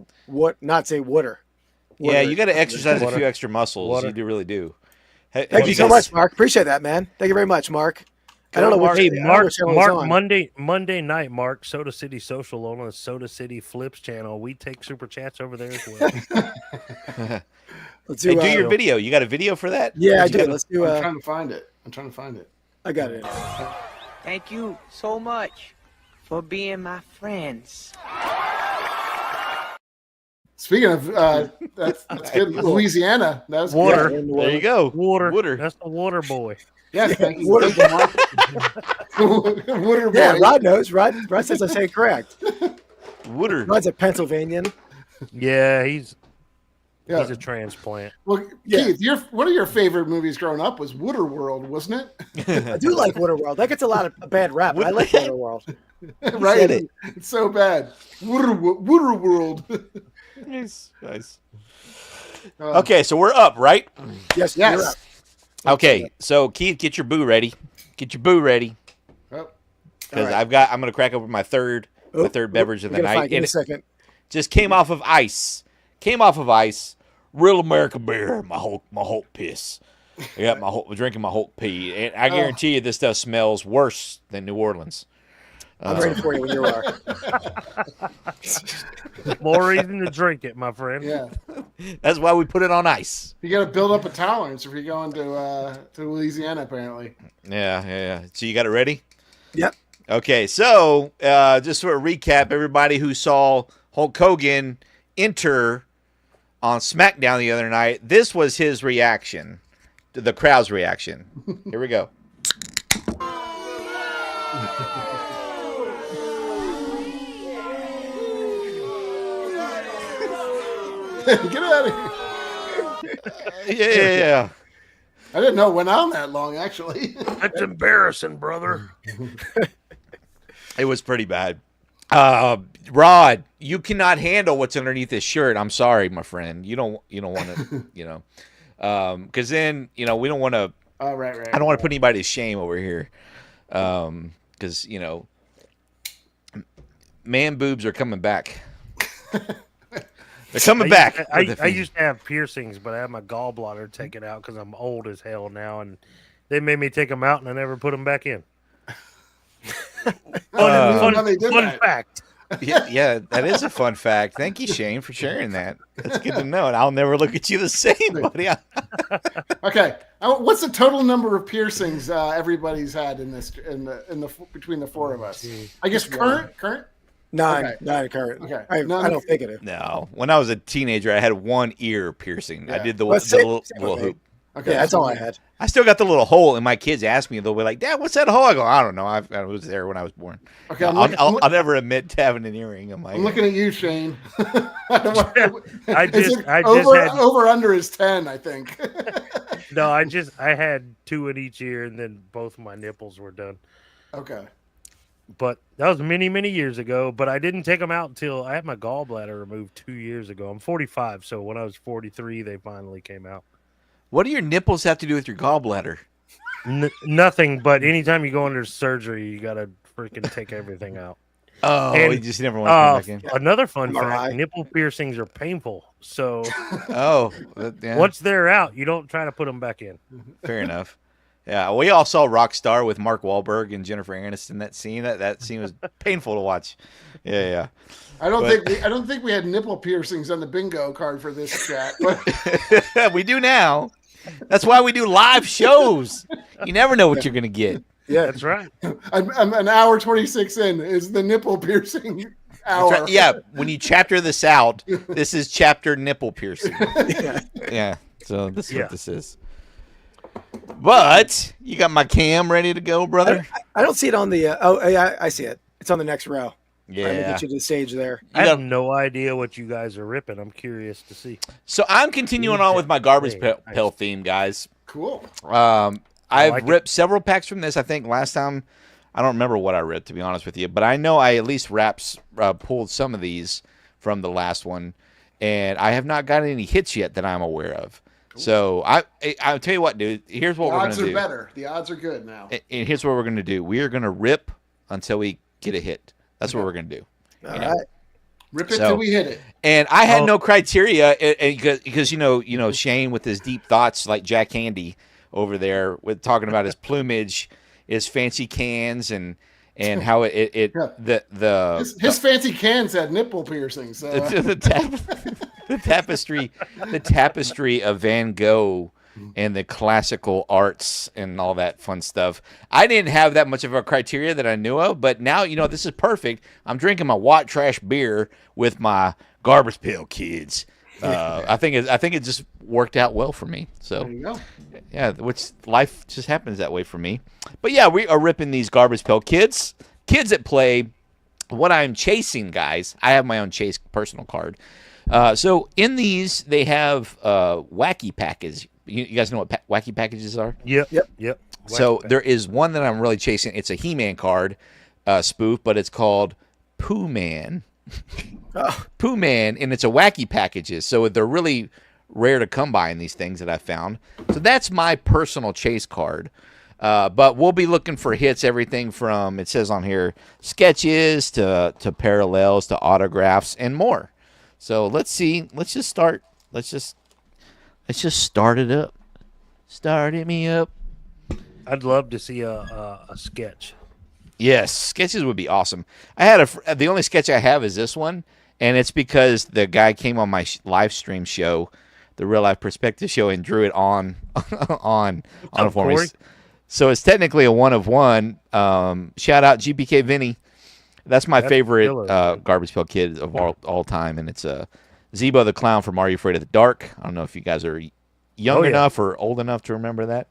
not say water. Yeah, you got to exercise a few extra muscles. You really do. Thank you so much, Mark. Appreciate that, man. Thank you very much, Mark. I don't know what. Hey, Mark. Monday night, Mark. Soda City Social on the Soda City Flips channel. We take super chats over there as well. Let's do your video. You got a video for that? Yeah, I do. Let's do. I'm trying to find it. I got it. Thank you so much for being my friends. Speaking of, that's good. Louisiana. That's water. Good. There you go. Water. That's the water boy. Yes, thank you. Water boy. Yeah, Rod knows. Rod says I say it correct. Wooder. Rod's a Pennsylvanian. Yeah, he's a transplant. Well, Keith, one of your favorite movies growing up was Waterworld, wasn't it? I do like Waterworld. That gets a lot of bad rap. But I like Waterworld. Right? It's so bad. Waterworld. Nice. Okay, so we're up, right? Yes. You're up. Okay, so Keith, get your boo ready. Get your boo ready. Oh. Because I'm gonna crack open my third beverage of the night. Give me a second. Just came off of ice. Real American beer. My whole piss. Yeah, drinking my whole pee. And I guarantee you this stuff smells worse than New Orleans. I'm ready for you when you are. More reason to drink it, my friend. Yeah. That's why we put it on ice. You got to build up a tolerance if you're going to Louisiana, apparently. Yeah. So you got it ready? Yep. Okay, so just for a recap, everybody who saw Hulk Hogan enter on SmackDown the other night, this was his reaction, the crowd's reaction. Here we go. Get out of here. Yeah. I didn't know it went on that long, actually. That's embarrassing, brother. It was pretty bad. Rod, you cannot handle what's underneath this shirt. I'm sorry, my friend. You don't want to, because then, we don't want to. Oh, right. I don't want to put anybody to shame over here. Because, man boobs are coming back. They're coming back. I used to have piercings, but I had my gallbladder taken out because I'm old as hell now, and they made me take them out, and I never put them back in. Fun fact. Yeah, that is a fun fact. Thank you, Shane, for sharing that. That's good to know, and I'll never look at you the same, buddy. Okay, what's the total number of piercings everybody's had in this in the between the four of us? I guess current. None current. Okay. I don't think it is. No. When I was a teenager, I had one ear piercing. I did the Well, little same with me. hoop. Okay. Yeah, that's all I had. I still got the little hole, and my kids ask me, they'll be like, "Dad, what's that hole?" I go, "I don't know. I was there when I was born." Okay. I'll never admit to having an earring. I'm like, I'm looking at you, Shane. I just had over under is 10, I think. no. I had 2 in each ear, and then both my nipples were done. Okay. But that was many, many years ago. But I didn't take them out until I had my gallbladder removed 2 years ago. I'm 45, so when I was 43, they finally came out. "What do your nipples have to do with your gallbladder?" Nothing, but anytime you go under surgery, you got to freaking take everything out. Oh, And, you just never want to come back in. Another fun MRI. fact, nipple piercings are painful. So Oh, yeah. once they're out, you don't try to put them back in. Fair enough. Yeah, we all saw Rockstar with Mark Wahlberg and Jennifer Aniston. That scene, that scene was painful to watch. Yeah. I don't think we had nipple piercings on the bingo card for this chat. But We do now. That's why we do live shows. You never know what you're gonna get. Yeah, That's right. I'm an hour 26 in is the nipple piercing hour. That's right. Yeah, when you chapter this out, this is chapter nipple piercing. yeah. Yeah, so this is what this is. But you got my cam ready to go, brother? I don't see it on the. Yeah, I see it. It's on the next row. I'm gonna Yeah. get you to the stage there. I have no idea what you guys are ripping. I'm curious to see. So I'm continuing on with my garbage pail theme, guys. Cool. I've like ripped several packs from this. I think last time, I don't remember what I ripped, to be honest with you, but I know I at least pulled some of these from the last one, and I have not gotten any hits yet that I'm aware of. Cool. So I'll tell you what, dude. Here's what we're going to do. The odds are better. The odds are good now. And here's what we're going to do. We are going to rip until we get a hit. That's what we're going to do. All right. Rip it till we hit it. And I had no criteria because you know Shane with his deep thoughts like Jack Handy over there with talking about his plumage, his fancy cans and how his fancy cans had nipple piercings. So. The tapestry of Van Gogh and the classical arts and all that fun stuff. I didn't have that much of a criteria that I knew of, but now this is perfect. I'm drinking my white trash beer with my garbage pail kids. I think it just worked out well for me. So there you go. Yeah, which life just happens that way for me. But yeah, we are ripping these garbage pail kids that play what I'm chasing, guys. I have my own chase personal card. So in these, they have wacky packages. You guys know what wacky packages are? Yep. So there is one that I'm really chasing. It's a He-Man card spoof, but it's called Pooh Man. Pooh Man, and it's a wacky packages. So they're really rare to come by in these things that I found. So that's my personal chase card. But we'll be looking for hits, everything from, it says on here, sketches to parallels to autographs and more. So let's see. Let's just start it up. Start me up. I'd love to see a sketch. Yes, sketches would be awesome. I had the only sketch I have is this one, and it's because the guy came on my live stream show, the Real Life Perspective show, and drew it on it for me. So it's technically a 1 of 1. Shout out GPK Vinny. That's my favorite garbage pail kid of all time, and it's Zebo the Clown from Are You Afraid of the Dark? I don't know if you guys are young enough or old enough to remember that.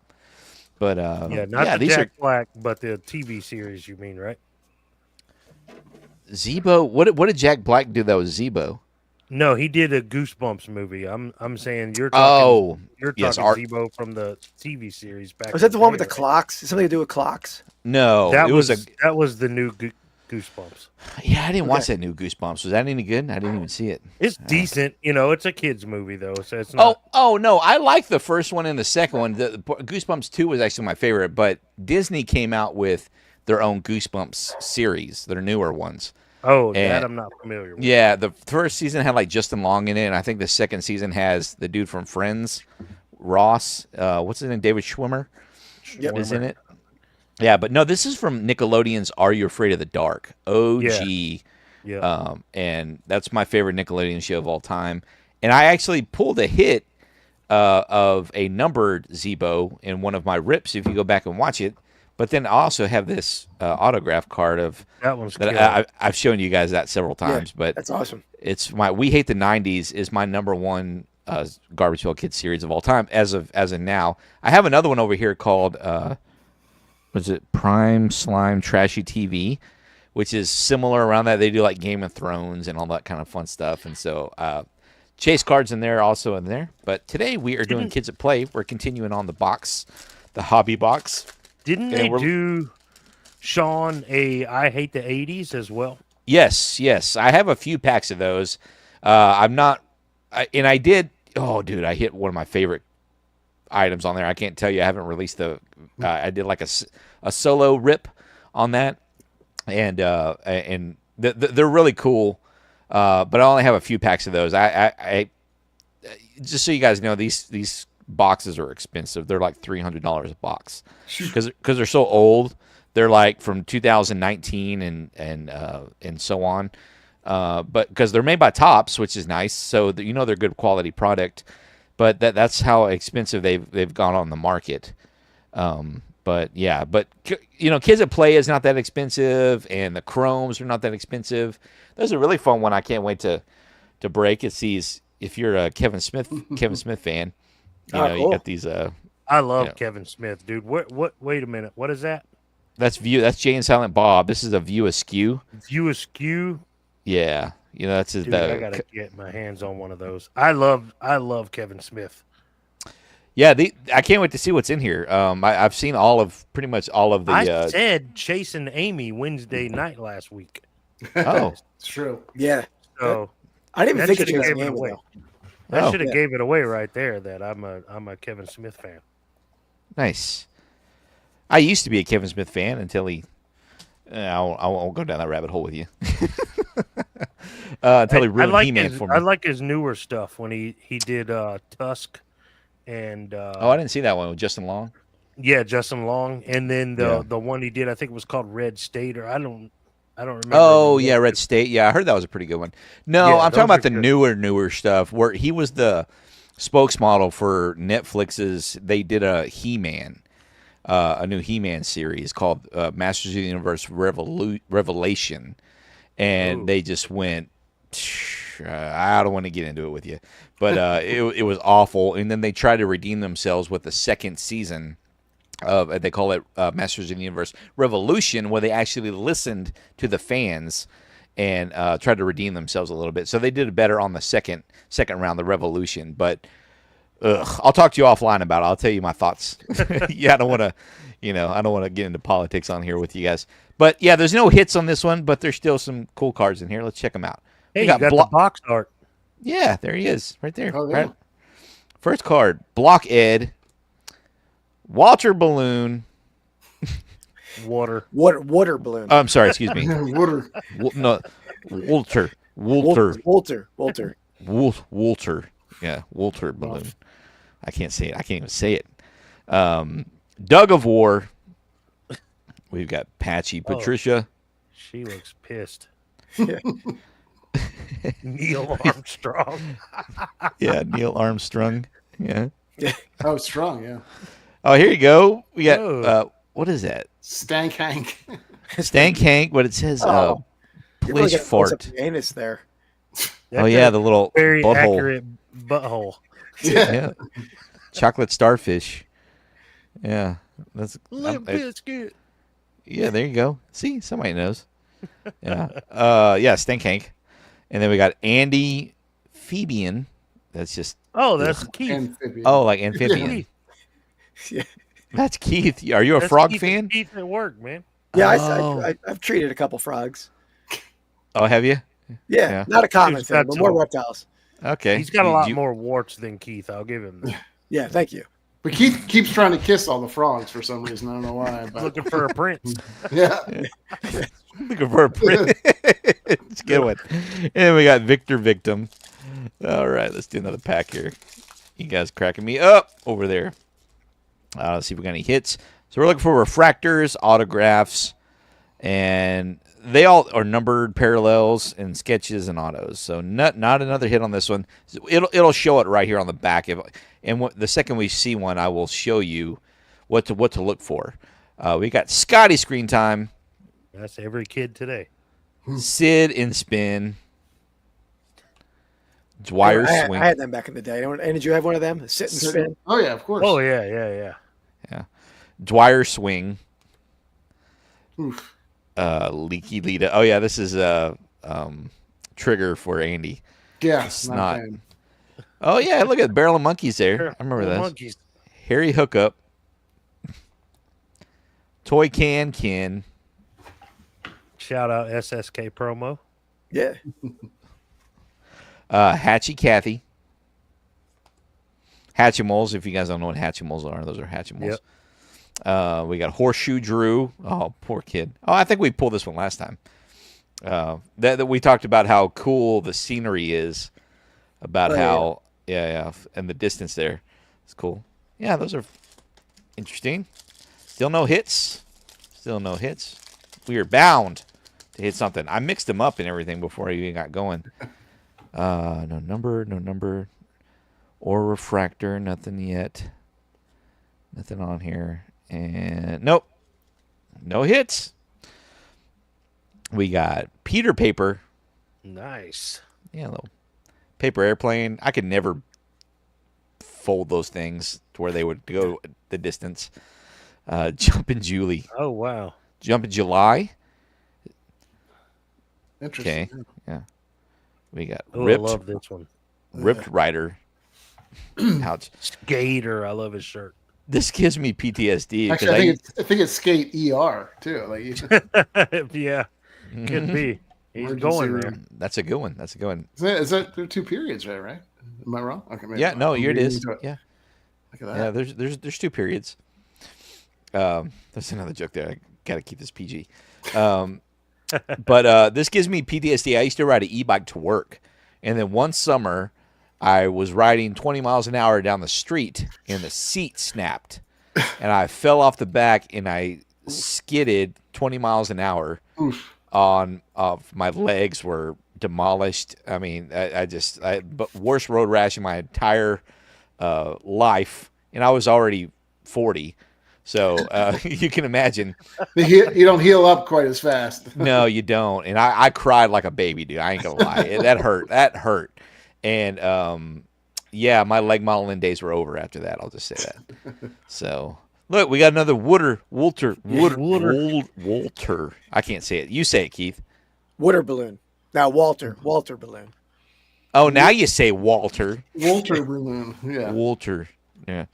But not the Jack Black, but the TV series. You mean, right? Zebo. What did Jack Black do that was Zebo? No, he did a Goosebumps movie. I'm saying you're talking. Zebo from the TV series back. Was that the one with the clocks? Something to do with clocks? No, that was the new Goosebumps. Yeah, I didn't watch that new Goosebumps. Was that any good? I didn't even see it. It's decent. It's a kid's movie though, so it's not. Oh no, I like the first one and the second one. The Goosebumps 2 was actually my favorite, but Disney came out with their own Goosebumps series, their newer ones. Oh, that I'm not familiar with. Yeah, the first season had like Justin Long in it, and I think the second season has the dude from Friends, Ross. What's his name? David Schwimmer is in it. Yeah, but no, this is from Nickelodeon's Are You Afraid of the Dark? OG. Yeah. And that's my favorite Nickelodeon show of all time. And I actually pulled a hit of a numbered Zebo in one of my rips, if you go back and watch it. But then I also have this autograph card of That one's that I've shown you guys that several times. But that's awesome. It's my We Hate the '90s is my number one Garbage Pail Kids series of all time as of now. I have another one over here called was it Prime Slime Trashy TV, which is similar around that. They do like Game of Thrones and all that kind of fun stuff. And so chase cards in there, also in there. But today we are doing Kids at Play. We're continuing on the box, the hobby box. Didn't they do, Shaun, a I Hate the 80s as well? Yes. I have a few packs of those. I'm not, and I did, oh, dude, I hit one of my favorite items on there. I can't tell you. I haven't released I did like a solo rip on that. And they're really cool. But I only have a few packs of those. I just so you guys know, these boxes are expensive. They're like $300 a box because they're so old. They're like from 2019 and so on. But because they're made by Topps, which is nice, so that, they're good quality product. But that's how expensive they've gone on the market. But Kids at Play is not that expensive, and the chromes are not that expensive. There's a really fun one I can't wait to break. It's these. If you're a Kevin Smith fan, cool. you got these. I love Kevin Smith, dude. What? Wait a minute. What is that? That's Jay and Silent Bob. This is a View Askew. View Askew. Yeah, that's his. Dude, I gotta get my hands on one of those. I love Kevin Smith. Yeah, I can't wait to see what's in here. I've seen pretty much all of the. I said chasing Amy Wednesday night last week. Oh, it's true. Yeah. So I didn't even think of gave it it away. though. That should have gave it away right there. That I'm a Kevin Smith fan. Nice. I used to be a Kevin Smith fan until he. I won't go down that rabbit hole with you. Until he ruined He-Man for me. I like his newer stuff when he did Tusk and. I didn't see that one with Justin Long. Yeah, Justin Long, and then the one he did, I think it was called Red State, or I don't remember. Oh yeah, Red State. Yeah, I heard that was a pretty good one. No, I'm talking about the newer stuff where he was the spokesmodel for Netflix's. They did a He-Man. A new He-Man series called Masters of the Universe Revelation, and they just went. I don't want to get into it with you, but it was awful. And then they tried to redeem themselves with the second season of they call it Masters of the Universe Revolution, where they actually listened to the fans and tried to redeem themselves a little bit. So they did better on the second round, the Revolution, but. I'll talk to you offline about it. I'll tell you my thoughts. Yeah, I don't want to, I don't want to get into politics on here with you guys. But yeah, there's no hits on this one, but there's still some cool cards in here. Let's check them out. Hey, you got the box art. Yeah, there he is, right there. Oh, yeah. Right. First card, Block Ed, Walter Balloon. Water balloon. I'm sorry, excuse me. Water. Walter. Yeah, Walter Balloon. I can't say it. I can't even say it. Doug of War. We've got Patchy Patricia. She looks pissed. Yeah. Neil Armstrong. Yeah, Neil Armstrong. Yeah. Oh, strong, yeah. Oh, here you go. We got, what is that? Stank Hank. Stank Hank, but it says police fart. Anus there. Oh, yeah, the little very butthole. accurate butthole. Yeah. Chocolate starfish. Yeah. That's biscuit. Yeah, there you go. See, somebody knows. Yeah. Stank Hank. And then we got Andy Phoebian. That's just that's Keith. Amphibian. Oh, like amphibian. Yeah. That's Keith. Are you a frog fan? Keith at work, man. Yeah, I've treated a couple frogs. Oh, have you? Yeah. Not a common He's thing, got but more reptiles. Okay. He's got a lot more warts than Keith. I'll give him that. Yeah, thank you. But Keith keeps trying to kiss all the frogs for some reason. I don't know why. But Looking for a prince. yeah. Looking for a print. It's a good one. And we got Victor Victim. All right, let's do another pack here. You guys cracking me up over there. Let's see if we got any hits. So we're looking for refractors, autographs, and they all are numbered parallels and sketches and autos. So not another hit on this one. It'll show it right here on the back. The second we see one, I will show you what to look for. We got Scotty screen time. That's every kid today. Sid in spin. Dwyer swing. I had them back in the day. And did you have one of them? Sit and spin. Oh yeah, of course. Oh yeah. Dwyer swing. Oof. Leaky Lita. Oh yeah, this is a trigger for Andy. Yeah, It's not not. bad. Oh yeah, look at the barrel of monkeys there. I remember that. Monkeys. Harry Hookup. Toy Can Kin. Shout out SSK promo. Yeah. Hatchie Cathy. Hatchimals, if you guys don't know what Hatchimals are, those are Hatchimals. Yep. We got Horseshoe Drew. Oh, poor kid. Oh, I think we pulled this one last time. That we talked about how cool the scenery is, about how and the distance there. It's cool. Yeah, those are interesting. Still no hits. We are bound to hit something. I mixed them up and everything before I even got going. No number. Or refractor, nothing yet. Nothing on here. And nope. No hits. We got Peter Paper. Nice. Yeah, a little paper airplane. I could never fold those things to where they would go the distance. Jumpin' Julie. Oh wow. Jumpin' July. Interesting. Okay. Yeah. We got Oh, Ripped. I love this one. Ripped Rider. Ouch. Skater. I love his shirt. This gives me PTSD. Actually, I think it's Skate ER too. Like, Yeah. Could be. He's Emergency going room. there. That's a good one. is that there are 2 periods, right? Am I wrong? Okay. Maybe Yeah, no, I'm here it reading is. into Yeah. Look at Yeah, that. there's 2 periods. That's another joke there. I gotta keep this PG. But this gives me PTSD. I used to ride an e-bike to work, and then one summer, I was riding 20 miles an hour down the street, and the seat snapped, and I fell off the back, and I skidded 20 miles an hour. Oof. My legs were demolished. I mean, but worst road rash in my entire life, and I was already 40. So you can imagine. You don't heal up quite as fast. No, you don't. And I cried like a baby, dude. I ain't gonna lie. That hurt. And yeah, my leg modeling days were over after that. I'll just say that. So look, we got another Walter. I can't say it. You say it, Keith. Water balloon. Now Walter balloon. Oh, now you say Walter. Walter balloon. Yeah. Walter. Yeah.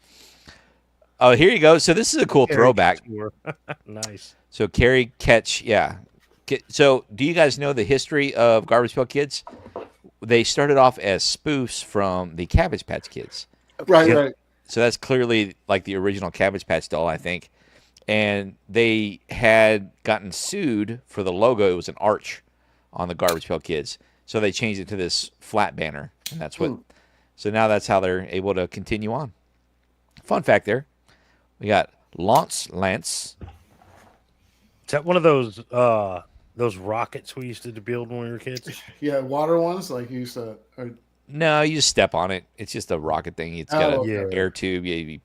Oh, here you go. So this is a cool throwback. Nice. So carry, catch, yeah. So do you guys know the history of Garbage Pail Kids? They started off as spoofs from the Cabbage Patch Kids. Right. So that's clearly like the original Cabbage Patch doll, I think. And they had gotten sued for the logo. It was an arch on the Garbage Pail Kids. So they changed it to this flat banner. And that's what. So now that's how they're able to continue on. Fun fact there. We got Lance. Is that one of those rockets we used to build when we were kids? Yeah, water ones like you used to. No, you just step on it. It's just a rocket thing. It's got an air tube. You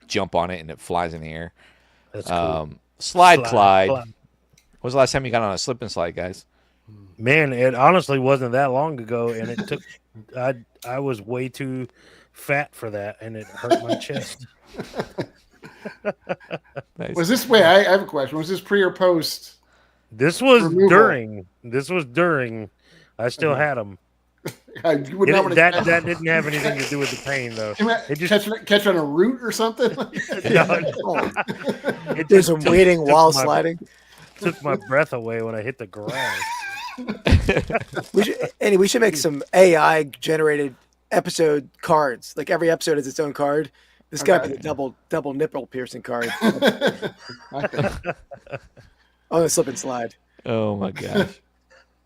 jump on it and it flies in the air. That's cool. Slide Clyde. When was the last time you got on a slip and slide, guys? Man, it honestly wasn't that long ago, and it took. I was way too fat for that, and it hurt my chest. Nice. Was this? Wait, I have a question. Was this pre or post? This was removal? during. I still had them. You would not want to That didn't have anything to do with the pain, though. it just catch on a root or something. There's some waiting while sliding. Took my breath away when I hit the ground. We should make some AI generated episode cards. Like every episode is its own card. This got to be the double nipple piercing card. On the slip and slide. Oh my gosh.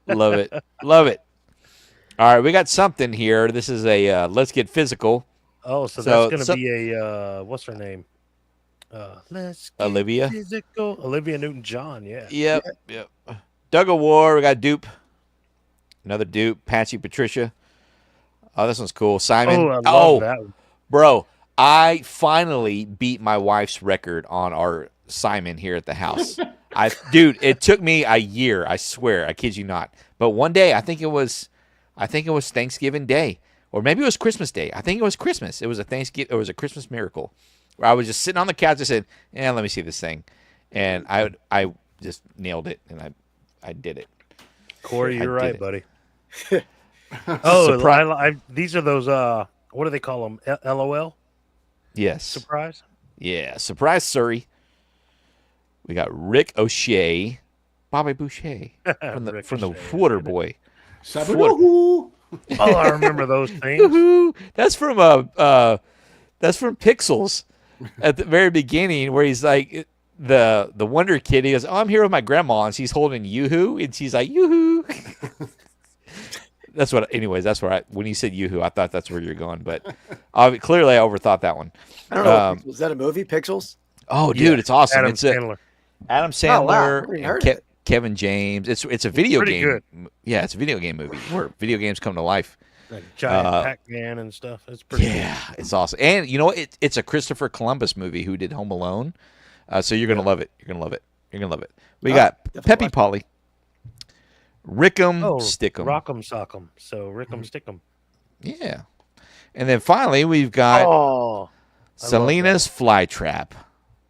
Love it. All right, we got something here. This is a Let's Get Physical. Oh, so that's going to be a what's her name? Let's Get Olivia. Physical. Olivia Newton-John. Yeah. Yep. Doug of War. We got Dupe. Another Dupe. Patchy Patricia. Oh, this one's cool. Simon. Oh, I love that one. Bro, I finally beat my wife's record on our Simon here at the house. Dude, it took me a year. I swear, I kid you not. But one day, I think it was Thanksgiving Day, or maybe it was Christmas Day. I think it was Christmas. It was a Thanksgiving. It was a Christmas miracle, where I was just sitting on the couch. I said, let me see this thing," and I just nailed it, and I did it. Corey, you're right, buddy. These are those. What do they call them? LOL. Yes. Surprise. Yeah, surprise, Surrey. We got Rick O'Shea, Bobby Boucher from the Water Boy. Woohoo! Oh, I remember those things. Woohoo! That's from Pixels at the very beginning, where he's like the Wonder Kid. He goes, "Oh, I'm here with my grandma," and she's holding Yoo-hoo, and she's like, "Yoo-hoo." That's where when you said Yoo-hoo, I thought that's where you're going, but clearly I overthought that one. I don't know. Was that a movie, Pixels? Oh, dude, it's awesome. Adam It's Sandler. Adam Sandler and Kevin James. It's a video Pretty game. good. Yeah, it's a video game movie where video games come to life. Like giant Pac-Man and stuff. It's pretty good. It's awesome. And you know what? It's a Christopher Columbus movie who did Home Alone. So you're gonna love it. You're gonna love it. We got Peppy Polly, Rick'em Stick'em, Rock'em Sock'em. So Rick'em Stick'em. Yeah. And then finally we've got Selena's Flytrap.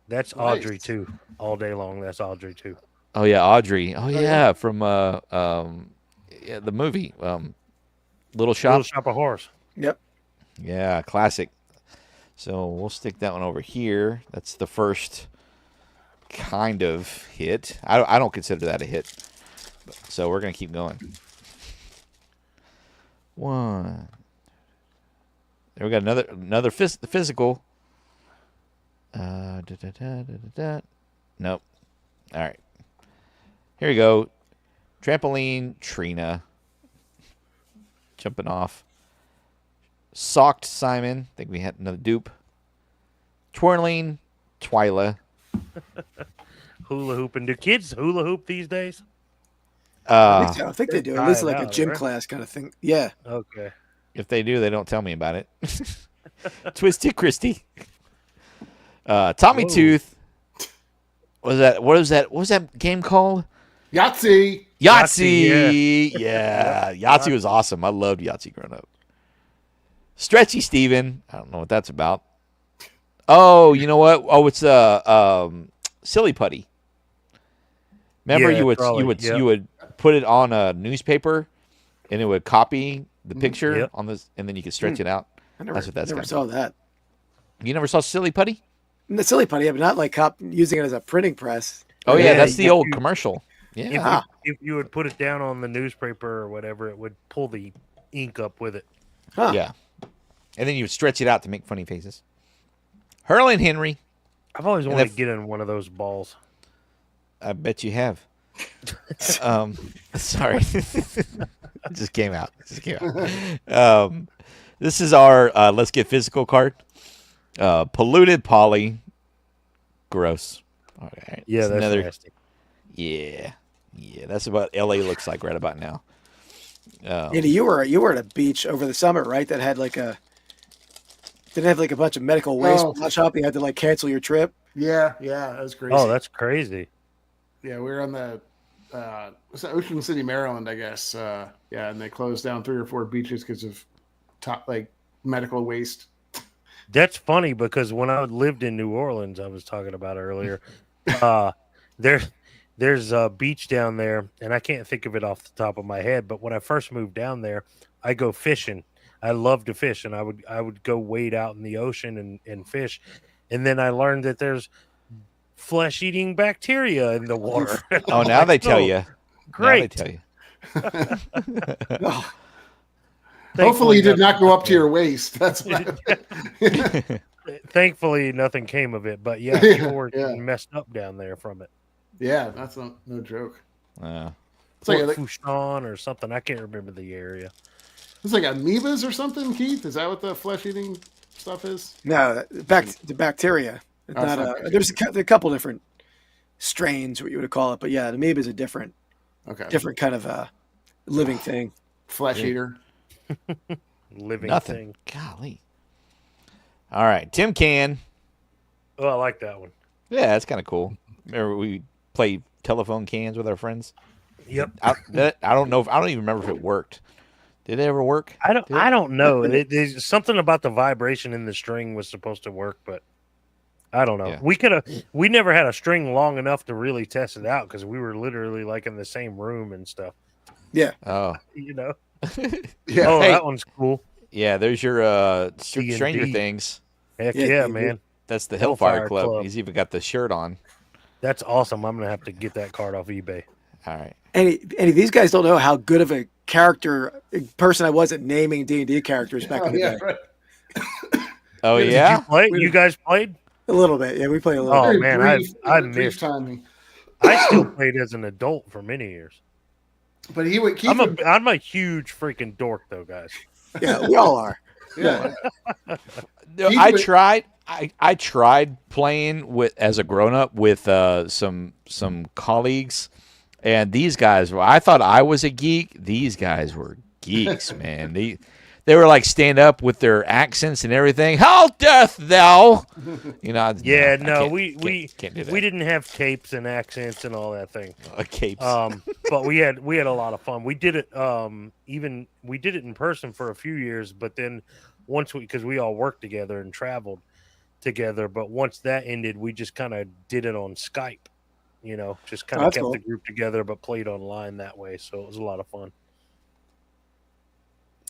That's Audrey too. All day long. That's Audrey too. Oh yeah, Audrey. Oh yeah, from the movie Little Shop. Little Shop of Horrors. Yep. Yeah, classic. So we'll stick that one over here. That's the first kind of hit. I don't consider that a hit. So we're gonna keep going. One. There we got another physical. Nope. All right. Here we go. Trampoline Trina. Jumping off. Socked Simon. I think we had another dupe. Twirling Twyla. Hula hooping. Do kids hula hoop these days? I think they do. At least like a gym class kind of thing. Yeah. Okay. If they do, they don't tell me about it. Twisted Christie. Tommy Tooth. What was that game called? Yahtzee. Yahtzee. Yeah. Yahtzee was awesome. I loved Yahtzee growing up. Stretchy Steven. I don't know what that's about. Oh, you know what? Oh, it's Silly Putty. Remember, you would put it on a newspaper, and it would copy the picture on this, and then you could stretch it out. That's what that's. Never saw that. You never saw Silly Putty? The Silly Putty, but not like using it as a printing press. Oh yeah, that's the old commercial. Yeah. If you would put it down on the newspaper or whatever, it would pull the ink up with it. Huh. Yeah. And then you would stretch it out to make funny faces. Hurling Henry. I've always wanted to get in one of those balls. I bet you have. Sorry. It just came out. This is our Let's Get Physical card. Polluted Polly. Gross. All right. Yeah, that's nasty. Yeah. Yeah, that's what LA looks like right about now. Andy, you were at a beach over the summer, right? That had didn't have like a bunch of medical waste shop. You had to like cancel your trip. Yeah, that was crazy. Oh, that's crazy. Yeah, we were on the Ocean City, Maryland, I guess. And they closed down 3 or 4 beaches because of medical waste. That's funny because when I lived in New Orleans, I was talking about earlier. There's a beach down there, and I can't think of it off the top of my head. But when I first moved down there, I go fishing. I love to fish, and I would go wade out in the ocean and fish. And then I learned that there's flesh-eating bacteria in the water. Oh, now they tell you. Great. Now they tell you. Hopefully, you did not go up to your waist. That's what Thankfully, nothing came of it. But yeah, people were messed up down there from it. Yeah, that's no joke. It's like Fouchon or something. I can't remember the area. It's like amoebas or something, Keith? Is that what the flesh-eating stuff is? No, the bacteria. It's not there's a couple different strains, what you would call it. But yeah, the amoeba is a different kind of living thing. Flesh eater. Living thing. Golly. All right, Tim Can. Oh, I like that one. Yeah, that's kind of cool. Remember we play telephone cans with our friends? Yep. I don't know. I don't even remember if it worked. Did it ever work? I don't know. There's something about the vibration in the string was supposed to work, but I don't know. Yeah. We never had a string long enough to really test it out because we were literally like in the same room and stuff. Yeah. Oh. You know. Yeah. Oh, Hey. that one's cool. Yeah, there's your D&D. Stranger Things. Heck Yeah, yeah, D&D. man. That's the Hellfire Hellfire Club. Club. He's even got the shirt on. That's awesome. I'm gonna have to get that card off eBay. All right. And these guys don't know how good of a person I was at naming D&D characters back in the day. Right. Oh Did yeah. you play? You guys played? A little bit. Yeah, we played a little Oh bit. man, I missed. timing. I still played as an adult for many years. But he would keep. I'm a huge freaking dork though, guys. Yeah, we all are. Yeah. No, He I would- tried. I tried playing with as a grown up with some colleagues, and these guys were. I thought I was a geek. These guys were geeks, man. They were like stand up with their accents and everything. How doth thou? You know. Yeah, no, we can't do that. we didn't have capes and accents and all that thing. Capes. But we had a lot of fun. We did it we did it in person for a few years, but then because we all worked together and traveled together, but once that ended, we just kind of did it on Skype. You know, just kind of that's kept cool. the group together, but played online that way. So it was a lot of fun.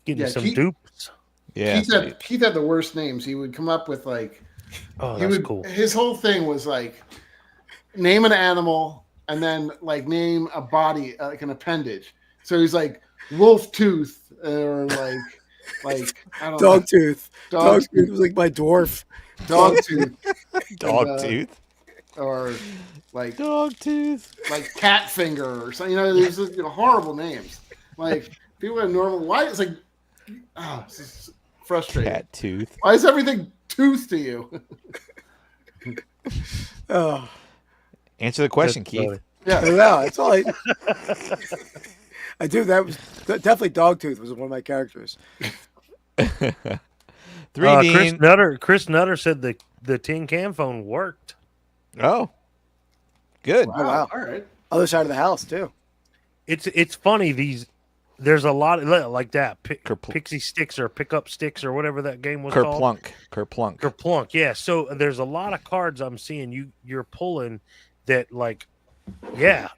Getting some dupes. Yeah. Keith had the worst names. He would come up with like. Oh, that's cool. His whole thing was like, name an animal and then like name a body, like an appendage. So he's like wolf tooth or like I don't know. Dog tooth. Dog Tooth was like my dwarf. Dog tooth. Dog tooth. Or like Dog tooth. like cat finger or something. You know, there's just, horrible names. Like people have normal. Why it's like, it's just frustrating. Cat tooth. Why is everything tooth to you? Oh, Answer the question, That's Keith. funny. I don't know. That's all I do. That was definitely Dogtooth was one of my characters. 3D. Chris Nutter said the tin can phone worked. Oh, good. Oh, wow. All right. Other side of the house too. It's funny there's a lot of like that Kerplunk. pixie sticks or pickup sticks or whatever that game was called. Kerplunk. Yeah. So there's a lot of cards I'm seeing you're pulling that like,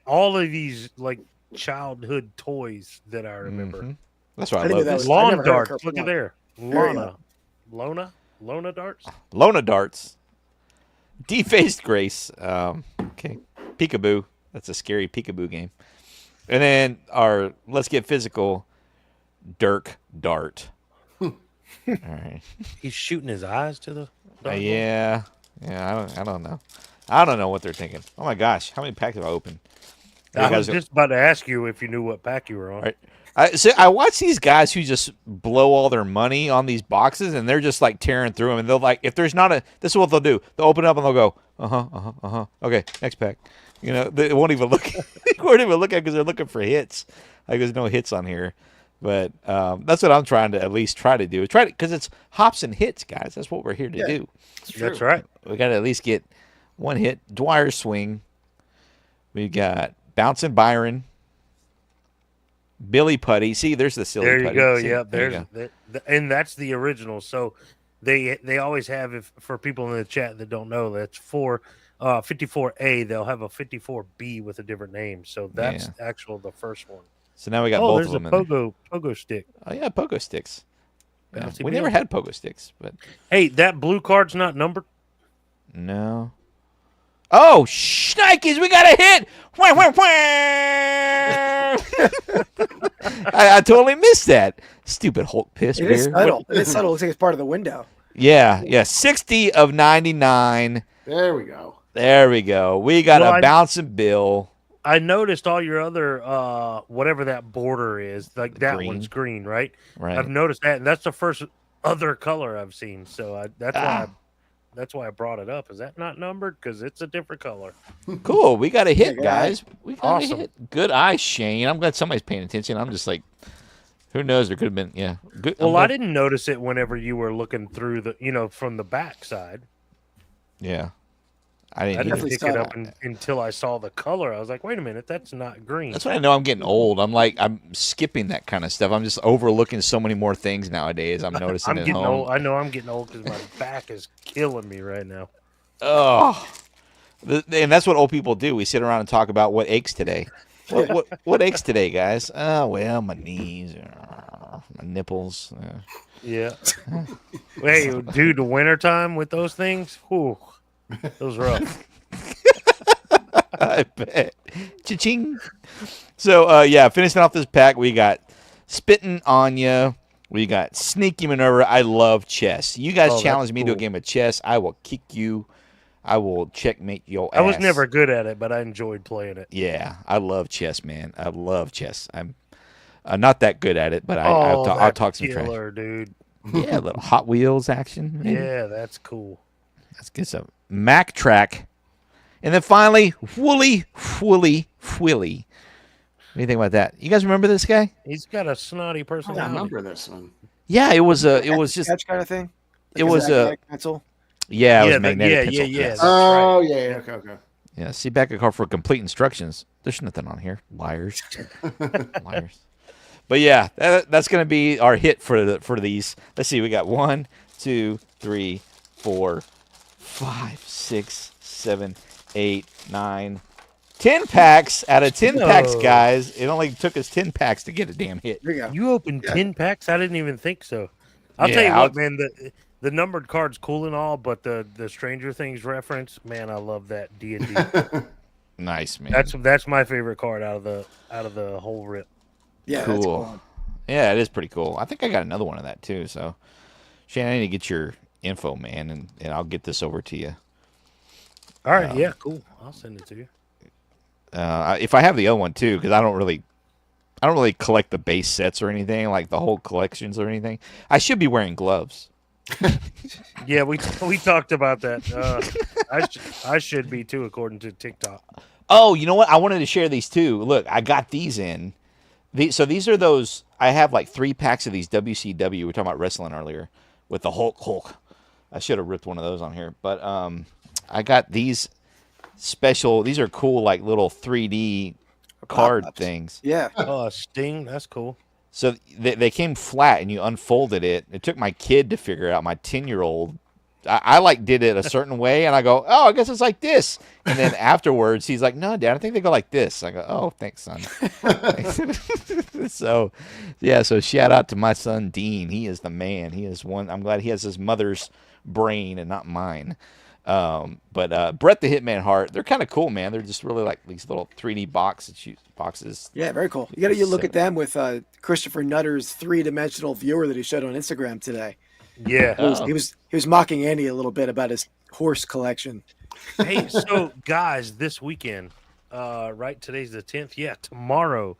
all of these like childhood toys that I remember. Mhm. That's why I I didn't love know that this. was- I Lawn never heard of darts. Look Kerplunk. at there. Very good. Lona darts. Lona darts. Defaced Grace. Okay. Peekaboo. That's a scary peekaboo game. And then our Let's Get Physical, Dirk Dart. All right. He's shooting his eyes to the. Yeah. I don't know. I don't know what they're thinking. Oh my gosh, how many packs have I opened? I was just about to ask you if you knew what pack you were on. All right. I watch these guys who just blow all their money on these boxes, and they're just like tearing through them. And they'll like, if there's not this is what they'll do. They'll open it up and they'll go, okay, next pack. You know, they won't even look. They won't even look at because they're looking for hits. Like there's no hits on here, but that's what I'm trying to at least try to do. Because it's hops and hits, guys. That's what we're here to do. That's right. We got to at least get one hit. Dwyer swing. We got Bouncing Byron. Billy Putty. See, there's the silly There you putty. go. See, Yeah, there you there's go. and that's the original. So they always have, if for people in the chat that don't know, that's for 54A. They'll have a 54B with a different name. So that's the first one. So now we got both there's of them a in there. pogo stick. Oh yeah, pogo sticks. Yeah, Bouncy we Bill. never had pogo sticks, but Hey, that blue card's not numbered. no. Oh, shnikes, we got a hit! Wah, wah, wah! I totally missed that. Stupid Hulk piss It is beer. subtle. It is subtle. It looks like it's part of the window. Yeah. 60 of 99. There we go. There we go. We got Well, a bouncing bill. I noticed all your other whatever that border is, like that Green. one's green, right? Right. I've noticed that, and that's the first other color I've seen. So that's why I brought it up. Is that not numbered? Because it's a different color. Cool. We got a hit, Yeah, guys. We got Awesome. a hit. Good eye, Shane. I'm glad somebody's paying attention. I'm just like, who knows? There could have been, Good. Well, I didn't notice it whenever you were looking through from the back side. Yeah. I I didn't didn't either. pick saw it up that. until I saw the color. I was like, wait a minute, that's not green. That's when I know I'm getting old. I'm skipping that kind of stuff. I'm just overlooking so many more things nowadays. I'm noticing I'm at getting home. old. I know I'm getting old because my back is killing me right now. Oh, and that's what old people do. We sit around and talk about what aches today. What aches today, guys? Oh well, my knees, my nipples. Yeah. Hey, dude, the wintertime with those things, whew, those rough. I bet. Cha-ching. So yeah, finishing off this pack, we got Spitting on Ya. We got Sneaky Maneuver. I love chess. You guys Oh, that's challenge me to a cool. game of chess, I will kick you. I will checkmate your ass. I was never good at it, but I enjoyed playing it. Yeah, I love chess, man. I love chess. I'm not that good at it, but I'll That's talk some trash. killer, dude. Yeah, a little Hot Wheels action. Maybe. Yeah, that's cool. That's good stuff. Mac Track. And then finally, Wooly. What do you think about that? You guys remember this guy? He's got a snotty I personality. remember this one. Yeah, it was just sketch kind of thing. it was a pencil. Yeah, it was Yeah, magnetic pencil. yeah. Yes. That's right. Oh, yeah. Okay. Yeah, see back a card for complete instructions. There's nothing on here. Liars. Liars. But yeah, that's going to be our hit for these. Let's see. We got 1, 2, 3, 4, 5, 6, 7, 8, 9, 10 packs out of 10 packs, No. guys. It only took us 10 packs to get a damn hit. There you go. You opened 10 packs? I didn't even think so. I'll Yeah, tell you what, man, the numbered card's cool and all, but the Stranger Things reference, man, I love that D&D. Nice, man. That's my favorite card out of the whole rip. Yeah, that's cool. cool. Yeah, it is pretty cool. I think I got another one of that too. So, Shane, I need to get your info, man, and I'll get this over to you. All right, yeah, cool. I'll send it to you. If I have the other one too, because I don't really collect the base sets or anything, like the whole collections or anything. I should be wearing gloves. Yeah, we talked about that. I should be too, according to TikTok. Oh, you know what? I wanted to share these too. Look, I got these in. So these are those. I have like 3 packs of these WCW. We were talking about wrestling earlier with the Hulk. I should have ripped one of those on here, but I got these special. These are cool, like little 3D card Pop-ups. things. Yeah. Oh, a Sting, that's cool. So they came flat, and you unfolded it. It took my kid to figure it out. My 10-year-old, I like did it a certain way, and I go, oh, I guess it's like this. And then afterwards, he's like, no, Dad, I think they go like this. I go, oh, thanks, son. So, yeah. So shout out to my son Dean. He is the man. He is one. I'm glad he has his mother's brain and not mine. But Brett the Hitman Hart, they're kind of cool, man. They're just really like these little 3D boxes. Yeah, very cool. You got to look at them with Christopher Nutter's 3-dimensional viewer that he showed on Instagram today. Yeah. Oh. He was mocking Andy a little bit about his horse collection. Hey, so guys, this weekend, right? Today's the 10th. Yeah, tomorrow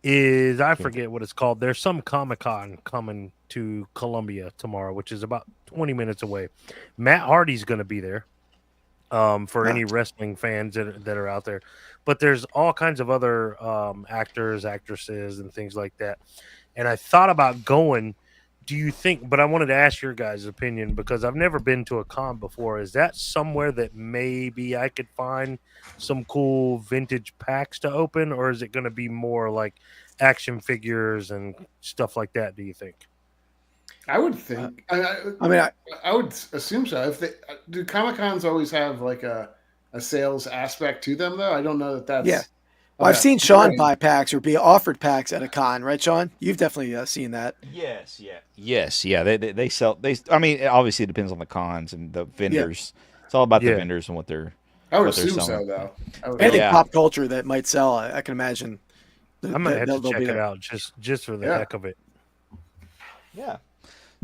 is, I forget what it's called. There's some Comic-Con coming to Columbia tomorrow, which is about 20 minutes away. Matt Hardy's going to be there for any wrestling fans that are out there. But there's all kinds of other actors, actresses, and things like that. And I thought about going. Do you think, but I wanted to ask your guys' opinion because I've never been to a con before. Is that somewhere that maybe I could find some cool vintage packs to open, or is it going to be more like action figures and stuff like that, do you think? I would think. I would assume so. If they do, Comic-Cons always have like a sales aspect to them, though. I don't know that that's. Yeah. Well, I've seen Shaun buy packs or be offered packs at a con, right, Shaun? You've definitely seen that. Yes, yeah. They sell. I mean, it obviously depends on the cons and the vendors. Yeah. It's all about the vendors and what they're. I would assume so, though. Anything pop culture that might sell, I can imagine. I might have to check it out just for the heck of it. Yeah.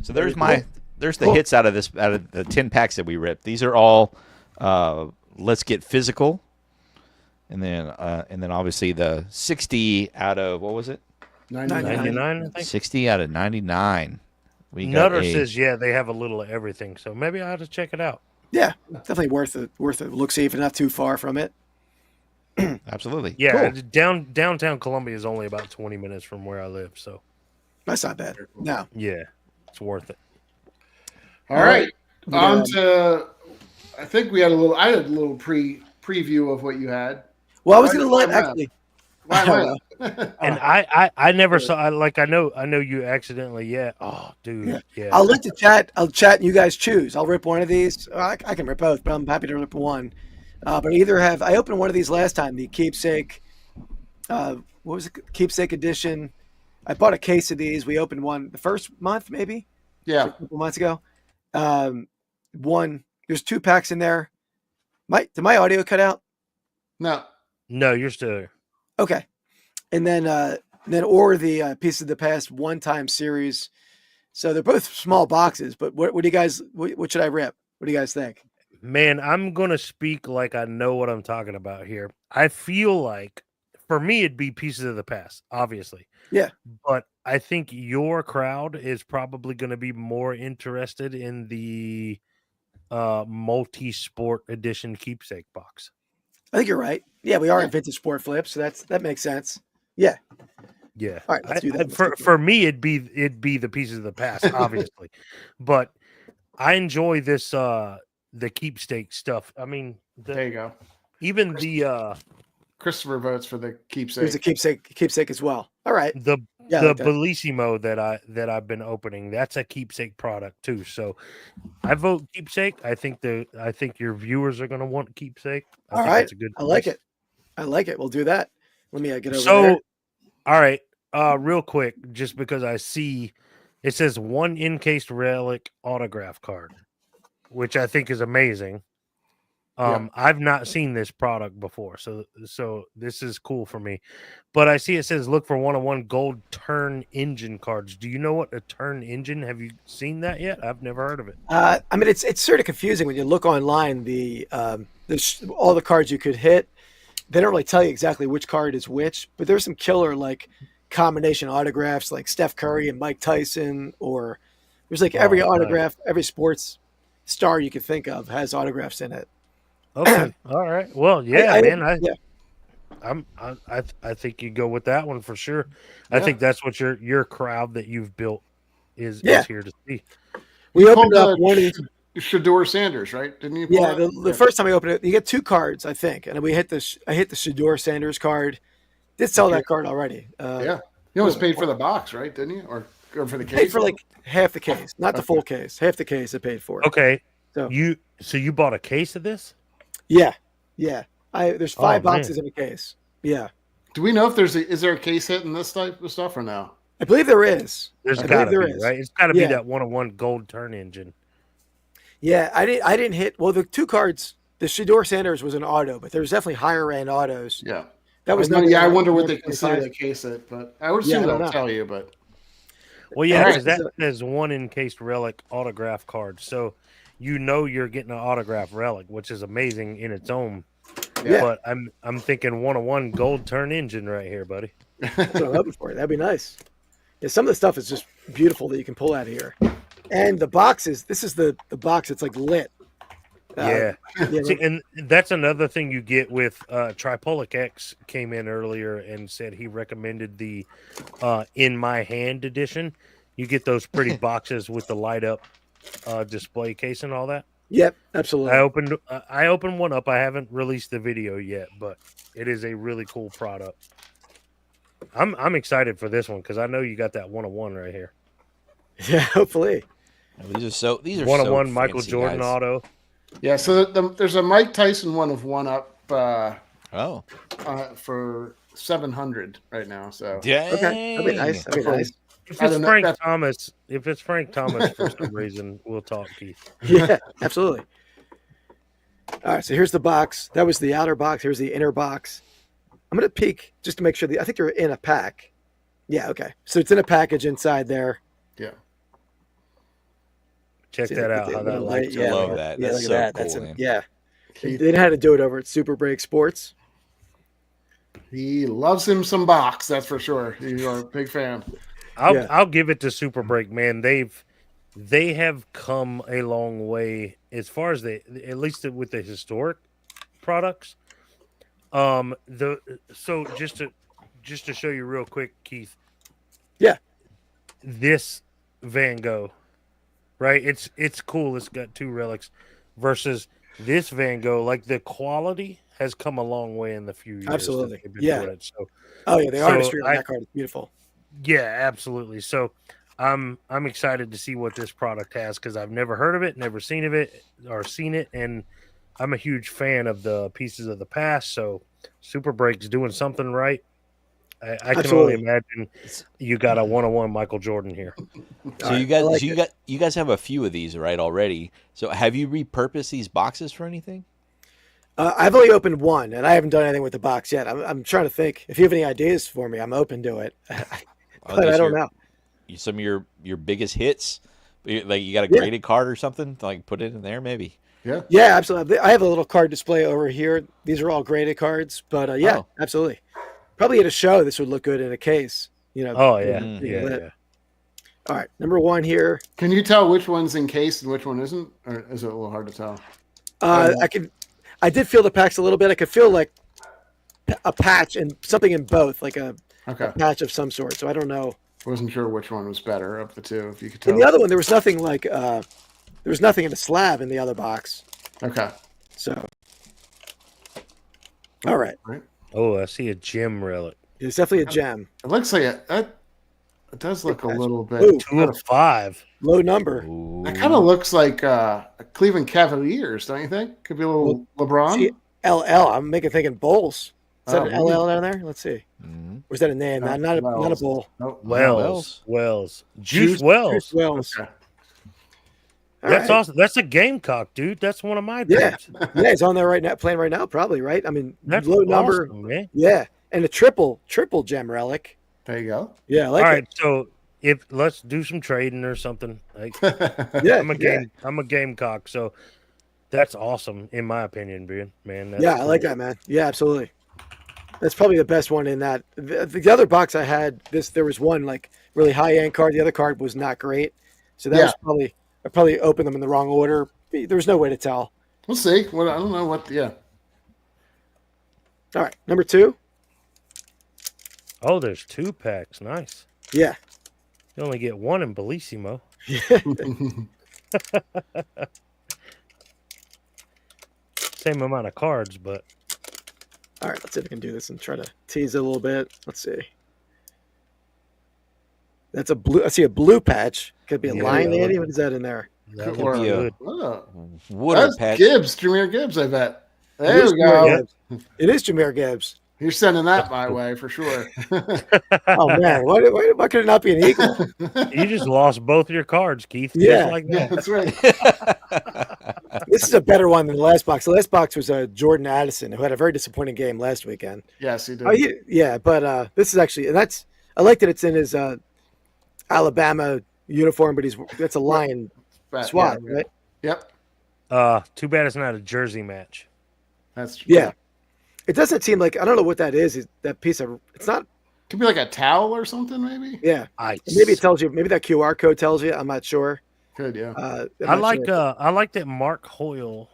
So there's the hits out of the 10 packs that we ripped. These are all Let's Get Physical. And then obviously the 60 out of, what was it? 99, I think. 60 out of 99. Nutter says, they have a little of everything. So maybe I have to check it out. Yeah, definitely worth it. Look safe and not too far from it. Absolutely. Yeah, cool. Downtown Columbia is only about 20 minutes from where I live. So that's not bad. No. Yeah, it's worth it. All right. On to I think we had a little. I had a little preview of what you had. Well, I was going to let actually. Why am I? And I never saw. I know you accidentally. Yeah. Oh, dude. Yeah. I'll let the chat. I'll chat and you guys choose. I'll rip one of these. I can rip both, but I'm happy to rip one. But either have I opened one of these last time, the keepsake. What was it? Keepsake edition. I bought a case of these. We opened one the first month, maybe. Yeah, a couple months ago. One. There's 2 packs in there. Did my audio cut out? no. No, you're still there. Okay. And then or the Piece of the Past one-time series. So they're both small boxes, but what do you guys, what should I rip? What do you guys think? Man, I'm going to speak like I know what I'm talking about here. I feel like for me, it'd be Pieces of the Past, obviously. Yeah. But I think your crowd is probably going to be more interested in the multi-sport edition keepsake box. I think you're right. Yeah, we are in vintage sport flips, so that makes sense. Yeah. Yeah. All right, let's do that. For me, it'd be the Pieces of the Past, obviously. But I enjoy this the keepsake stuff. I mean, There you go. even the Christopher votes for the keepsake. There's a keepsake as well. All right. the Yeah, I the like that. Bellissimo that I've been opening, that's a keepsake product too. So I vote keepsake. I think your viewers are going to want keepsake. All right. It's a good I like choice. it. I like it. We'll do that. Let me get over So, there. all right, real quick, just because I see it says 1 encased relic autograph card, which I think is amazing. I've not seen this product before, so this is cool for me. But I see it says look for 1-of-1 gold turn engine cards. Do you know what a turn engine? Have you seen that yet? I've never heard of it. I mean, it's sort of confusing when you look online. There's all the cards you could hit. They don't really tell you exactly which card is which, but there's some killer like combination autographs, like Steph Curry and Mike Tyson, or there's like every autograph, every sports star you could think of has autographs in it. Okay, all right. Well, yeah, I think you go with that one for sure. I think that's what your crowd that you've built is here to see. We opened up one of these. Shador Sanders, right? Didn't you? Yeah, the first time I opened it, you get 2 cards, I think, and I hit the Shador Sanders card. Did sell that card already. Yeah, you almost paid for the box, right? Didn't you, or for the case? Paid for like half the case, not the full case. Half the case I paid for. Okay, so you bought a case of this? Yeah. There's 5 boxes in a case. Yeah. Do we know if is there a case hit in this type of stuff or no? I believe there is. There's got to be, right? It's got to be that 1-of-1 gold turn engine. Yeah, I didn't hit. Well, the 2 cards, the Shador Sanders was an auto, but there was definitely higher end autos. Yeah, that was I wonder what they consider the case hit, but I would assume they'll tell you. But well, yeah, because that says 1 encased relic autograph card, so you're getting an autograph relic, which is amazing in its own. Yeah. But I'm thinking 1-of-1 gold turn engine right here, buddy. That's what I'm hoping for. That'd be nice. Yeah, some of the stuff is just beautiful that you can pull out of here. And the boxes, this is the box that's like lit. See, and that's another thing you get with Tripolic X came in earlier and said he recommended the In My Hand edition. You get those pretty boxes with the light up display case and all that. Yep, absolutely. I opened one up. I haven't released the video yet, but it is a really cool product. I'm excited for this one because I know you got that 1-of-1 right here. Yeah, hopefully. These are 1-of-1 Michael Jordan guys. Auto. Yeah, so there's a Mike Tyson 1-of-1 up. For 700 right now. So dang. Okay, that'd be nice. If it's Frank Thomas for some reason, we'll talk, Keith. Yeah, absolutely. All right, so here's the box. That was the outer box. Here's the inner box. I'm going to peek just to make sure. I think they're in a pack. Yeah, okay. So it's in a package inside there. Yeah. Check that out. How that lights. Yeah, love that. That's so cool, man. Yeah. They didn't have to do it over at Super Break Sports. He loves him some box, that's for sure. You're a big fan. I'll give it to Super Break, man. They have come a long way as far as at least with the historic products. So just to show you real quick, Keith. Yeah. This Van Gogh, right? It's cool. It's got 2 relics versus this Van Gogh, like the quality has come a long way in the few years. Absolutely. That they've been Yeah. doing it. So, Oh yeah, the So artistry on I- that card is beautiful. yeah, absolutely. So I'm excited to see what this product has because I've never heard of it, never seen of it or seen it, and I'm a huge fan of the Pieces of the Past. So Super Break's doing something right. I can only Absolutely. imagine you got a one-on-one Michael Jordan here. So All you right, guys, I like so it. you guys have a few of these right already. So have you repurposed these boxes for anything? I've only opened one, and I haven't done anything with the box yet. I'm trying to think. If you have any ideas for me, I'm open to it. But I don't know. Some of your biggest hits, like you got a Yeah. graded card or something, like put it in there maybe. Yeah. Yeah, absolutely. I have a little card display over here. These are all graded cards, but yeah, Oh. absolutely. Probably at a show, this would look good in a case. Oh yeah, Mhm. yeah. All right, number one here. Can you tell which one's encased and which one isn't, or is it a little hard to tell? I did feel the packs a little bit. I could feel like a patch and something in both, like a Okay, patch of some sort. So I don't know. wasn't sure which one was better of the two. If you could tell. In the other one, there was nothing like there was nothing in the slab in the other box. Okay. So, all right, Oh, I see a gem relic. it's definitely a gem. It looks like it does look a little bit. Ooh. 2 of 5. Low number. Ooh. It kind of looks like Cleveland Cavaliers, don't you think? Could be a little LeBron. See, LL. I'm making thinking bowls. Is that an maybe. LL down there? Let's see. Mhm. Or is that a name? No, Not a Wells. bowl. Nope. Wells. Juice Wells. Juice Wells. Okay. All That's right. awesome. That's a Gamecock, dude. That's one of my Yeah. dudes. Yeah, he's on there right now, playing right now, probably, right? I mean, That's low number. awesome, man. Yeah. And a triple gem relic. There you go. Yeah, I like All it. right, so if let's do some trading or something. Like, Yeah. I'm a Gamecock, so that's awesome in my opinion, man. That's Yeah, I like cool. that, man. Yeah, absolutely. That's probably the best one in that. The other box I had, there was one like really high end card. The other card was not great. So that Yeah. was I probably opened them in the wrong order. There was no way to tell. We'll see. Well, I don't know what. Yeah. All right, number two. Oh, there's 2 packs. Nice. Yeah. You only get one in Bellissimo. Same amount of cards, but All right, let's see if I can do this and try to tease it a little bit. Let's see. That's a blue. I see a blue patch. Could be a Yeah, lion, yeah, Andy. look- What is that in there? that Or- looks be a- good. Oh, Water that's patch. Gibbs, Jameer Gibbs. I bet. It There is we Jameer go. Gibbs. It is Jameer Gibbs. You're sending that my way for sure. Oh man, why could it not be an eagle? You just lost both your cards, Keith. Yeah. Just like Yeah, that. that's right. This is a better one than the last box. The last box was Jordan Addison, who had a very disappointing game last weekend. Yes, he did. Oh, yeah, but this is actually, and I like that it's in his Alabama uniform, but that's a lion But, swat, yeah, right? Yep. Too bad it's not a jersey match. That's Yeah. It doesn't seem like, I don't know what that is. That piece of, it's not, Could be like a towel or something, maybe. yeah. Ice. Maybe it tells you, maybe that QR code tells you. I'm not sure. Could, yeah. I'm I not like sure. I like that Mark Hoyle.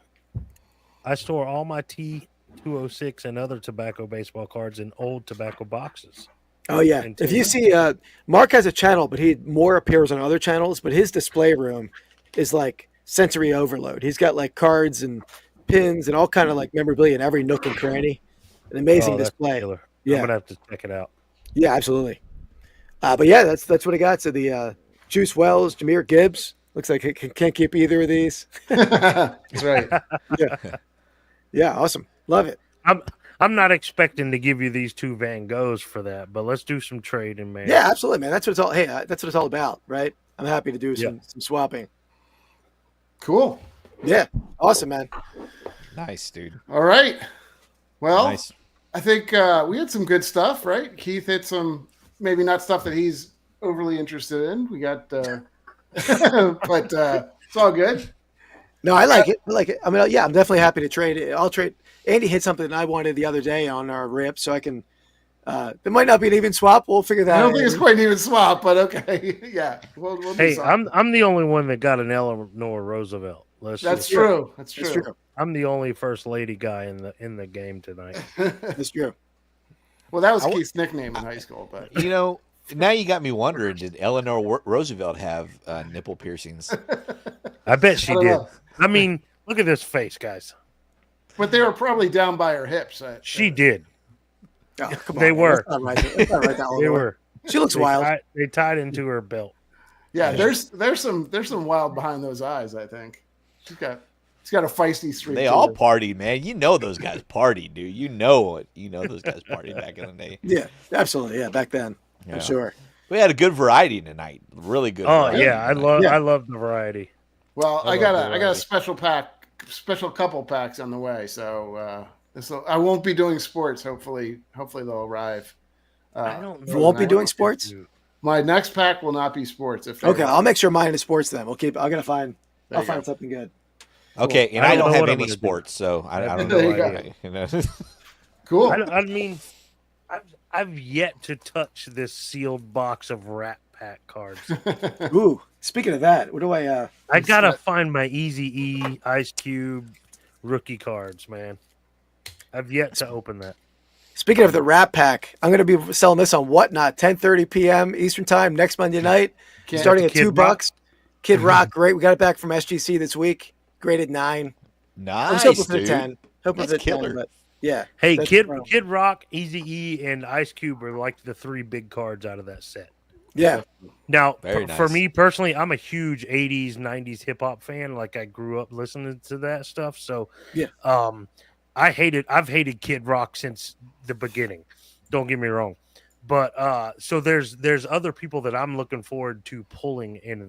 I store all my T206 and other tobacco baseball cards in old tobacco boxes. Oh yeah. And If you two- see, Mark has a channel, but he more appears on other channels. But his display room is like sensory overload. He's got like cards and pins and all kind of like memorabilia in every nook and cranny. An amazing Oh, that's display. killer. Yeah. I'm gonna have to check it out. Yeah, absolutely. But yeah, that's what I got. So the Juice Wells, Jameer Gibbs. Looks like he can't keep either of these. That's right. Yeah, awesome. Love it. I'm not expecting to give you these 2 Van Goghs for that, but let's do some trading, man. Yeah, absolutely, man. That's what it's all. Hey, that's what it's all about, right? I'm happy to do some swapping. Cool. Yeah, awesome, man. Nice, dude. All right. Well, Nice. I think we had some good stuff, right? Keith hit some, maybe not stuff that he's overly interested in. We got, but it's all good. No, I like it. I like it. I mean, yeah, I'm definitely happy to trade it. I'll trade. Andy hit something that I wanted the other day on our rip, so I can. There might not be an even swap. We'll figure that I out. don't think it's quite an even swap, but okay. Yeah. We'll do Hey, something. I'm the only one that got an Eleanor Roosevelt. That's just- true. That's That's true. true. I'm the only first lady guy in the game tonight. That's true. Well, that was Keith's nickname in high school, but You know, now you got me wondering, did Eleanor Roosevelt have nipple piercings? I bet she I don't did. know. I mean, Look at this face, guys. But they were probably down by her hips. She did. Oh, come on, They man. were. That's not right. That's not right, that They Illinois. were. She looks wild. They tied into her belt. Yeah, there's some wild behind those eyes. I think she's got a feisty streak. They to all her. party, man. You know those guys party, dude. You know it. You know those guys party back in the day. Yeah, absolutely. Yeah, back then. Yeah. For sure. We had a good variety tonight. Really good. Oh variety yeah, tonight. I love the variety. Well, I I got love a special couple packs on the way. So I won't be doing sports. Hopefully they'll arrive. I don't. You won't be doing sports? My next pack will not be sports. Okay, I'll make sure mine is sports then. I gotta find. There I'll you go. find something good. Okay, and I I don't don't know have what I'm any gonna do. sports, so I don't There know. you go. Right, you know? Cool. I mean, I've yet to touch this sealed box of Rat Pack cards. Ooh, speaking of that, what do I? I gotta find my Easy E Ice Cube rookie cards, man. I've yet to open that. Speaking of the Rat Pack, I'm gonna be selling this on Whatnot, 10:30 p.m. Eastern Time next Monday night, starting at Kid $2. Kid Rock, great. We got it back from SGC this week, graded 9. I was Nice, hoping for the dude. 10. Hoping That's for the 10, killer. but yeah. Hey, that's Kid the problem. Kid Rock, Easy E, and Ice Cube are like the 3 big cards out of that set. Yeah, Now, Very for nice. me personally, I'm a huge 80s, 90s hip hop fan. Like I grew up listening to that stuff. So, Yeah. I've hated Kid Rock since the beginning. Don't get me wrong. But so there's other people that I'm looking forward to pulling in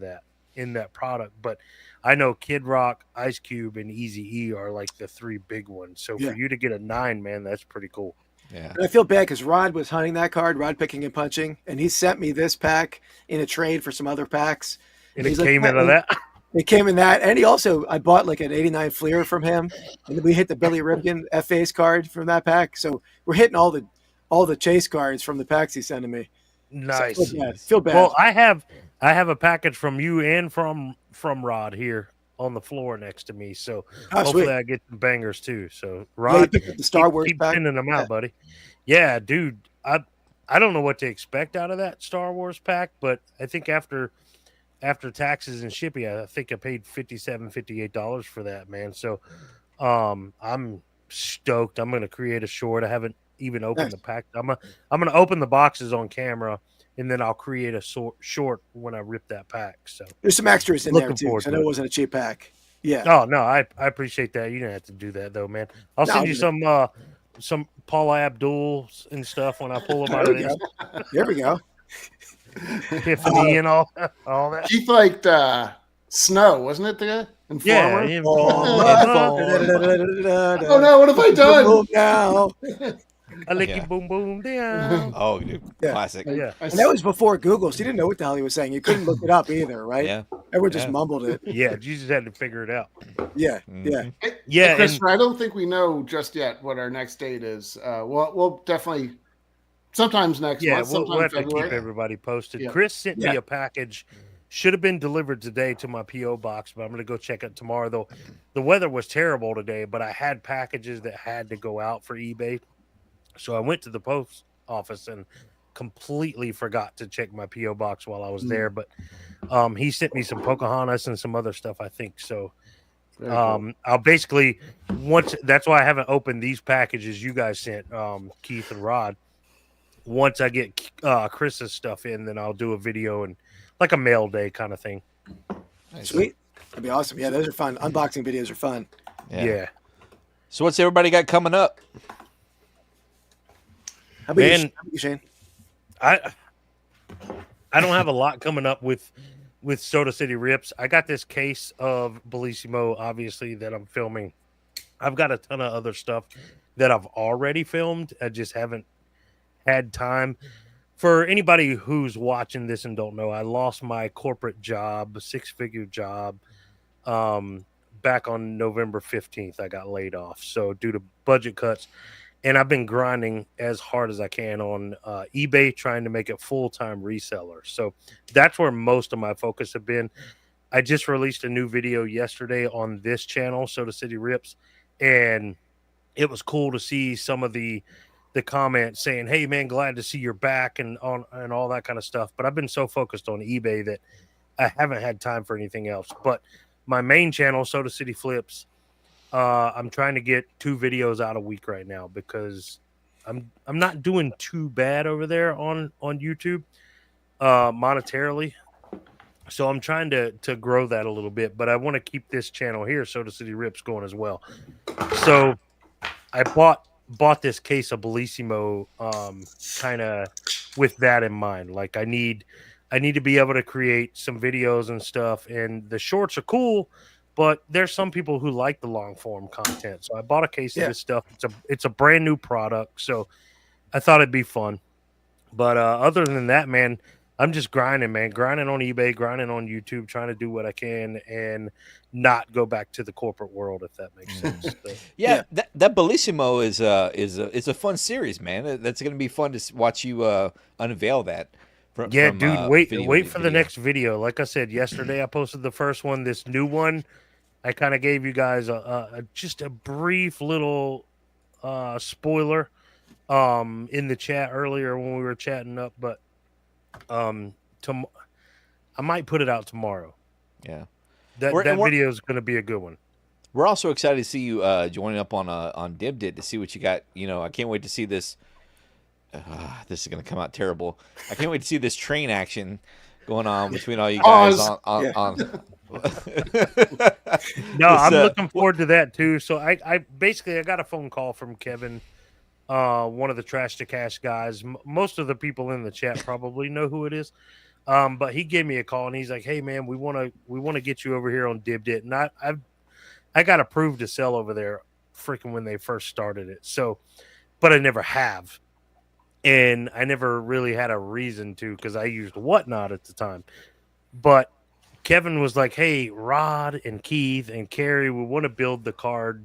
that product. But I know Kid Rock, Ice Cube, and Easy E are like the 3 big ones. So Yeah. for you to get a 9, man, that's pretty cool. Yeah. and I feel bad because Rod was hunting that card, Rod picking and punching, and he sent me this pack in a trade for some other packs. And it He's like, came out of that. It came in that, and I bought like an 89 Fleer from him, and then we hit the Billy Ripken FA's card from that pack. So we're hitting all the chase cards from the packs he's sending me. Nice. So feel bad. Well, I have a package from you and from Rod here on the floor next to me. So Oh, hopefully sweet. I get some bangers too. So Yeah, you Rod, picked up the Star Wars keep pack. sending them out, Yeah. buddy. Yeah, dude. I don't know what to expect out of that Star Wars pack, but I think after taxes and shipping, I think I paid $58 for that, man. So I'm stoked. I'm gonna create a short. I haven't even opened the pack. I'm gonna open the boxes on camera, and then I'll create a short when I rip that pack. So There's some extras in there Looking too. forward 'Cause I to know it. it wasn't a cheap pack. Yeah. oh no, I appreciate that. You didn't have to do that though, man. I'll No, send you dude. some Paula Abdul's and stuff when I pull them out There of we this go. There we go. Tiffany and all that. Keith liked Snow, wasn't it? The Informer. Yeah. Oh no! What have I done? Now. I lick you Yeah. boom boom down. Oh, dude. Yeah. Classic. Yeah. I And that was before Google, so you didn't know what the hell he was saying. You couldn't look it up either, right? Yeah. Everyone just Yeah. mumbled it. Yeah, Jesus had to figure it out. Yeah, yeah. Mhm. Yeah, Christopher, I don't think we know just yet what our next date is. We'll definitely sometimes next Yeah, month, we'll sometime have to February. keep everybody posted. Yeah. Chris sent me Yeah. a package. Should have been delivered today to my PO box, but I'm going to go check it tomorrow. Though the weather was terrible today, but I had packages that had to go out for eBay, so I went to the post office and completely forgot to check my PO box while I was there. But he sent me some Pocahontas and some other stuff, I think. So Very cool. I'll basically that's why I haven't opened these packages you guys sent, Keith and Rod. Once I get Chris's stuff in, then I'll do a video and like a mail day kind of thing. Nice. Sweet. That'd be awesome. Yeah, those are fun. Unboxing videos are fun. Yeah. So what's everybody got coming up? How about you, Man. How about you, Shane? I don't have a lot coming up with Soda City Rips. I got this case of Bellissimo, obviously, that I'm filming. I've got a ton of other stuff that I've already filmed. I just haven't had time. For anybody who's watching this and don't know, I lost my corporate job, a 6-figure job, back on November 15th. I got laid off. So due to budget cuts, and I've been grinding as hard as I can on eBay, trying to make it full-time reseller. So that's where most of my focus have been. I just released a new video yesterday on this channel, Soda City Rips, and it was cool to see some of the comments saying, "Hey man, glad to see you're back," and all that kind of stuff. But I've been so focused on eBay that I haven't had time for anything else. But my main channel, Soda City Flips, I'm trying to get 2 videos out a week right now because I'm not doing too bad over there on YouTube monetarily. So I'm trying to grow that a little bit, but I want to keep this channel here, Soda City Rips, going as well. So I bought this case of Bellissimo kind of with that in mind. Like I need to be able to create some videos and stuff, and the shorts are cool, but there's some people who like the long form content. So I bought a case of this stuff. It's a brand new product, so I thought it'd be fun. But other than that, man, I'm just grinding, man. Grinding on eBay, grinding on YouTube, trying to do what I can and not go back to the corporate world, if that makes sense. So, Yeah, that Bellissimo is a fun series, man. That's going to be fun to watch you unveil that. From dude, wait for the video. next video. Like I said yesterday, I posted the first one. This new one, I kind of gave you guys just a brief little spoiler in the chat earlier when we were chatting up, but I might put it out tomorrow. Yeah, that video is going to be a good one. We're also excited to see you joining up on DibDit to see what you got. You know, I can't wait to see this. This is going to come out terrible. I can't wait to see this train action going on between all you guys on No, I'm looking forward to that too. So I basically got a phone call from Kevin, one of the Trash to Cash guys. Most of the people in the chat probably know who it is. But he gave me a call and he's like, "Hey man, we want to get you over here on DibDit." And I got approved to sell over there freaking when they first started it. So, but I never have. And I never really had a reason to because I used Whatnot at the time. But Kevin was like, "Hey, Rod and Keith and Carrie, we want to build the card,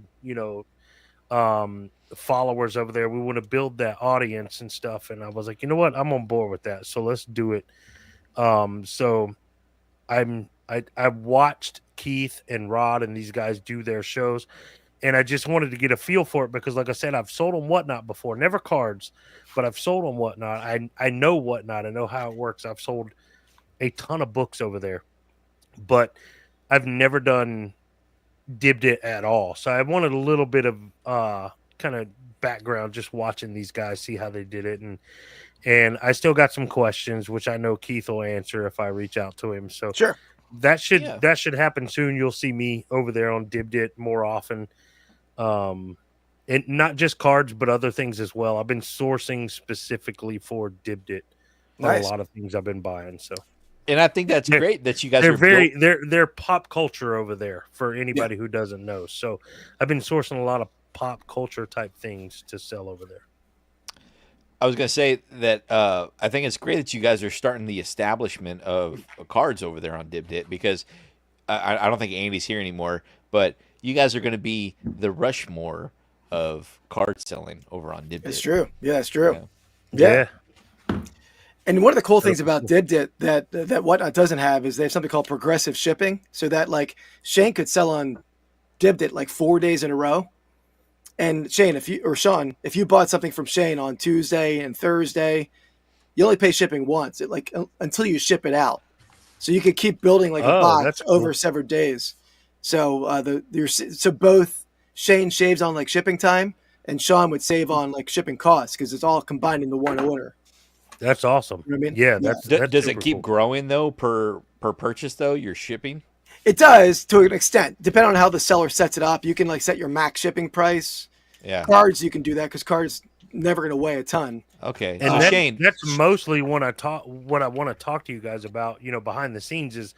followers over there. We want to build that audience and stuff." And I was like, "You know what? I'm on board with that. So let's do it." So I watched Keith and Rod and these guys do their shows, and I just wanted to get a feel for it because, like I said, I've sold on Whatnot before, never cards, but I've sold on Whatnot. I know Whatnot. I know how it works. I've sold a ton of books over there, but I've never done DibDit at all. So I wanted a little bit of kind of background just watching these guys, see how they did it, and I still got some questions, which I know Keith will answer if I reach out to him. So sure, that should happen soon. You'll see me over there on DibDit more often. And not just cards, but other things as well. I've been sourcing specifically for DibDit on a lot of things I've been buying. So, and I think that's great that you guys they're pop culture over there for anybody who doesn't know. So I've been sourcing a lot of pop culture type things to sell over there. I was going to say that I think it's great that you guys are starting the establishment of cards over there on DibDit because I don't think Andy's here anymore, but you guys are going to be the Rushmore of card selling over on DibDit. That's true. Yeah, that's true. Yeah. And one of the cool things about DibDit that Whatnot doesn't have is they have something called progressive shipping, so that like Shane could sell on DibDit like 4 days in a row. And Shane, Shaun, if you bought something from Shane on Tuesday and Thursday, you only pay shipping once, until you ship it out. So you could keep building like a box over several days. So so both Shane shaves on like shipping time, and Shaun would save on like shipping costs because it's all combined into one order. That's awesome. You know what I mean? Yeah, that's does it keep growing though per purchase though? Your shipping? It does to an extent, depending on how the seller sets it up. You can like set your max shipping price. Yeah. Cards, you can do that because cards never going to weigh a ton. Okay. And Shane, that's mostly what I want to talk to you guys about, behind the scenes is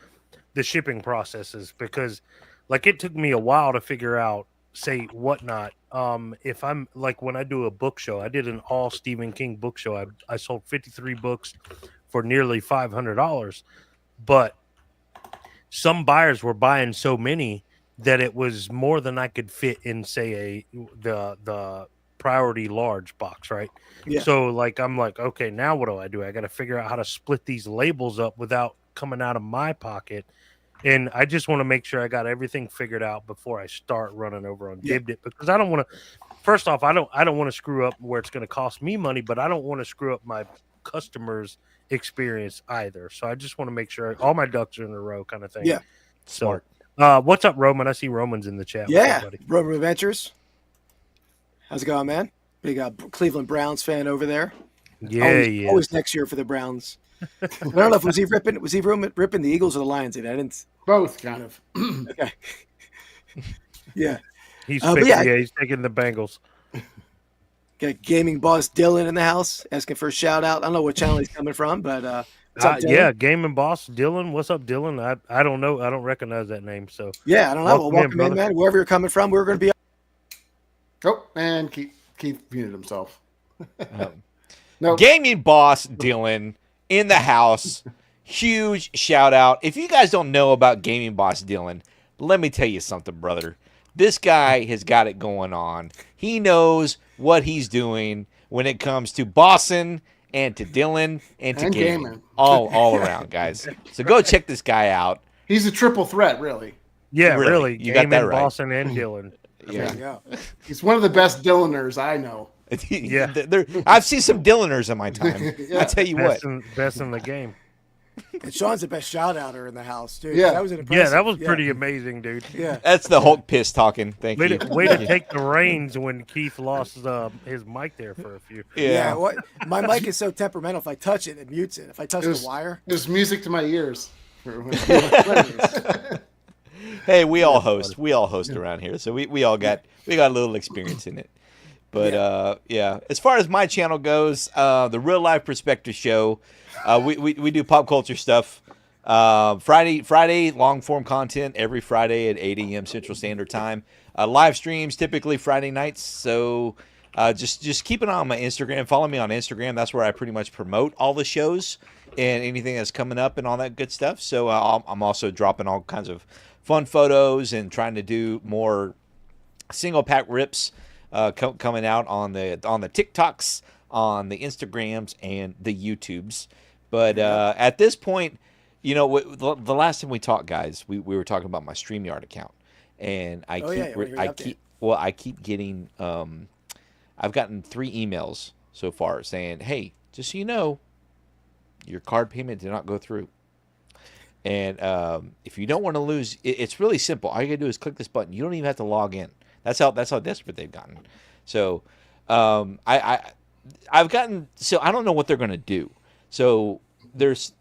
the shipping processes, because like it took me a while to figure out, say, Whatnot. If I'm like, when I do a book show, I did an all Stephen King book show. I sold 53 books for nearly $500, but some buyers were buying so many that it was more than I could fit in, say, the priority large box, right? Yeah. So like I'm like, okay, now what do? I got to figure out how to split these labels up without coming out of my pocket. And I just want to make sure I got everything figured out before I start running over on DibDit, because I don't want to. First off, I don't want to screw up where it's going to cost me money, but I don't want to screw up my customers' experience either. So I just want to make sure all my ducks are in a row, kind of thing. Yeah. So What's up, Roman? I see Roman's in the chat. What's Yeah, up, buddy? Roman Adventures. How's it going, man? Big Cleveland Browns fan over there. Yeah, always next year for the Browns. I don't know if was he ripping the Eagles or the Lions? I didn't. Both, kind of. Okay. Yeah. He's he's taking the Bengals. Got gaming boss Dylan in the house asking for a shout out. I don't know what channel he's coming from, but what's up, Dylan? Yeah, gaming boss Dylan. What's up, Dylan? I don't know. I don't recognize that name. So yeah, I don't know. Well, welcome in, man. Wherever you're coming from, we're going to be. Oh, and Keith muted himself. No, Gaming boss Dylan in the house. Huge shout out. If you guys don't know about gaming boss Dylan, let me tell you something, brother. This guy has got it going on. He knows what he's doing when it comes to bossing and to Dylan and to gaming. All around, guys. So go check this guy out. He's a triple threat, really. Yeah, really. You got that right. Bossing and Dylan. Yeah. He's one of the best Dylaners I know. Yeah. I've seen some Dylaners in my time. I tell you best in the game. And Shaun's the best shout-outer in the house, dude. Yeah. That was impressive. Yeah, that was pretty amazing, dude. Yeah. That's the Hulk piss talking. Thank you. Way to take the reins when Keith lost his mic there for a few. Yeah. My mic is so temperamental. If I touch it, it mutes it. If I touch the wire. There's music to my ears. Hey, we all host. We all host around here. So we all got a little experience in it. But yeah, as far as my channel goes, the Real Life Perspective Show, we do pop culture stuff. Friday long form content every Friday at 8 a.m. Central Standard Time. Live streams typically Friday nights. So just keep an eye on my Instagram. Follow me on Instagram. That's where I pretty much promote all the shows and anything that's coming up and all that good stuff. So I'm also dropping all kinds of fun photos and trying to do more single pack rips coming out on the TikToks, on the Instagrams, and the YouTubes. But at this point, you know, the last time we talked, guys, we were talking about my StreamYard account, and I keep getting I've gotten 3 emails so far saying, hey, just so you know, your card payment did not go through. And if you don't want to lose, it's really simple. All you gotta do is click this button. You don't even have to log in. That's how desperate they've gotten. So I've gotten, so I don't know what they're gonna do. So there's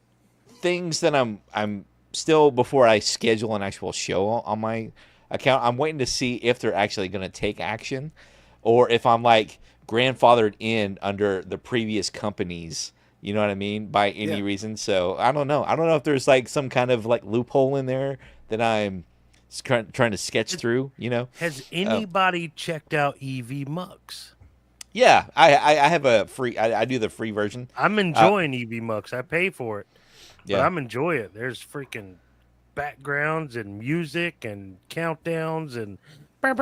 things that I'm still, before I schedule an actual show on my account, I'm waiting to see if they're actually gonna take action, or if I'm like grandfathered in under the previous companies. You know what I mean? By any reason. So I don't know. I don't know if there's like some kind of like loophole in there that I'm trying to sketch through, you know? Has anybody checked out EV Mux? Yeah, I have a free, I do the free version. I'm enjoying EV Mux. I pay for it. Yeah. But I'm enjoying it. There's freaking backgrounds and music and countdowns and I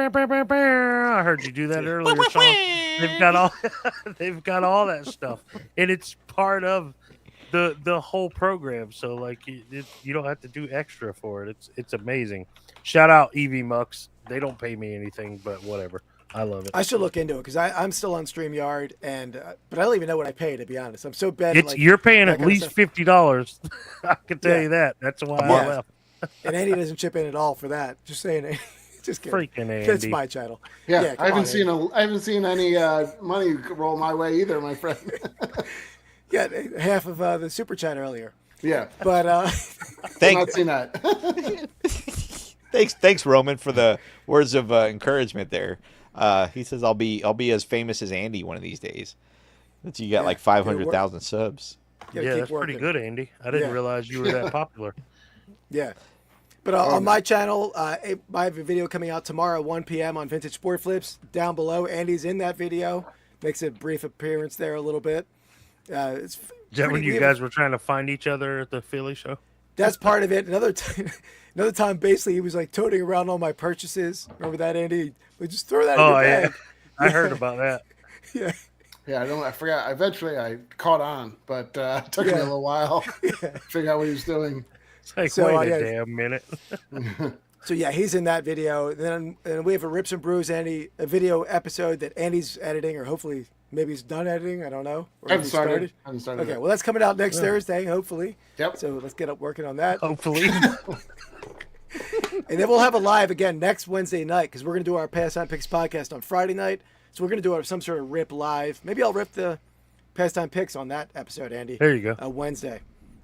heard you do that earlier, Shaun. They've got all that stuff, and it's part of the whole program. So like you don't have to do extra for it. It's amazing. Shout out EV Mux. They don't pay me anything, but whatever. I love it. I should look into it because I'm still on StreamYard, but I don't even know what I pay, to be honest. I'm so bad. You're paying at least $50. I can tell you that. That's why I left. And Andy doesn't chip in at all for that. Just saying. Just kidding. Freaking Andy. It's my channel. Yeah, I haven't seen any money roll my way either, my friend. Yeah, half of the super chat earlier. Yeah, but I've not seen that. Thanks, Roman, for the words of encouragement there. He says I'll be as famous as Andy one of these days. That you got like 500,000 subs. Yeah, that's pretty good, Andy. I didn't realize you were that popular. Yeah. But on my channel, I have a video coming out tomorrow, 1 p.m. on Vintage Sport Flips. Down below, Andy's in that video. Makes a brief appearance there a little bit. Is that when you guys were trying to find each other at the Philly show? That's part of it. Another time, basically, he was like toting around all my purchases. Remember that, Andy? We just throw that in your bag. Yeah. I heard about that. Yeah. Yeah, I forgot. Eventually, I caught on, but it took me a little while to figure out what he was doing. It's like, wait a damn minute. So yeah, he's in that video. Then we have a Rips and Brews a video episode that Andy's editing, or hopefully maybe he's done editing. I don't know. I haven't started. Okay, well that's coming out next Thursday, hopefully. Yep. So let's get up working on that. Hopefully. And then we'll have a live again next Wednesday night because we're going to do our Pastime Picks podcast on Friday night. So we're going to do some sort of rip live. Maybe I'll rip the Pastime Picks on that episode, Andy. There you go. Wednesday.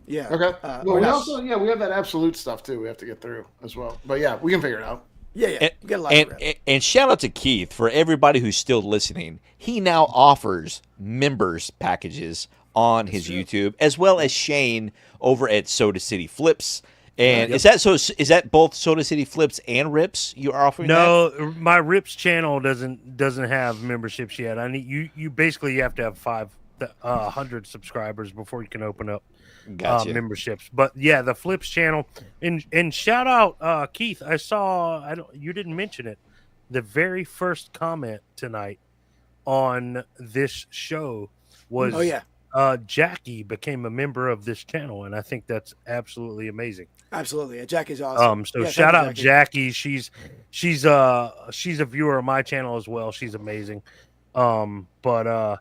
Yeah. Okay. Well, we have that absolute stuff too. We have to get through as well. But yeah, we can figure it out. Yeah. We got a lot of rip. And shout out to Keith for everybody who's still listening. He now offers members packages on his YouTube, as well as Shane over at Soda City Flips. And is that both Soda City Flips and Rips you are offering? No, my Rips channel doesn't have memberships yet. I need you basically have to have 500 subscribers before you can open up memberships. But yeah, the Flips channel and shout out Keith. I saw you didn't mention it. The very first comment tonight on this show was Jackie became a member of this channel, and I think that's absolutely amazing. Absolutely, yeah, Jackie's awesome. So shout out Jackie. She's a viewer of my channel as well. She's amazing. I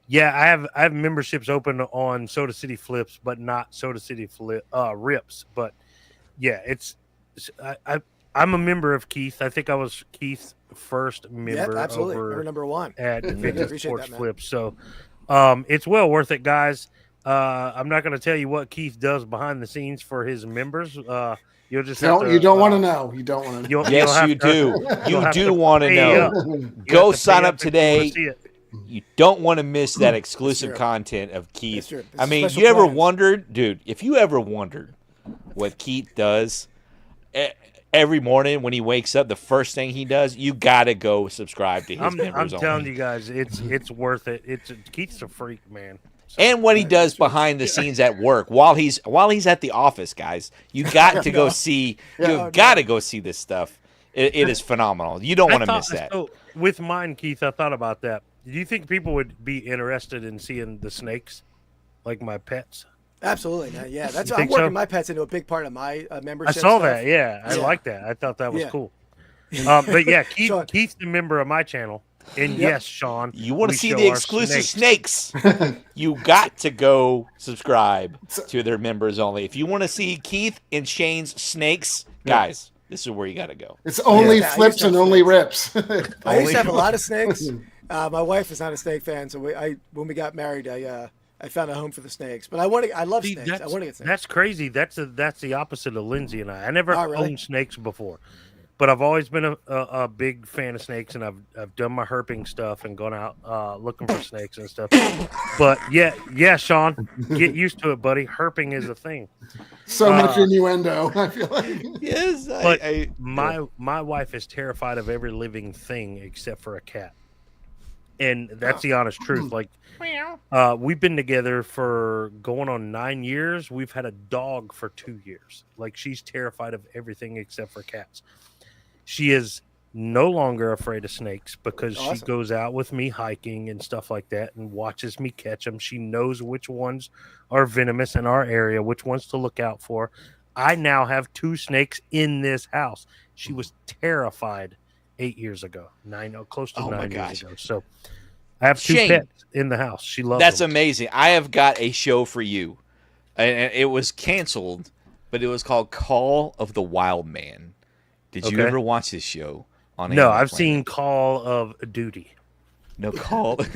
have memberships open on Soda City Flips, but not Soda City Rips. But yeah, I'm a member of Keith. I think I was Keith's first member. Absolutely, over number one at Vintage Sports Flips. So it's well worth it, guys. I'm not going to tell you what Keith does behind the scenes for his members. You'll just you don't want to know. You don't want to know. Yes, you do. You do want to know. Go sign up today. You don't want to miss that exclusive content of Keith. I mean, you ever wondered, dude, if you ever wondered what Keith does every morning when he wakes up, the first thing he does, you got to go subscribe to his members. I'm telling you guys, it's worth it. Keith's a freak, man. So, and what he does behind the scenes at work while he's at the office, guys. You got to go see. You've got to go see this stuff. It is phenomenal. You don't want to miss that. So with mine, Keith, I thought about that. Do you think people would be interested in seeing the snakes, like my pets? Absolutely, man. Yeah. I'm working my pets into a big part of my membership. I saw that. Yeah, I like that. I thought that was cool. But yeah, Keith's the member of my channel. And yes, Shaun, you want to see the exclusive snakes? You got to go subscribe to their members only. If you want to see Keith and Shane's snakes, guys, this is where you got to go. It's only Flips and only Rips. I used to have a lot of snakes. My wife is not a snake fan, so when we got married, I found a home for the snakes. But I love snakes. I want to get snakes. That's crazy. That's the opposite of Lindsay and I. I never owned snakes before. But I've always been a big fan of snakes, and I've done my herping stuff and gone out looking for snakes and stuff. But yeah, Shaun, get used to it, buddy. Herping is a thing. So much innuendo, I feel like. Yes, my wife is terrified of every living thing except for a cat, and that's the honest truth. Like, we've been together for going on 9 years. We've had a dog for 2 years. Like, she's terrified of everything except for cats. She is no longer afraid of snakes because she goes out with me hiking and stuff like that and watches me catch them. She knows which ones are venomous in our area, which ones to look out for. I now have 2 snakes in this house. She was terrified 8 years ago, close to 9 years ago. So I have 2 pets in the house. She loves That's them. amazing. I have got a show for you. And it was canceled, but it was called Call of the Wild Man. Did you ever watch this show? No, I've seen Call of Duty. No, Call of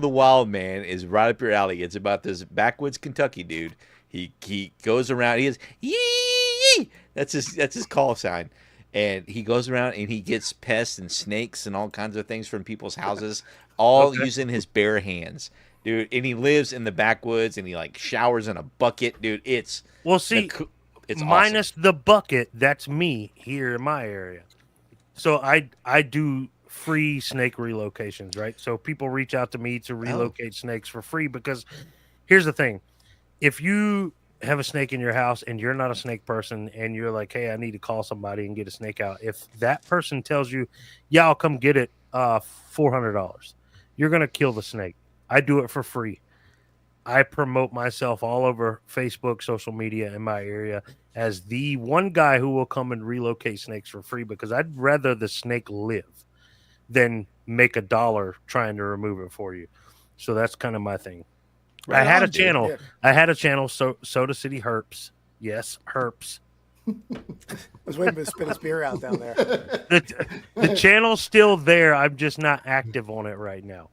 the Wild Man is right up your alley. It's about this backwoods Kentucky dude. He goes around. He is yee. That's his call sign. And he goes around and he gets pests and snakes and all kinds of things from people's houses, all using his bare hands, dude. And he lives in the backwoods and he like showers in a bucket, dude. It's minus awesome. The bucket. That's me here in my area. So I do free snake relocations, right? So people reach out to me to relocate snakes for free because here's the thing: if you have a snake in your house and you're not a snake person and you're like, hey, I need to call somebody and get a snake out. If that person tells you, yeah, I'll come get it, $400, you're going to kill the snake. I do it for free. I promote myself all over Facebook, social media in my area as the one guy who will come and relocate snakes for free because I'd rather the snake live than make $1 trying to remove it for you. So that's kind of my thing. Right, I had a channel. Yeah. I had a channel, Soda City Herps. Yes, Herps. I was waiting for him to spit his beer out down there. The channel's still there. I'm just not active on it right now.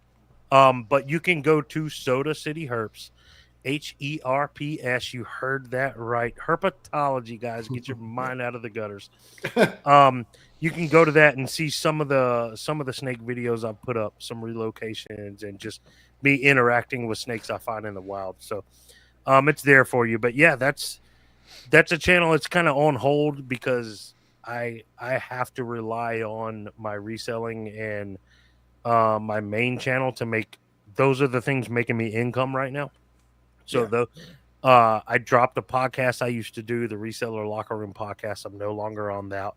But you can go to Soda City Herps, HERPS. You heard that right. Herpetology, guys. Get your mind out of the gutters. You can go to that and see some of the snake videos I've put up, some relocations, and just me interacting with snakes I find in the wild. So it's there for you. But yeah, that's a channel. It's kind of on hold because I have to rely on my reselling and my main channel to make. Those are the things making me income right now. So I dropped a podcast I used to do, the Reseller Locker Room podcast. I'm no longer on that.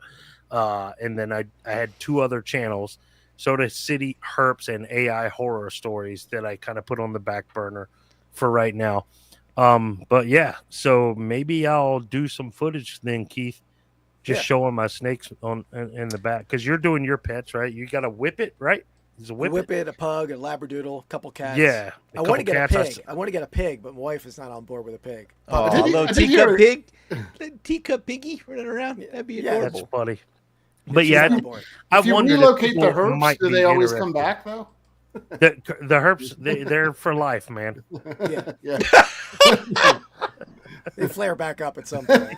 And then I had 2 other channels, Soda City Herps and AI Horror Stories, that I kind of put on the back burner for right now. But yeah, so maybe I'll do some footage then, Keith, just showing my snakes in the back, because you're doing your pets, right? You got to whip it, right? A whippet, a pug, a labradoodle, a couple cats. Yeah, I want to get a pig. I want to get a pig, but my wife is not on board with a pig. Oh, a little teacup pig, teacup piggy running around. That'd be adorable. That's funny. But yeah, if you relocate the herps, do they always come back though? The herps, they're for life, man. Yeah. They flare back up at some point.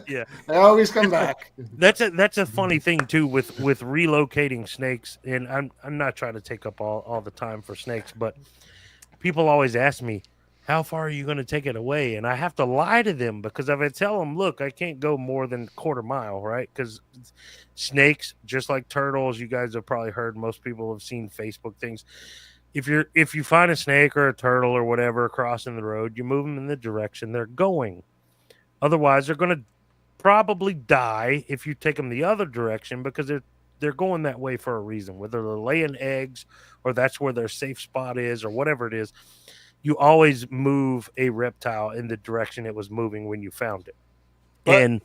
Yeah. They always come back. That's a funny thing too with relocating snakes, and I'm not trying to take up all the time for snakes, but people always ask me, how far are you going to take it away? And I have to lie to them, because if I tell them, look, I can't go more than a quarter mile, right? Because snakes, just like turtles, you guys have probably heard, most people have seen Facebook things. If you find a snake or a turtle or whatever crossing the road, you move them in the direction they're going. Otherwise, they're going to probably die if you take them the other direction, because they're going that way for a reason, whether they're laying eggs or that's where their safe spot is or whatever it is. You always move a reptile in the direction it was moving when you found it. But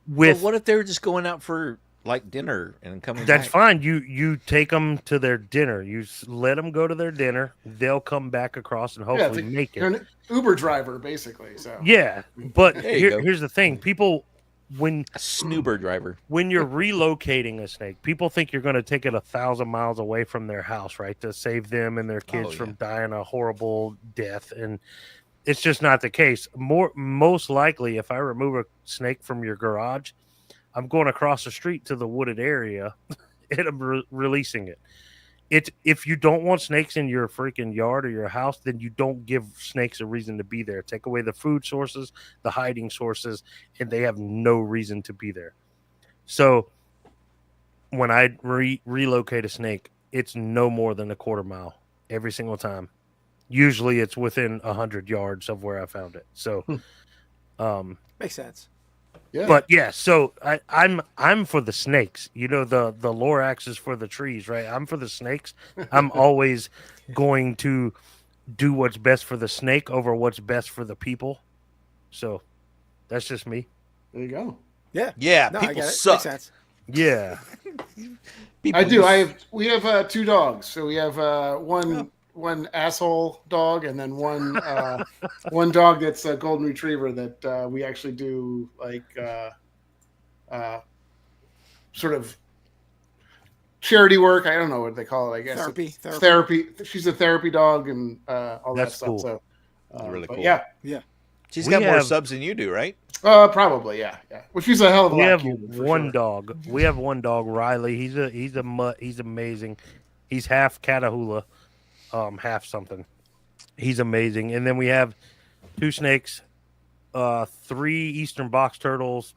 what if they were just going out for like dinner and coming that's back? fine. You take them to their dinner. You let them go to their dinner. They'll come back across and hopefully make it. You're an Uber driver, basically. So yeah, but here's the thing: people, when a snoober driver, when you're relocating a snake, people think you're going to take it 1,000 miles away from their house, right, to save them and their kids from dying a horrible death, and it's just not the case. Most likely, if I remove a snake from your garage, I'm going across the street to the wooded area and I'm releasing it. If you don't want snakes in your freaking yard or your house, then you don't give snakes a reason to be there. Take away the food sources, the hiding sources, and they have no reason to be there. So when I relocate a snake, it's no more than a quarter mile every single time. Usually it's within 100 yards of where I found it. So makes sense. Yeah. But yeah, so I'm for the snakes. You know, the Lorax is for the trees, right? I'm for the snakes. I'm always going to do what's best for the snake over what's best for the people. So that's just me. There you go. Yeah. Yeah. No, people I suck. Makes sense. Yeah. I do. We have 2 dogs. So we have one asshole dog, and then one dog that's a golden retriever that we actually do like sort of charity work. I don't know what they call it. I guess therapy. She's a therapy dog and all that's that stuff. Cool. So really cool. Yeah. She's got more subs than you do, right? Probably, yeah. Well, she's a hell of a lot. We have cuter, one dog. We have one dog, Riley. He's a mutt. He's amazing. He's half Catahoula. Half something. He's amazing. And then we have 2 snakes, 3 eastern box turtles,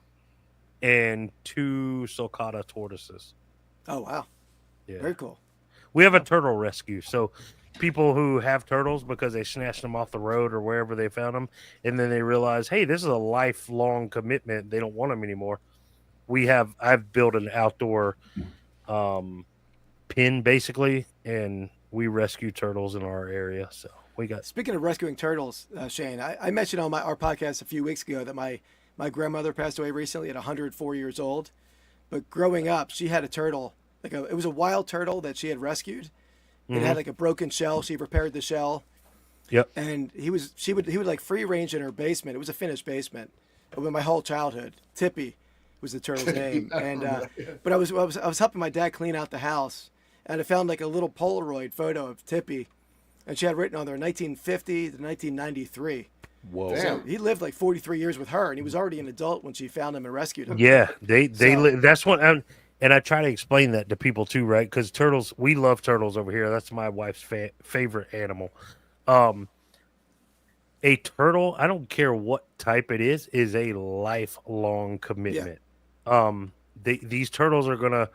and 2 sulcata tortoises. Oh wow. Yeah. Very cool. We have a turtle rescue. So people who have turtles because they snatched them off the road or wherever they found them, and then they realize, hey, this is a lifelong commitment. They don't want them anymore. I've built an outdoor pen basically, and we rescue turtles in our area. So we got. Speaking of rescuing turtles, Shane, I mentioned on our podcast a few weeks ago that my grandmother passed away recently at 104 years old. But growing up, she had a turtle, it was a wild turtle that she had rescued. It had like a broken shell. She repaired the shell. Yep. And he would like free range in her basement. It was a finished basement. my whole childhood. Tippy was the turtle's name, and but I was helping my dad clean out the house, and I found like a little Polaroid photo of Tippy, and she had written on there 1950 to 1993. Whoa. So he lived like 43 years with her, and he was already an adult when she found him and rescued him. Yeah, that's what and I try to explain that to people too, right? Because turtles, we love turtles over here. That's my wife's favorite animal. A turtle, I don't care what type it is a lifelong commitment. These turtles are gonna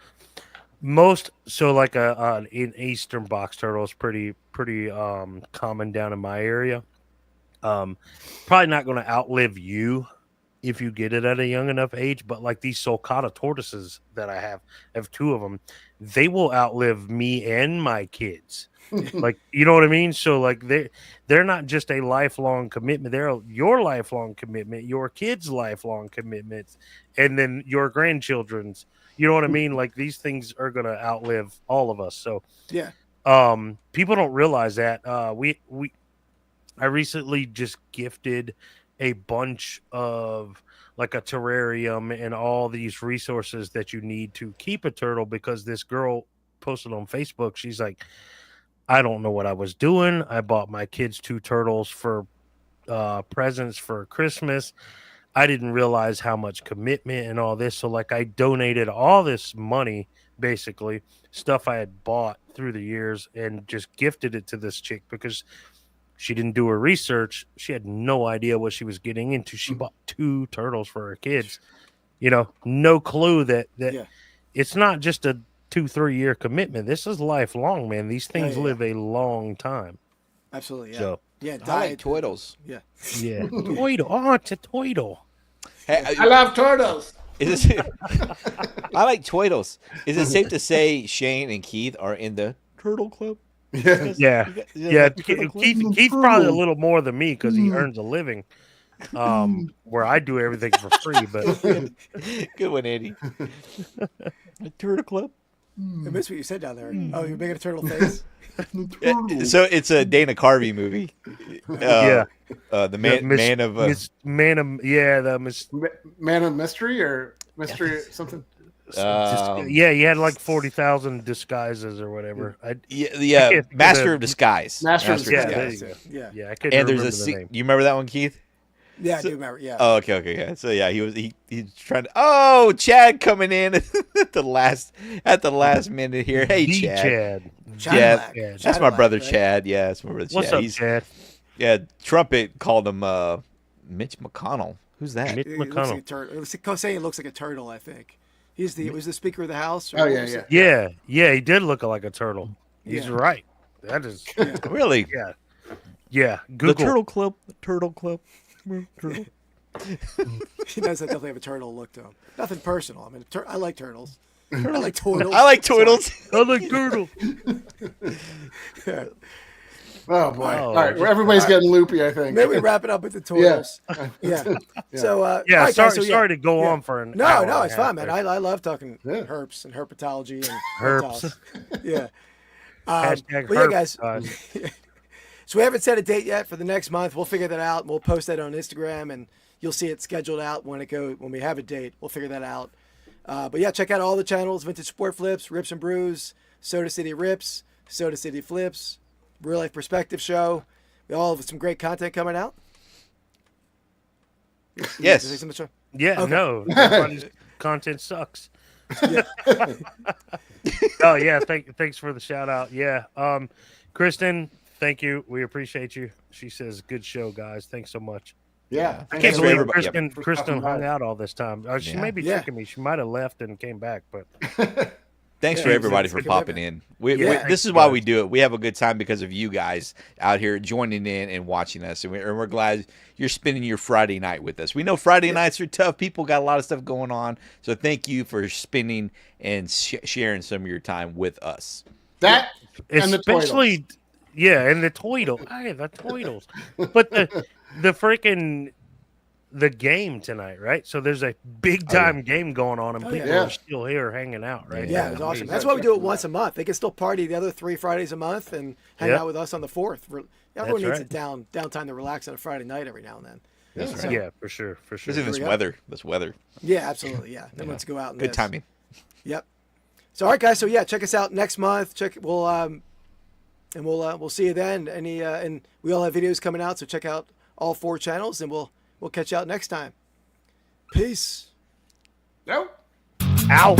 like an eastern box turtle is pretty common down in my area. Probably not going to outlive you if you get it at a young enough age, but like these sulcata tortoises that I have two of them, they will outlive me and my kids. Like, you know what I mean? So like they're not just a lifelong commitment, they're your lifelong commitment, your kids' lifelong commitments, and then your grandchildren's. You know what I mean? Like these things are going to outlive all of us. So Yeah. People don't realize that. I recently just gifted a bunch of like a terrarium and all these resources that you need to keep a turtle, because this girl posted on Facebook. She's like, I don't know what I was doing. I bought my kids 2 turtles for presents for Christmas. I didn't realize how much commitment and all this. So like I donated all this money, basically stuff I had bought through the years, and just gifted it to this chick because she didn't do her research. She had no idea what she was getting into. She bought 2 turtles for her kids. You know, no clue that it's not just a 2-3 year commitment. This is lifelong, man. These things live a long time. Absolutely. Yeah. So, yeah. I like turtles. Yeah. Yeah. Toidle. Oh, it's a toidle. Hey, I love turtles. I like turtles. Is it safe to say Shane and Keith are in the turtle club? Yeah. Keith's probably a little more than me because he earns a living. Where I do everything for free, but good one, Andy. The turtle club. I missed what you said down there. Oh, you're making a turtle face. So it's a Dana Carvey movie. The Man of Mystery or Mystery something. He had like 40,000 disguises or whatever. Master of Disguise. Master of Disguise. Yeah. I couldn't remember the name. You remember that one, Keith? Yeah, I do remember. Yeah. Oh, okay, yeah. So yeah, he's trying to. Oh, Chad coming in at the last minute here. Hey, Chad. Chad. That's my brother, right? Chad. Yeah, that's my brother. What's up, Chad? Yeah, Trumpet called him Mitch McConnell. Who's that? Mitch McConnell. Saying looks like a turtle. I think was the Speaker of the House. Oh yeah. He did look like a turtle. He's right. That is really. Yeah. Google. The Turtle Club. The Turtle Club. Turtle. He does definitely have a turtle look to him. Nothing personal. I mean, I like turtles. I like turtles. I like turtles. I like turtle. Yeah. Oh boy! All right, everybody's getting loopy. I think. Maybe we wrap it up with the turtles. Yeah. So right, sorry to go on for an hour. No, it's fine, man. I love talking herps and herpetology and herps. Yeah. Hashtag herp, guys. So we haven't set a date yet for the next month. We'll figure that out. We'll post that on Instagram, and you'll see it scheduled out when we have a date. We'll figure that out. But yeah, check out all the channels: Vintage Sport Flips, Rips and Brews, Soda City Rips, Soda City Flips, Real Life Perspective Show. We all have some great content coming out. Yes. Yeah. Okay. No. Content sucks. Yeah. Oh yeah. Thanks for the shout out. Yeah. Kristen. Thank you. We appreciate you. She says, good show, guys. Thanks so much. Yeah. I can't believe Kristen hung out all this time. She may be tricking me. She might have left and came back, but thanks for everybody for popping in. This is why we do it. We have a good time because of you guys out here joining in and watching us. And we're glad you're spending your Friday night with us. We know Friday nights are tough. People got a lot of stuff going on. So thank you for spending and sharing some of your time with us. That and especially... Yeah, and the toidle. The toidles. But the freaking the game tonight, right? So there's a big time game going on, and people are still here hanging out, right? Yeah, it's awesome. That's why we do it once a month. They can still party the other 3 Fridays a month and hang out with us on the 4th. Everyone needs a downtime to relax on a Friday night every now and then. That's So- right. Yeah, for sure, for sure. Especially There this we go. weather. This weather. Yeah, absolutely. Yeah. Then Yeah. let's go out. And Good timing. Yep. So all right, guys. So yeah, check us out next month. We'll see you then. And we all have videos coming out, so check out all 4 channels, and we'll catch you out next time. Peace. Nope. Ow.